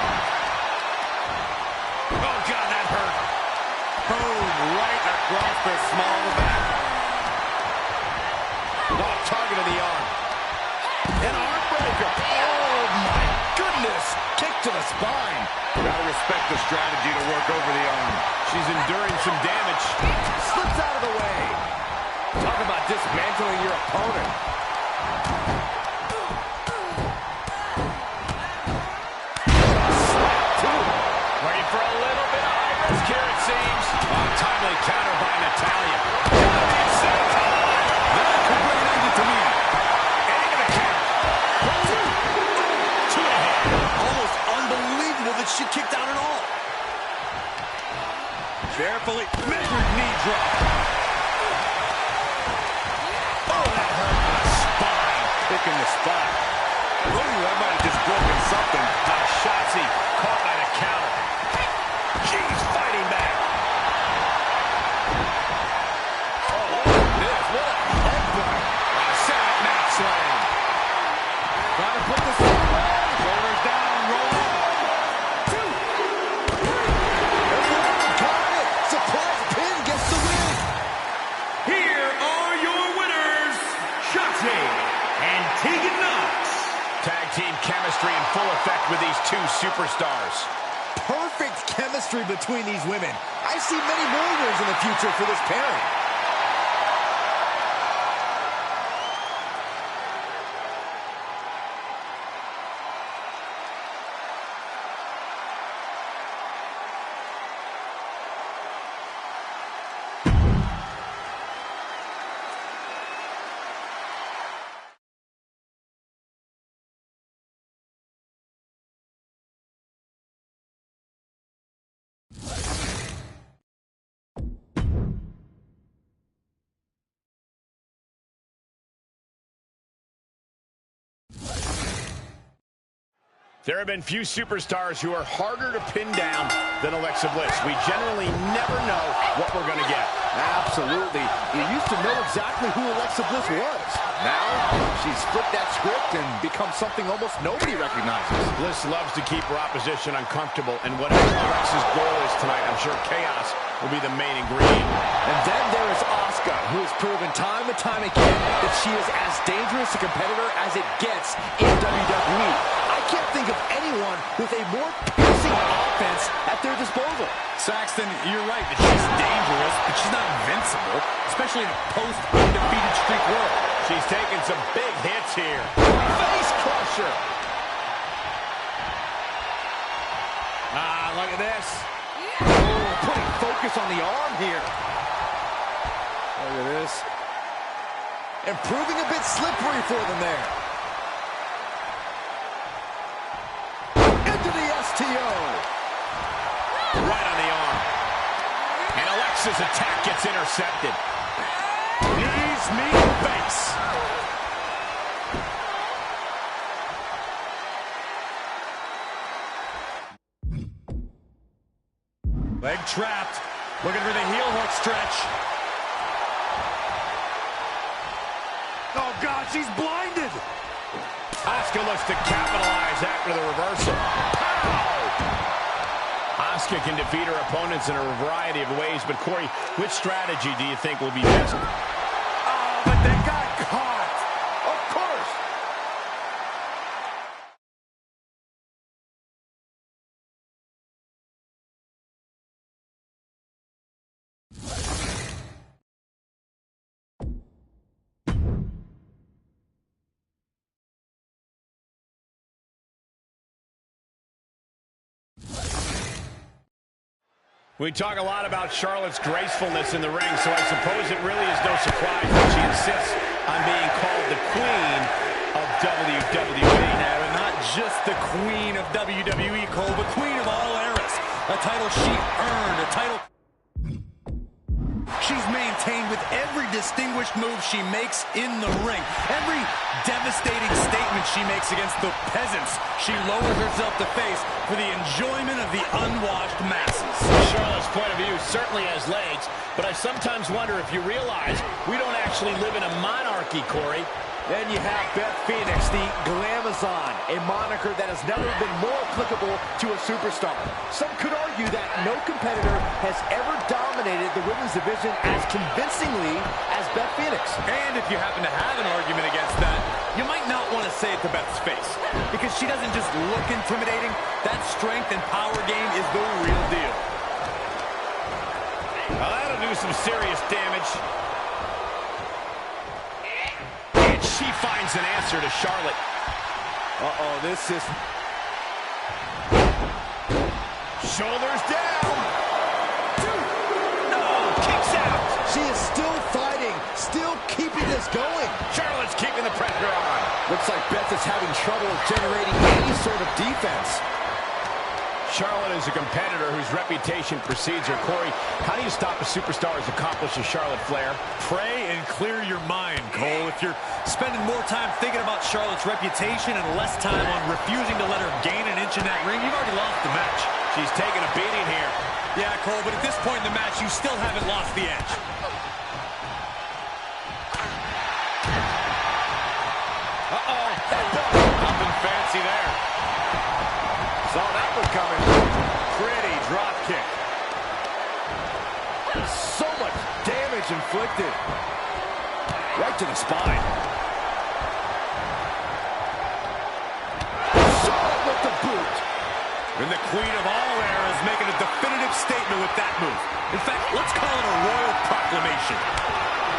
Oh, God, that hurt. Boom, right across the small of the back. Off target of the arm. An arm breaker. Oh, my goodness. Kick to the spine. Gotta respect the strategy to work over the arm. She's enduring some damage. Slips out of the way. Talk about dismantling your opponent. picking the spot. Ooh, that might have just broken something. Shotzi caught by the counter. She's fighting back. Oh, look at this. What a headbutt. A set mat slam. Gotta put this away. Shoulders down, roll up. 2, 3. Got it. Surprise pin gets the win. Here are your winners, Shotzi and Tegan Knox. Tag team chemistry in full effect with these two superstars. Perfect chemistry between these women. I see many more wins in the future for this pairing. There have been few superstars who are harder to pin down than Alexa Bliss. We generally never know what we're going to get. Absolutely. You used to know exactly who Alexa Bliss was. Now, she's flipped that script and become something almost nobody recognizes. Bliss loves to keep her opposition uncomfortable, and whatever Alexa's goal is tonight, I'm sure chaos will be the main ingredient. And then there is Asuka, who has proven time and time again that she is as dangerous a competitor as it gets in WWE. I can't think of anyone with a more piercing offense at their disposal. Saxton, you're right that she's dangerous, but she's not invincible, especially in a post-undefeated streak world. She's taking some big hits here. Face crusher. Look at this. Oh, putting focus on the arm here. Look at this. And proving a bit slippery for them there. Into the STO. Right on the arm. And Alexa's attack gets intercepted. Knees meet face. Leg trapped. Looking for the heel hook stretch. Oh, God, she's blinded. Asuka looks to capitalize after the reversal. Pow! Asuka can defeat her opponents in a variety of ways, but Corey, which strategy do you think will be best? Oh, but they got caught. Of course. We talk a lot about Charlotte's gracefulness in the ring, so I suppose it really is no surprise that she insists on being called the Queen of WWE. Now, and not just the Queen of WWE, Cole, the Queen of all eras. A title she earned, a title she's maintained with every distinguished move she makes in the ring. Every devastating statement she makes against the peasants she lowers herself to face for the enjoyment of the unwashed masses. Charlotte's point of view certainly has legs, but I sometimes wonder if you realize we don't actually live in a monarchy, Corey. Then you have Beth Phoenix, the Glamazon, a moniker that has never been more applicable to a superstar. Some could argue that no competitor has ever dominated the women's division as convincingly as Beth Phoenix. And if you happen to have an argument against that, you might not want to say it to Beth's face, because she doesn't just look intimidating. That strength and power game is the real deal. Well, that'll do some serious damage. She finds an answer to Charlotte. Uh-oh, this is... Shoulders down. No, kicks out. She is still fighting, still keeping this going. Charlotte's keeping the pressure on. Looks like Beth is having trouble generating any sort of defense. Charlotte is a competitor whose reputation precedes her. Corey, how do you stop a superstar as accomplished as Charlotte Flair? Pray and clear your mind, Cole. If you're spending more time thinking about Charlotte's reputation and less time on refusing to let her gain an inch in that ring, you've already lost the match. She's taking a beating here. Yeah, Cole, but at this point in the match, you still haven't lost the edge. Uh-oh. Nothing fancy there. Saw that one coming. Pretty drop kick. So much damage inflicted. Right to the spine. Shot with the boot. And the queen of all eras making a definitive statement with that move. In fact, let's call it a royal proclamation.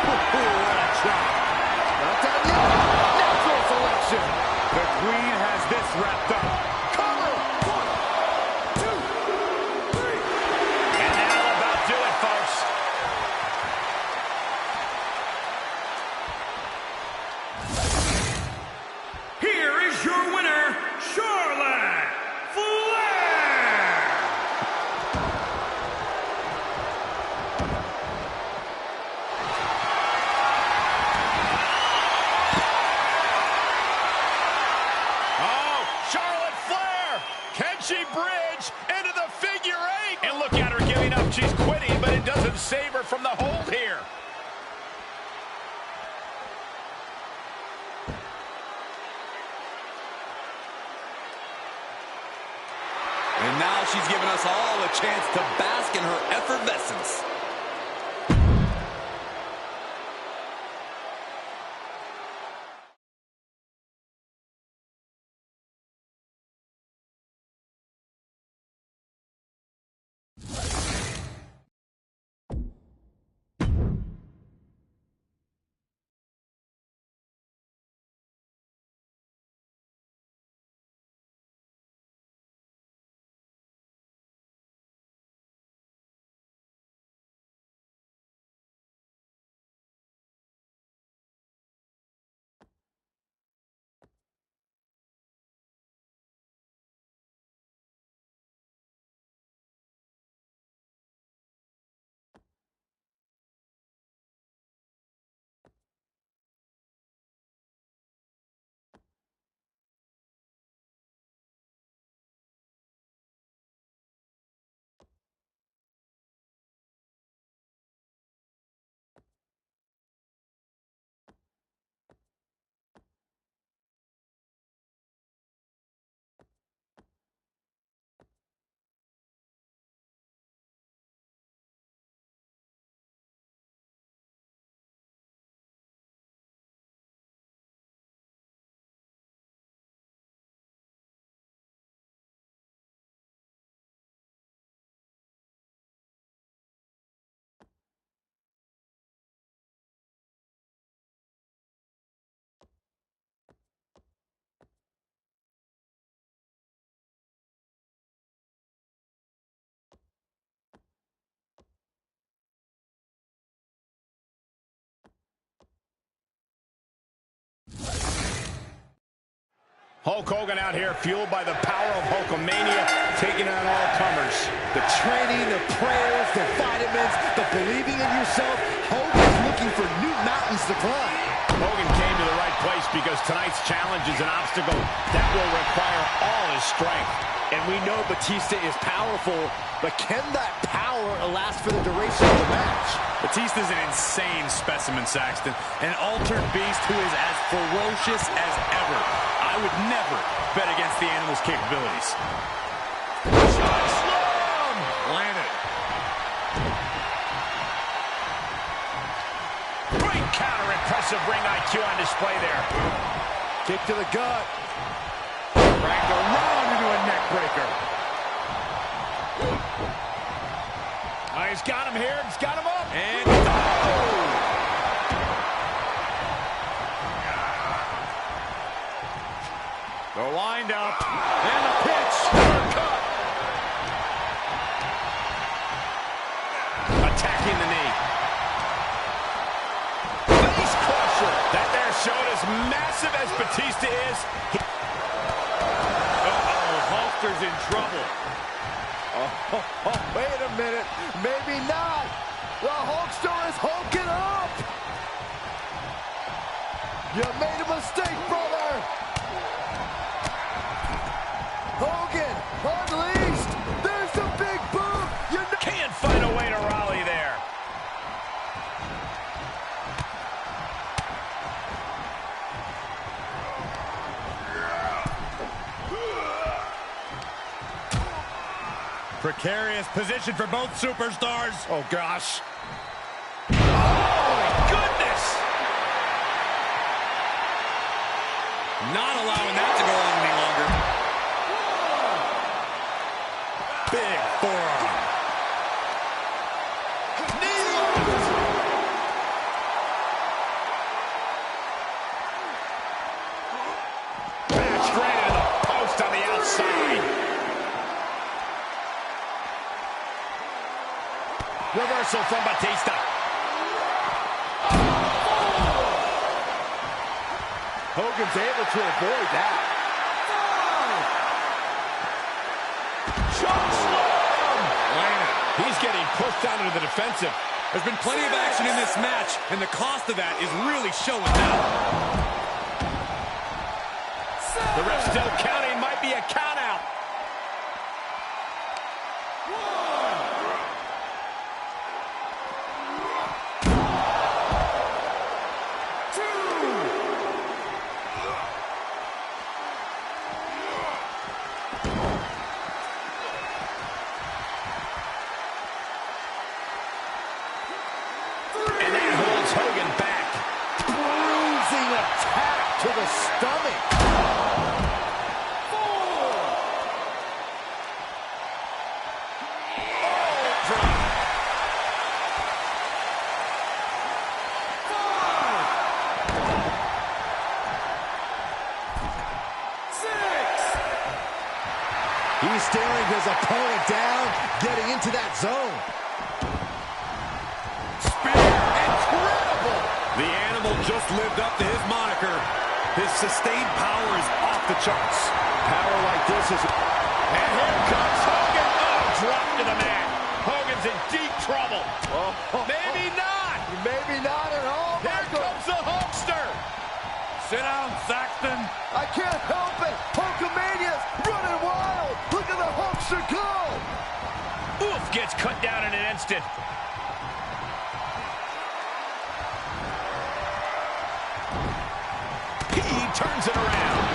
What a drop. Not done yet. Natural selection. The queen has this wrapped up. Cover. 1, 2, 3. And that'll about do it, folks. Here is your winner, Charlotte Flair! Oh, Charlotte Flair! Can she bridge into the figure 8? And look at her giving up. She's quitting, but it doesn't save her from the hold here. And now she's giving us all a chance to bask in her effervescence. Hulk Hogan out here, fueled by the power of Hulkamania, taking on all comers. The training, the prayers, the vitamins, the believing in yourself. Hogan's looking for new mountains to climb. Hogan came to the right place because tonight's challenge is an obstacle that will require all his strength. And we know Batista is powerful, but can that power last for the duration of the match? Batista's an insane specimen, Saxton. An altered beast who is as ferocious as ever. I would never bet against the animal's capabilities. Slam! Landed. Great counter, impressive ring IQ on display there. Kick to the gut. Cranked around into a neck breaker. Oh, he's got him here. He's got him up. And the wind up. And the pitch. Cut. Attacking the knee. Face crusher. That there showed as massive as Batista is. uh-oh, Hulkster's in trouble. Oh, wait a minute. Maybe not. The Hulkster is hulking up. You made a mistake, brother. Hogan unleashed. There's the big boot. You can't find a way to rally there. Precarious position for both superstars. Oh, gosh. Oh, my goodness. Not allowing that to go on any longer. Big forearm. Back straight into the post on the outside. Reversal from Batista. Hogan's able to avoid that. He's getting pushed down into the defensive. There's been plenty of action in this match, and the cost of that is really showing now. The ref still counting. Might be a count out. And that holds Hogan back. Bruising attack to the stomach. 4. He's staring his opponent down, getting into that zone. The animal just lived up to his moniker. His sustained power is off the charts. Power like this is... And here comes Hogan. Oh, drop to the mat. Hogan's in deep trouble. Maybe not. Maybe not at all. Here comes the Hulkster. Sit down, Saxton. I can't help it. Hulkamania's running wild. Look at the Hulkster go. Oof, gets cut down in an instant. He turns it around.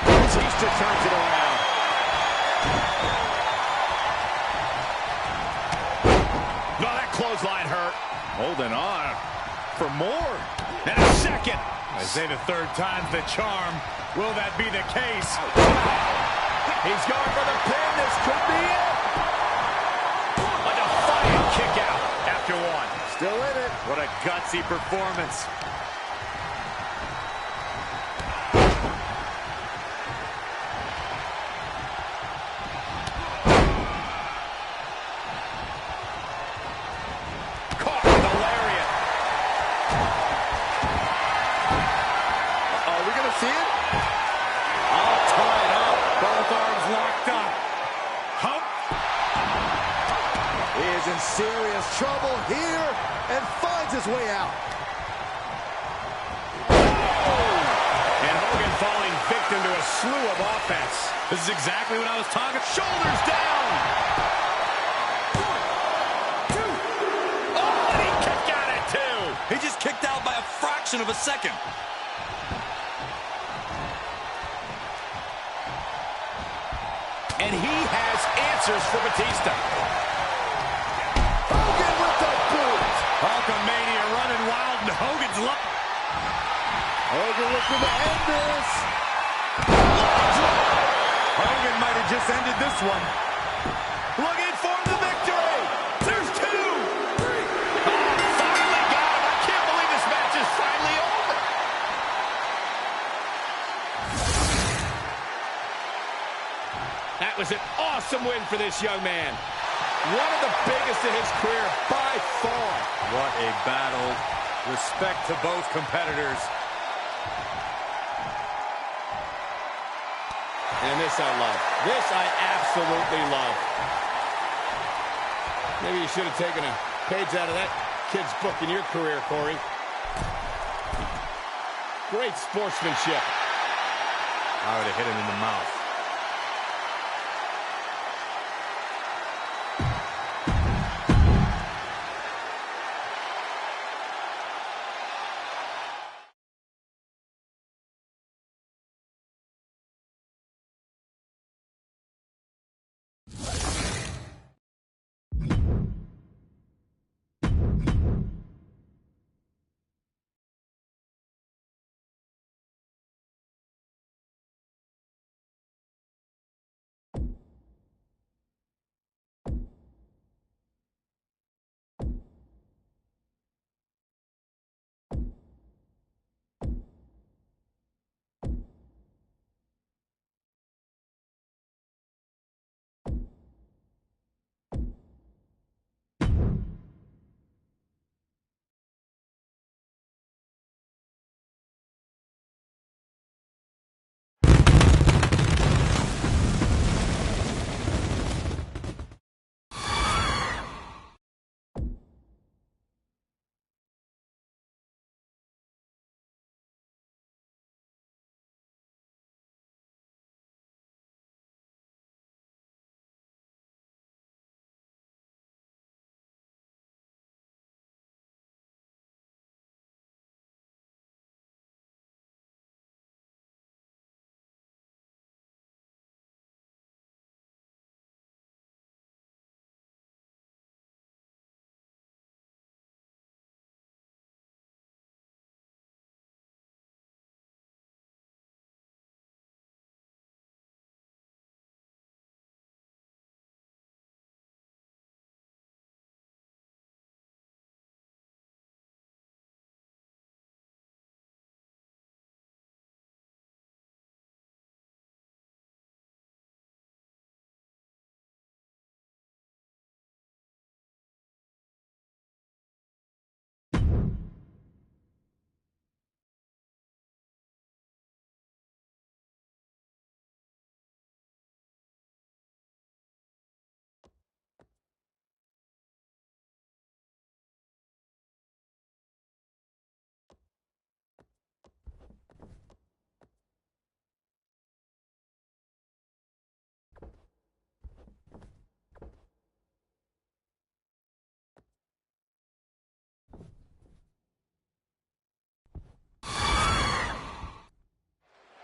Batista turns it around. No, that clothesline hurt. Holding on for more. And a second. I say the third time's the charm. Will that be the case? He's going for the pin. This could be it. A defiant kick out after one. Still in it. What a gutsy performance. Caught with a lariat. Are we going to see it? All tied up. Both arms locked up. Hump. He is in serious trouble here and finds his way out. And Hogan falling victim to a slew of offense. This is exactly what I was talking. Shoulders down. Oh, and he kicked out at 2. He just kicked out by a fraction of a second. And he has answers for Batista. Hogan with the boot. Hulkamania running wild and Hogan's luck. Hogan looking to end this. Hogan might have just ended this one. Looking for the victory. There's 2. Finally got him. I can't believe this match is finally over. was an awesome win for this young man. One of the biggest in his career by far. What a battle. Respect to both competitors. And this I love. This I absolutely love. Maybe you should have taken a page out of that kid's book in your career, Corey. Great sportsmanship. I would have hit him in the mouth.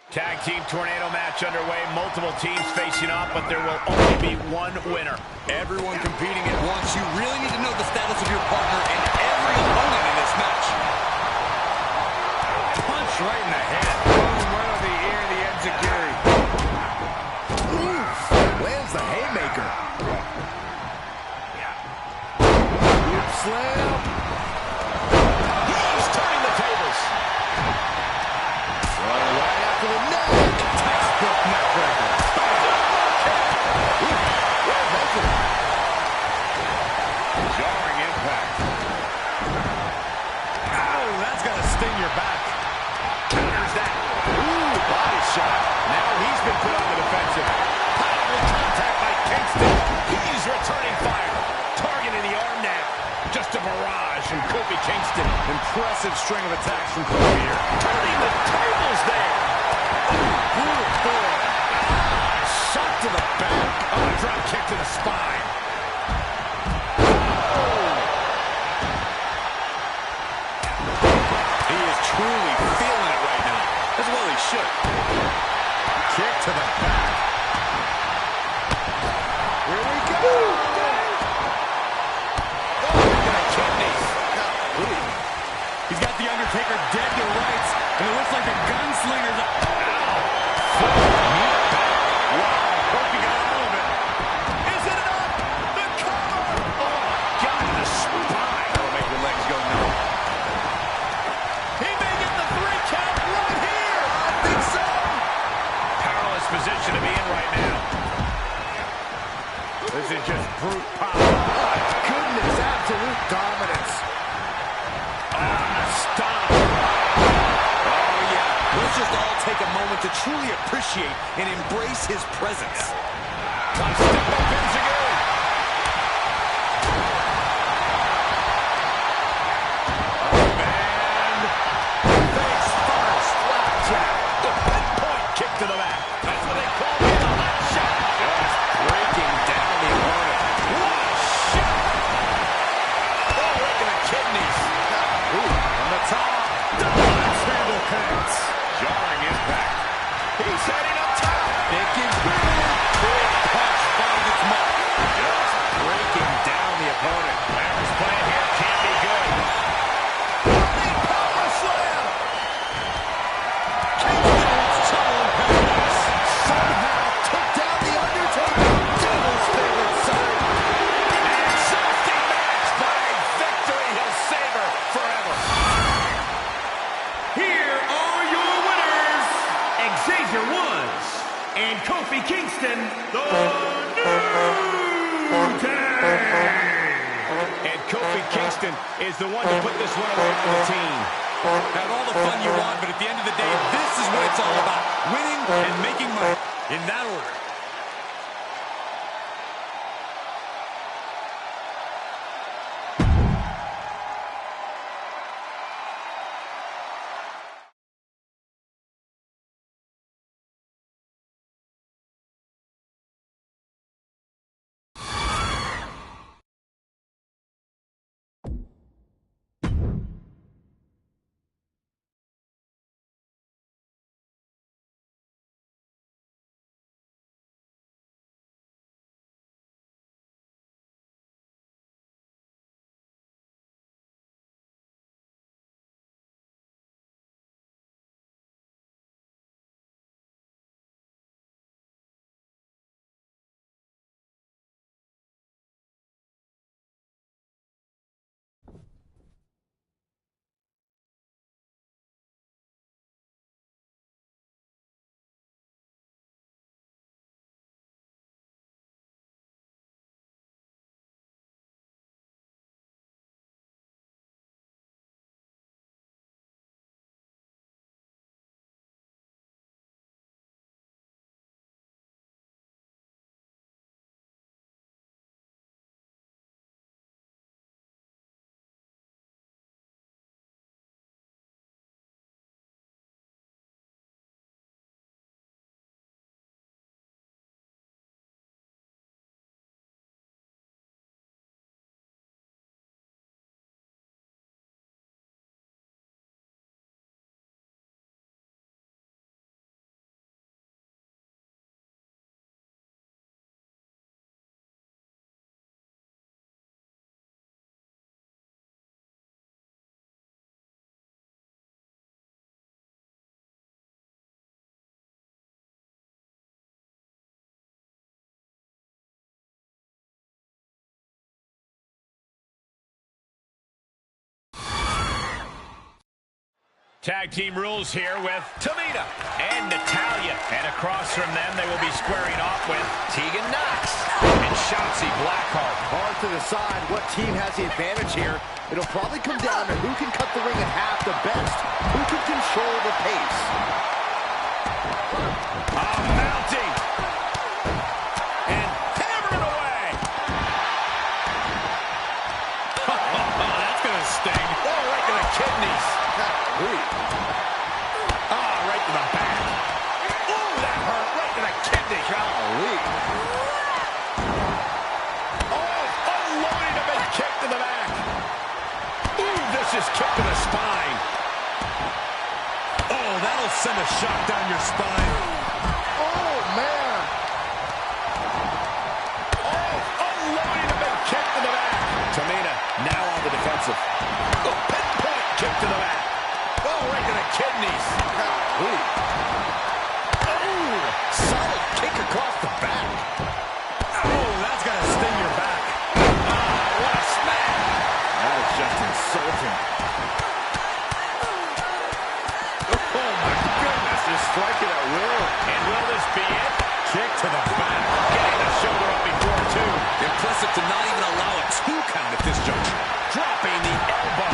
Tag team tornado match underway. Multiple teams facing off, but there will only be one winner. Everyone competing at once. You really need to know the status of your partner and every opponent in this match. Punch right in the head. Boom, right on the ear, the enziguri. Oof, lands the haymaker. Oof, slam. He's turning the tables. Right after the neck. Textbook neck breaker. Ooh, what is that? Jarring impact. Ow, that's going to sting your back. Counters that. Ooh, body shot. Now he's been put on the defensive. Powerful contact by Kingston. He's returning fire. Targeting the arm now. Just a barrage from Kofi Kingston. Impressive string of attacks from Kofi here. Turning the tables there. Brutal forward. Shot to the back. Oh, drop kick to the spine. He is truly feeling it right now. As well he should. Kick to the back. Here we go. He's got the Undertaker dead to rights, and it looks like the gunslinger's up. Hope he got all of it. Is it enough? The cover! Oh, got the spine. That'll make your legs go numb. He may get the 3 count right here. I think so. Powerless position to be in right now. is just brute power. Oh, goodness, absolute dominance. Stop. Oh, yeah. Let's just all take a moment to truly appreciate and embrace his presence. Top step up Vince again. Oh, man. Face first. Flapjack. The pinpoint kick to the back. That's what they call it. A hot shot. Just breaking down the opponent. What a shot. Oh, right to the kidneys. Ooh, on the top. Dominance handle connects. Jarring impact. He's heading up top. Thinking big. Big punch finds its mark. Just breaking down the opponent. Whatever's playing here can't be good. Running power slam. Kingston's trouble in paradise. Somehow took down the Undertaker. Devil's favorite son. And Safety match by victory. He'll save her forever. Here are your winners, Xavier Woods and Kofi Kingston, the New Day. And Kofi Kingston is the one to put this one away for the team. Have all the fun you want, but at the end of the day, this is what it's all about. Winning and making money. In that order. Tag team rules here with Tamina and Natalya. And across from them, they will be squaring off with Tegan Knox and Shotzi Blackheart. Hard to decide what team has the advantage here. It'll probably come down to who can cut the ring in half the best, who can control the pace. Mounting. And hammering away. That's going to sting. Oh, right to the kidneys. Right to the back. Ooh, that hurt. Right to the kidney. Golly. Unloading a big kick to the back. Ooh, vicious kick to the spine. Oh, that'll send a shot down your spine. Oh, man. Unloading a big kick to the back. Tamina now on the defensive. Pinpoint kick to the back. Right to the kidneys. Solid kick across the back. Oh, that's going to sting your back. What a smack. That is just insulting. Oh, my goodness. Just striking at will. And will this be it? Kick to the back. Getting the shoulder up before, too. leadership to not even allow a 2 count at this juncture. Dropping the elbow.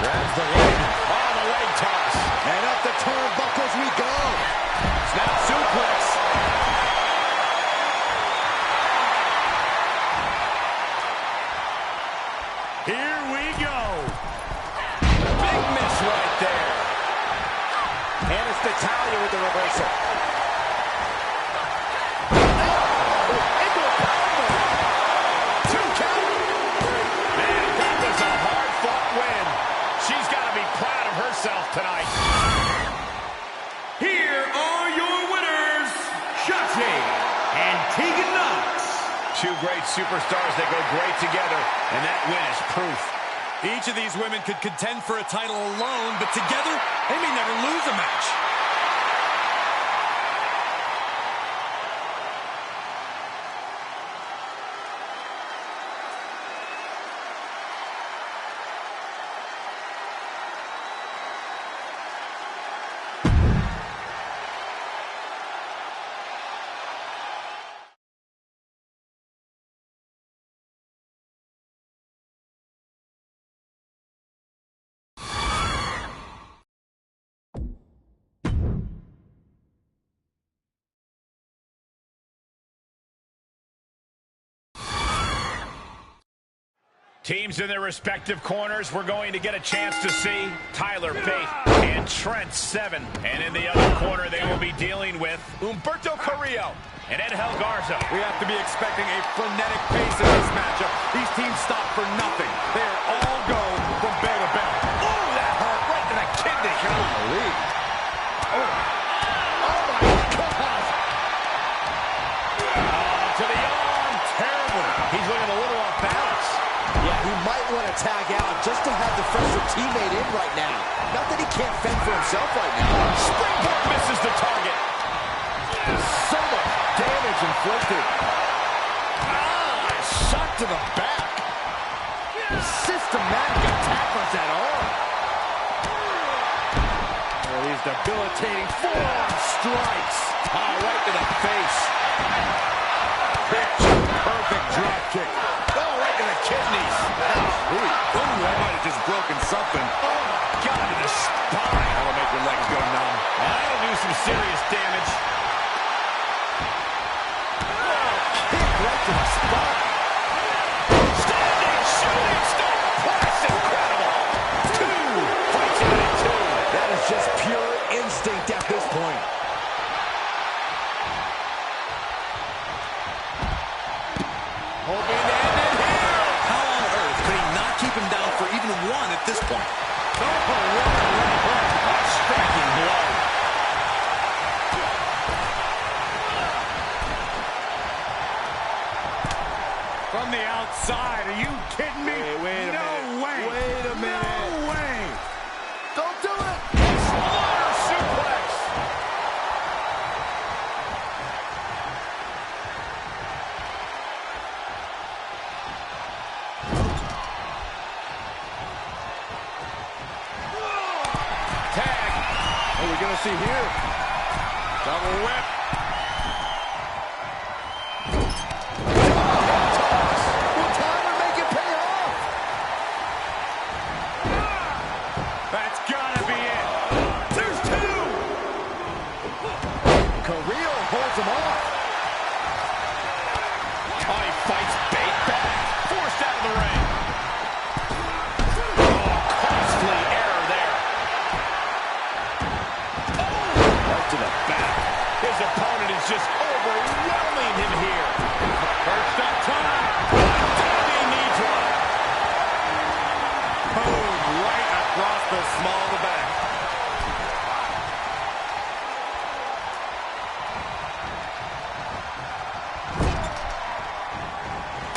Grabs the leg. Oh, the leg toss. And up the turnbuckles we go. Snap suplex. Here we go. Big miss right there. And it's Natalya with the reversal. Tonight. Here are your winners, Shotzi and Tegan Knox. Two great superstars that go great together, and that win is proof. Each of these women could contend for a title alone, but together, they may never lose a match. Teams in their respective corners, we're going to get a chance to see Tyler Bate and Trent Seven. And in the other corner, they will be dealing with Humberto Carrillo and Angel Garza. We have to be expecting a frenetic pace in this matchup. These teams stop for nothing. They are all go from bell to bell. Oh, that hurt right to the kidney. Golly. Oh my God. To the arm. Terrible. He's looking a little off balance. Yeah, he might want to tag out just to have the fresher teammate in right now. Not that he can't fend for himself right now. Springboard misses the target. So much damage inflicted. Shot to the back. Systematic attack on that arm. Oh, these debilitating forearm strikes. Right to the face. Picture perfect drop kick. Oh, right to the kidneys. Ooh, that might have just broken something. Oh, God, to the spine. That'll make your legs go numb. That'll do some serious damage. Kick right to the spine. Standing shooting star press. Incredible. 2 fights out at 2. That is just pure instinct at this point. Hoping to end it here. How on earth could he not keep him down for even 1 at this point? Oh, what a striking blow. From the outside, are you kidding me? Hey, wait a minute. Way. Wait a minute. No way. Don't do it. Slaughter suplex. Tag. What are we going to see here? Double whip. Will Tyler make it pay off? That's gotta be it. There's 2. Carrillo holds him off. Oh, he fights Bate back. Forced out of the ring. Costly error there. Right to the back. His opponent is just overwhelming him here. Perched up top. Diving knee drop. Boom, right across the small of the back.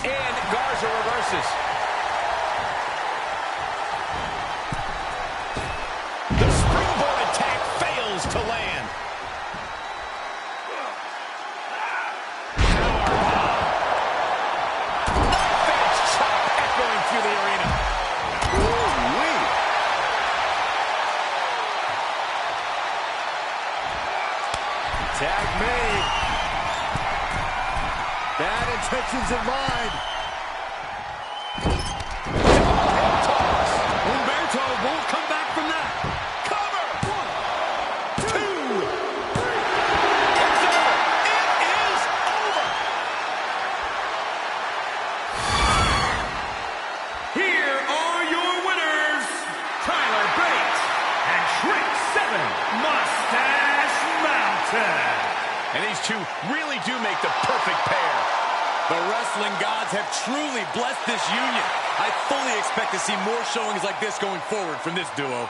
And Garza reverses. The springboard attack fails to land. Knife-edge chop echoing through the arena. Ooh-wee. Tag made. Bad intentions in mind. Humberto won't come back from that. Cover! 1, 2, 3. It's over. It is over. Here are your winners, Tyler Bates and Trick 7 Mustache Mountain. And these two really do make the perfect pair. The wrestling gods have truly blessed this union. I fully expect to see more showings like this going forward from this duo.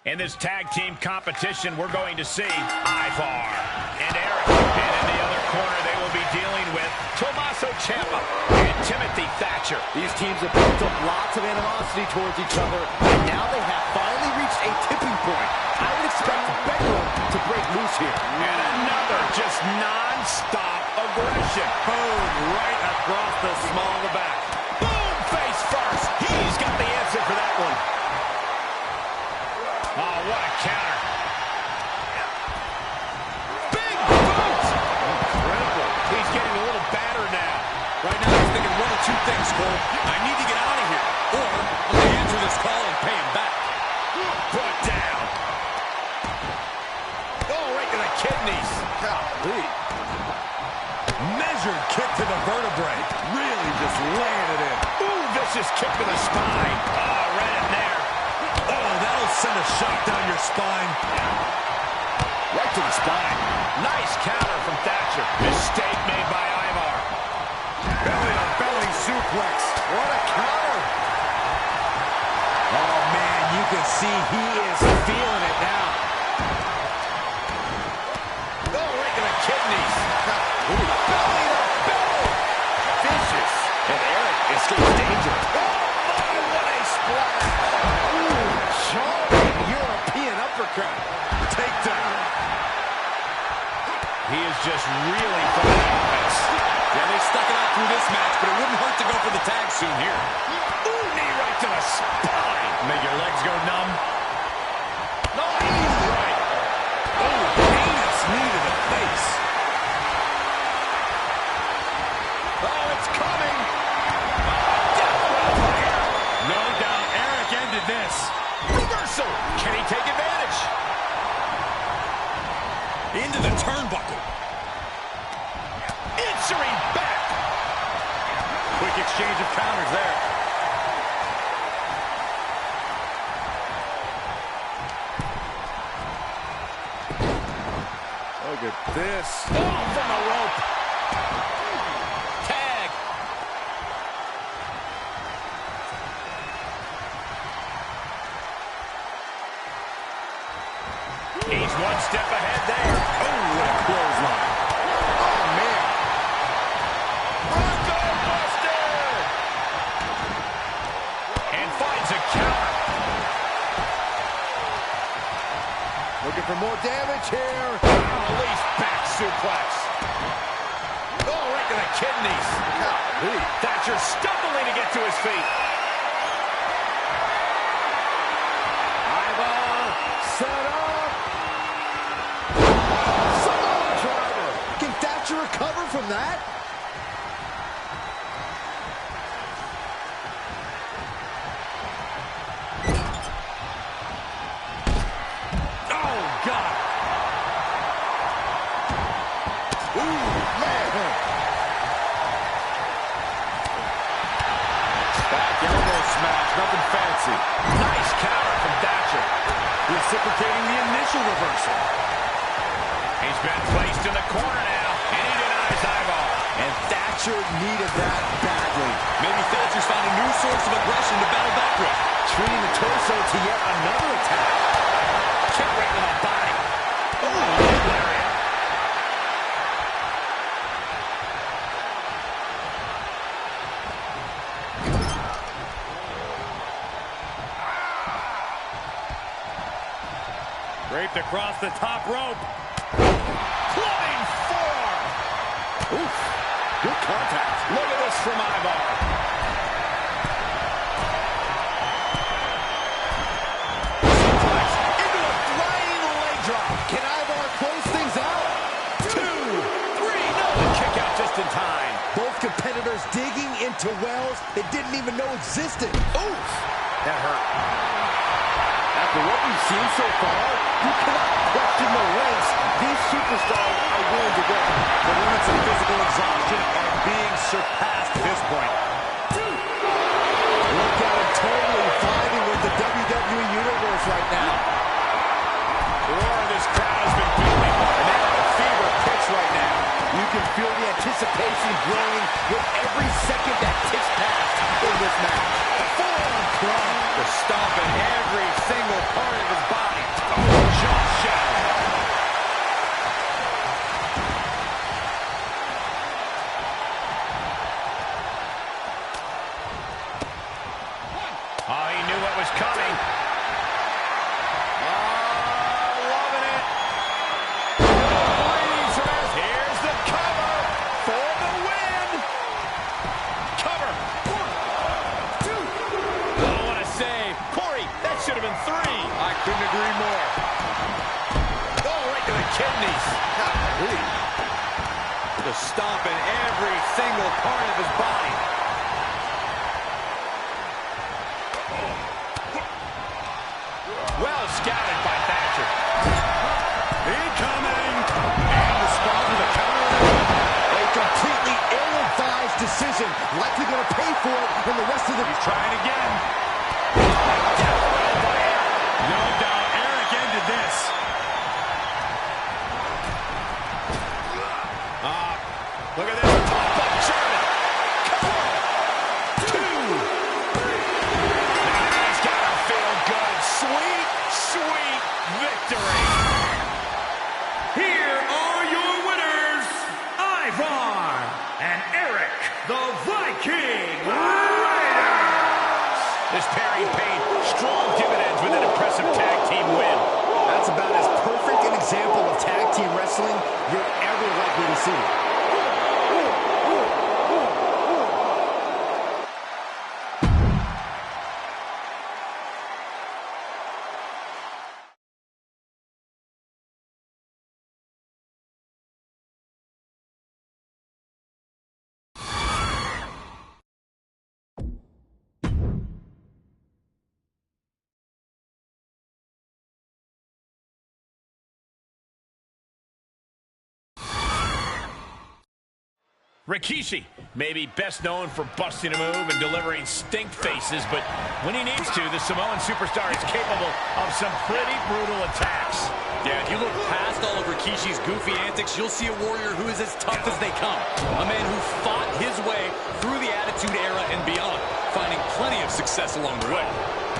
In this tag team competition, we're going to see Ivar and Eric. And in the other corner, they will be dealing with Tommaso Ciampa and Timothy Thatcher. These teams have built up lots of animosity towards each other, and now they have finally reached a tipping point. I would expect Bedlam to break loose here. And another just non-stop aggression. Boom, right across the small of the back. Boom, face first. He's got the answer for that one. Oh, what a counter. Big boot. vicious kick to the spine. Oh, right in there. Oh, that'll send a shock down your spine. Right to the spine. Nice counter from Thatcher. Mistake made by Ivar. Belly-to-belly suplex. What a counter. Oh, man, you can see he is feeling it now. Oh, right to the kidneys. Belly-to-belly. Vicious. And Eric escapes danger. Oh, my, what a splash. Ooh, charming European uppercut. Takedown. He is just reeling from the offense. Yeah, they stuck it out through this match, but it wouldn't hurt to go for the tag soon here. Ooh, knee right to the spine. Make your legs go numb. No, he's right. Oh, heinous knee to the face. Oh, it's coming. No doubt Eric ended this. Reversal. Can he take advantage? Into the turnbuckle. Answering back. Quick exchange of counters there. Look at this. Oh, from the rope. Tag. He's one step ahead there. Oh, what a clothesline. Oh, man. Bronco Buster. And finds a counter. Looking for more damage here. Release back suplex. Oh, right to the kidneys. Thatcher stumbling to get to his feet. Ivar set up. Samoa driver. Can Thatcher recover from that? Oh, God. Ooh, man. Back elbow smash, nothing fancy. Nice counter from Thatcher. Reciprocating the initial reversal. He's been placed in the corner now, and he denies Ivar. And Thatcher needed that badly. Maybe Thatcher's found a new source of aggression to battle back with. Treating the torso to yet another attack. Kick right to the body. Oh, lariat. Draped across the top rope. Clubbing forearm. Oof. Good contact. Look at this from Ivar. Suplex into a flying leg drop. Can Ivar close things out? 2, 3. No, the kick out just in time. Both competitors digging into wells they didn't even know existed. Oof. That hurt. After what we've seen so far, you cannot question the lengths these superstars are willing to go. The limits of physical exhaustion are being surpassed at this point. Look at him totally vibing with the WWE Universe right now. The roar of this crowd has been building, and they're at a fever pitch right now. You can feel the anticipation growing with every second that ticks past in this match. Forearm club. The stomp in every single part of his body. Oh, jaw shattering. Oh, he knew what was coming. Oh, loving it. Here's the cover for the win. Cover. 1, 2. Oh, what a save. Corey, that should have been 3. I couldn't agree more. Oh, right to the kidneys. The stomp in every single part of his body. Well scouted by Thatcher. Incoming. And the spot with the counter. A completely ill-advised decision. decision. Likely going to pay for it in the rest of the... He's trying again. No doubt, Eric ended this. Look at this. Top of German. Cover. 2. Now he's got to feel good. Sweet, sweet victory. Here are your winners, Ivar and Eric, the Viking Raiders. This pairing paid strong dividends with an impressive tag team win. That's about as perfect an example of tag team wrestling you're ever likely to see. Rikishi may be best known for busting a move and delivering stink faces, but when he needs to, the Samoan superstar is capable of some pretty brutal attacks. Yeah, if you look past all of Rikishi's goofy antics, you'll see a warrior who is as tough as they come. A man who fought his way through the Attitude Era and beyond, finding plenty of success along the way.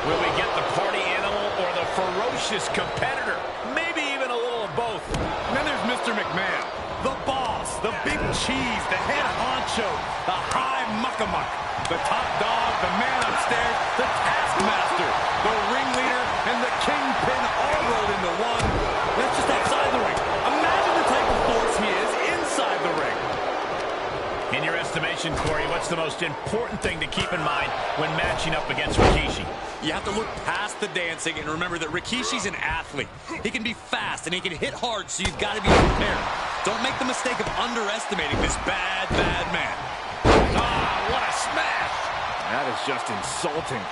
Will we get the party animal or the ferocious competitor? Maybe even a little of both. And then there's Mr. McMahon, the boss, the big cheese, the head honcho, the high muckamuck, the top dog, the man upstairs, the taskmaster, the ringleader, and the kingpin all rolled into one. That's just outside the ring. Imagine the type of force he is inside the ring. In your estimation, Corey, what's the most important thing to keep in mind when matching up against Rikishi? You have to look past the dancing and remember that Rikishi's an athlete. He can be fast and he can hit hard, so you've got to be prepared. Don't make the mistake of underestimating this bad, bad man. Ah, what a smash! That is just insulting.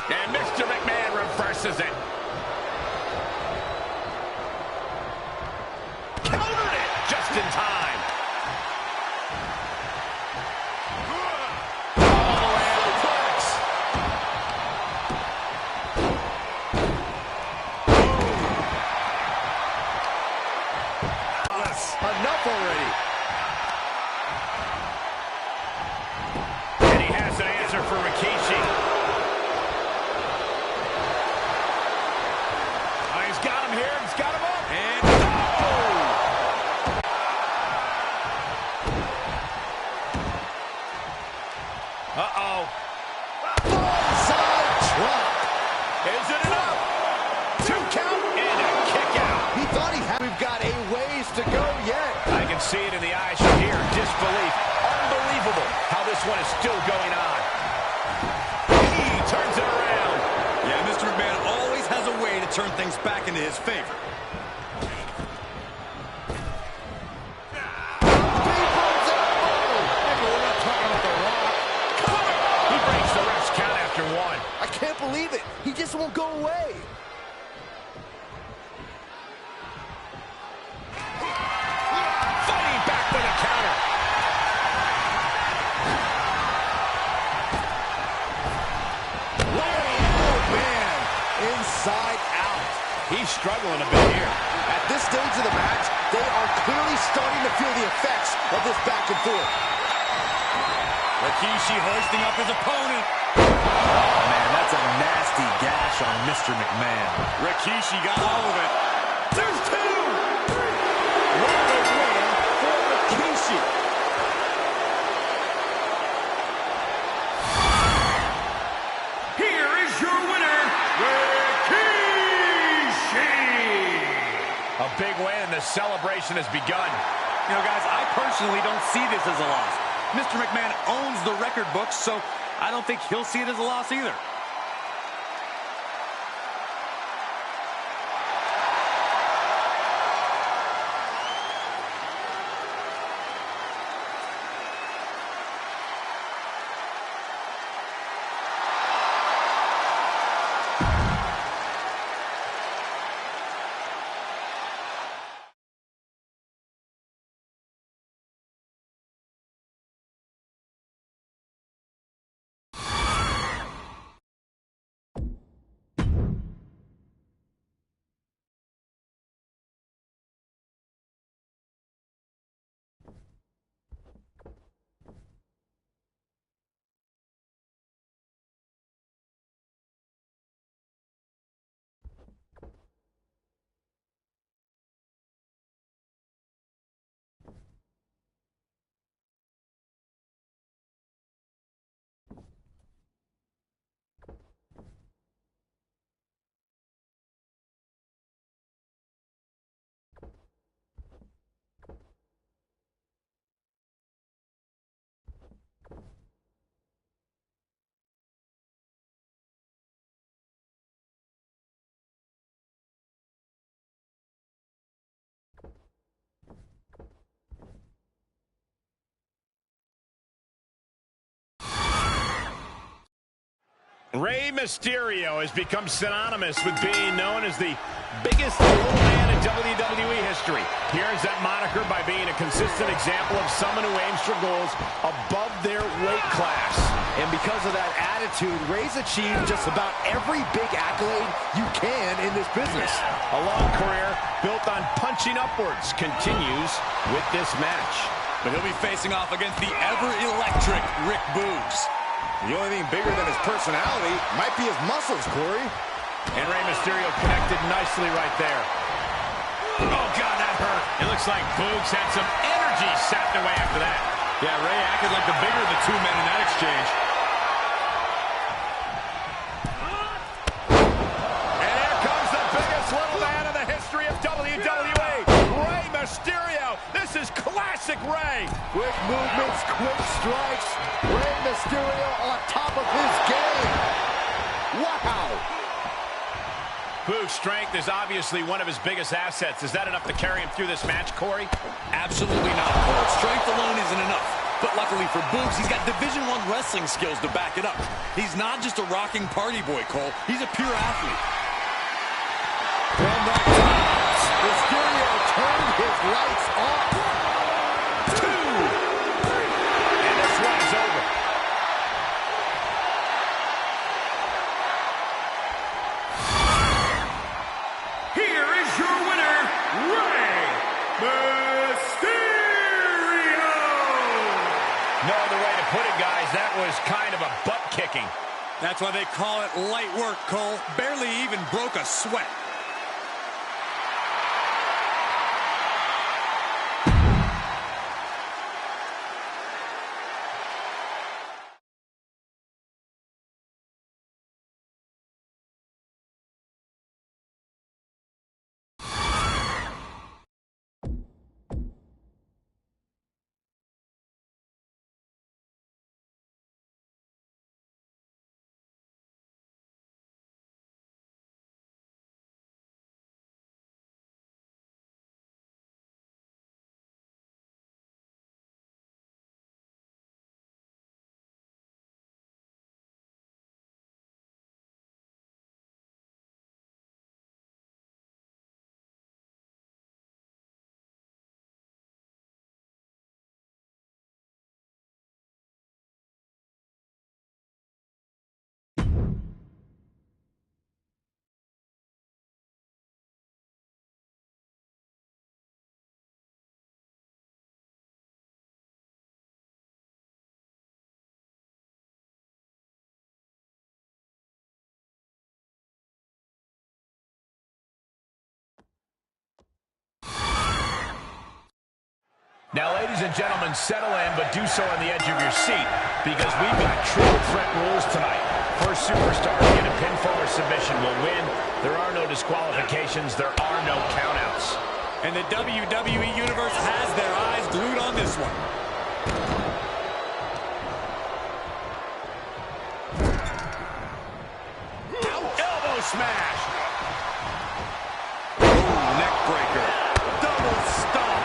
And Mr. McMahon reverses it. Countered it just in time. Enough already. And he has an answer for Rikishi. Oh, he's got him here. He's got him up. And Uh-oh. Side drop. Is it enough? 2 count and a kick out. He thought he had. We've got a ways to go yet. I can see it in the eyes from here. Disbelief. Unbelievable how this one is still going on. He turns it around. yeah, Mr. McMahon always has a way to turn things back into his favor. He breaks the ref's count after 1. I can't believe it. He just won't go away. Fighting back with a counter. Oh, man. Inside out. He's struggling a bit here. At this stage of the match, they are clearly starting to feel the effects of this back and forth. Rikishi hoisting up his opponent. Oh, man, that's a nasty gash on Mr. McMahon. Rikishi got all of it. There's 2! What a win for Rikishi. Here is your winner, Rikishi. A big win and the celebration has begun. You know, guys, I personally don't see this as a loss. Mr. McMahon owns the record books, so I don't think he'll see it as a loss either. Rey Mysterio has become synonymous with being known as the biggest little man in WWE history. He earns that moniker by being a consistent example of someone who aims for goals above their weight class. And because of that attitude, Rey's achieved just about every big accolade you can in this business. A long career built on punching upwards continues with this match. But he'll be facing off against the ever-electric Rick Boogs. The only thing bigger than his personality might be his muscles, Corey. And Rey Mysterio connected nicely right there. Oh, God, that hurt. It looks like Boogs had some energy sapped away after that. Yeah, Rey acted like the bigger of the two men in that exchange. And here comes the biggest little man in the history of WWE, Rey Mysterio. This is classic Rey. Quick movements, quick strikes. Rey Mysterio on top of his game. Wow. Boog's strength is obviously one of his biggest assets. Is that enough to carry him through this match, Corey? Absolutely not, Cole. Strength alone isn't enough. But luckily for Boogs, he's got Division I wrestling skills to back it up. He's not just a rocking party boy, Cole. He's a pure athlete. From the top, Mysterio turned his lights off. 2. And this one is over. Here is your winner, Rey Mysterio! No other way to put it, guys. That was kind of a butt kicking. That's why they call it light work, Cole. Barely even broke a sweat. Now, ladies and gentlemen, settle in, but do so on the edge of your seat, because we've got triple threat rules tonight. First superstar to get a pinfall or submission will win. There are no disqualifications. There are no countouts. And the WWE Universe has their eyes glued on this one. Elbow smash. Ooh, neck breaker. Double stomp.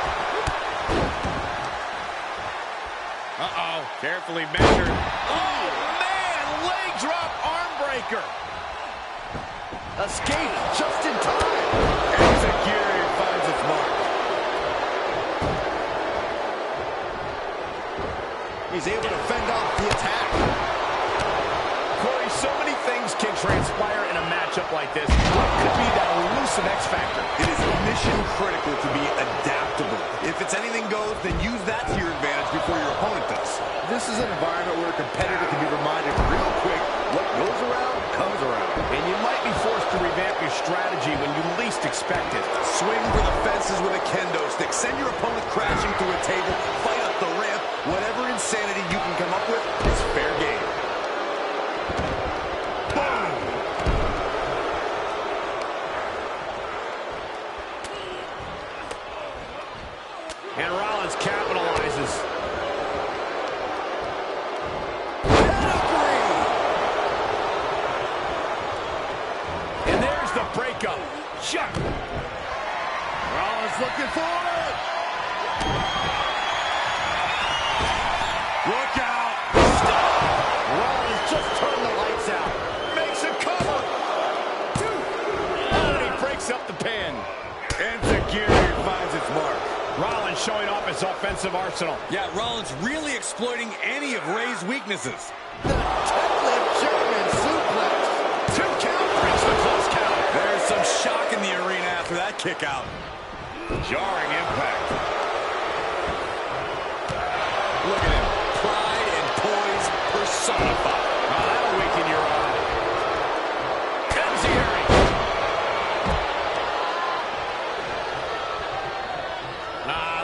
Uh-oh. Carefully measured. Oh, man. Leg drop arm breaker. Escape just in time. Executed finds its mark. He's able to fend off the attack. Corey, so many things can transpire in a matchup like this. What could be that elusive X factor? It is mission critical to be adaptable. If it's anything goes, then use that to your advantage before your opponent does. This is an environment where a competitor can be reminded real quick what goes around comes around. And you might be forced to revamp your strategy when you least expect it. Swing for the fences with a kendo stick. Send your opponent crashing through a table. Fight up the ramp. Whatever insanity you can come up with is fair game. Boom! And Rollins capitalizes. And there's the breakup. Shut. Rollins looking for it. Look out. Rollins just turned the lights out. this offensive arsenal. Yeah, Rollins really exploiting any of Ray's weaknesses. The deadlift German suplex. 2 count brings the close count. There's some shock in the arena after that kick out. Jarring impact. Look at him. Pride and poise personified. Oh, that'll weaken your eye. Enziguri.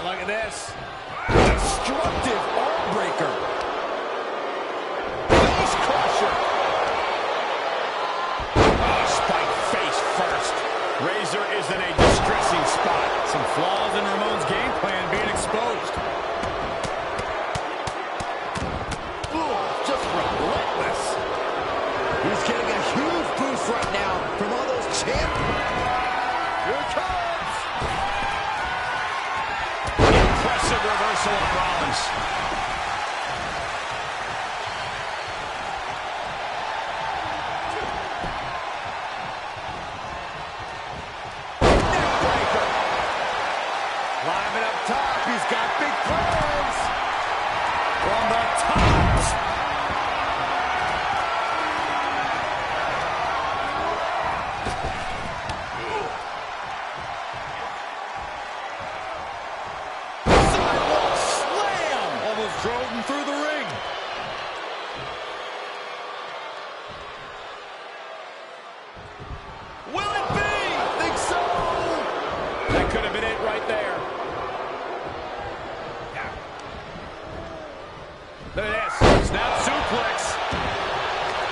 Look at this. Destructive arm breaker. Face crusher. Oh, spike face first. Razor is in a distressing spot. Some flaws in Ramon's game plan being exposed. Just relentless. He's getting a huge boost right now from all those champions. Here it comes. Impressive reversal on Rollins. Neckbreaker. Climbing up top. He's got big plans. From the top. Sidewalk slam. Almost drove him through the ring. Will it be? I think so. That could have been it right there. Look at this. Snap suplex.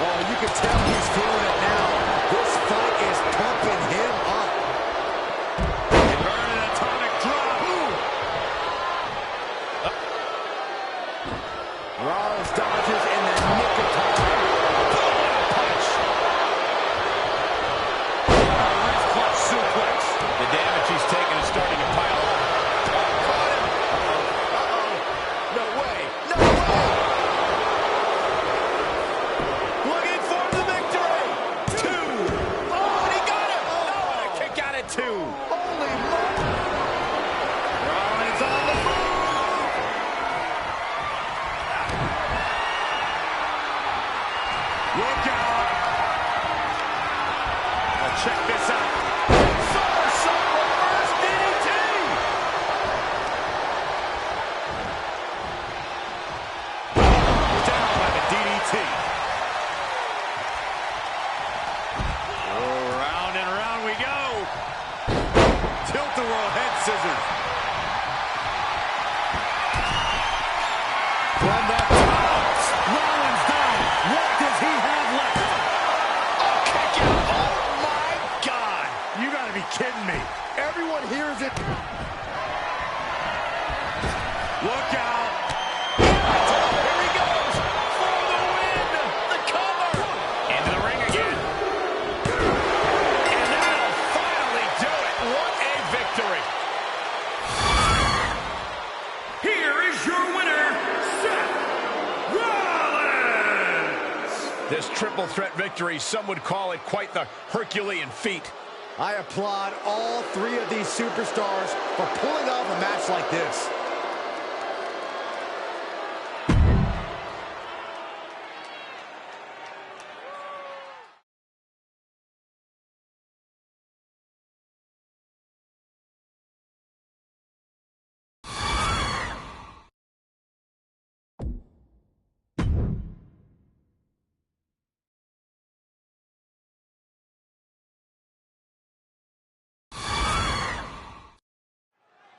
Oh, you can tell he's feeling it now. This fight is pumping him up. Burning atomic drop. Rollins dodges in the nick of time. Punch. Wrist clutch suplex. The damage he's taken is starting to pile up. Caught him. No way. No way. Looking for the victory. 2. Oh, and he got him. Oh, and a kick out at 2. Holy moly. Rollins on the move. Look out. Now check this out. Somersault reverse DDT. Down by the DDT. Oh, round and round we go. Tilt-a-whirl head scissors. From the top. Rollins down. What does he have left? Kick out. Oh, my God. You gotta be kidding me. Everyone hears it. Look out. Here he goes. For the win. The cover. Into the ring again. And that'll finally do it. What a victory. Here is your winner, Seth Rollins! This triple threat victory, some would call it quite the Herculean feat. I applaud all 3 of these superstars for pulling off a match like this.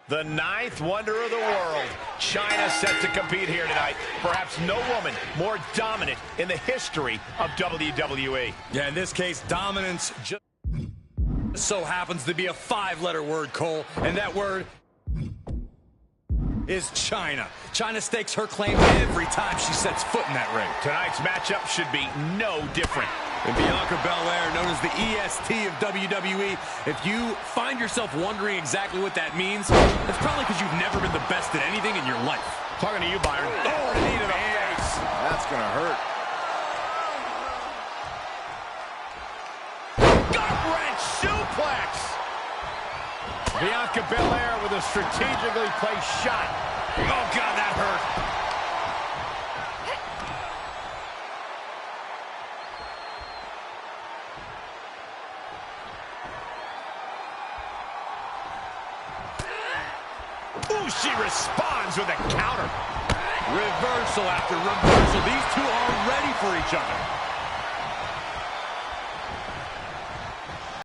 The 9th wonder of the world. China set to compete here tonight. Perhaps no woman more dominant in the history of WWE. Yeah, in this case, dominance just so happens to be a 5-letter word, Cole, and that word is China. China stakes her claim every time she sets foot in that ring. Tonight's matchup should be no different. And Bianca Belair, known as the EST of WWE, if you find yourself wondering exactly what that means, it's probably because you've never been the best at anything in your life. Talking to you, Byron. Oh, knee to the face. That's going to hurt. Gut-wrench suplex. Bianca Belair with a strategically placed shot. Oh, God, that hurt. Ooh, she responds with a counter. Reversal after reversal. These two are ready for each other.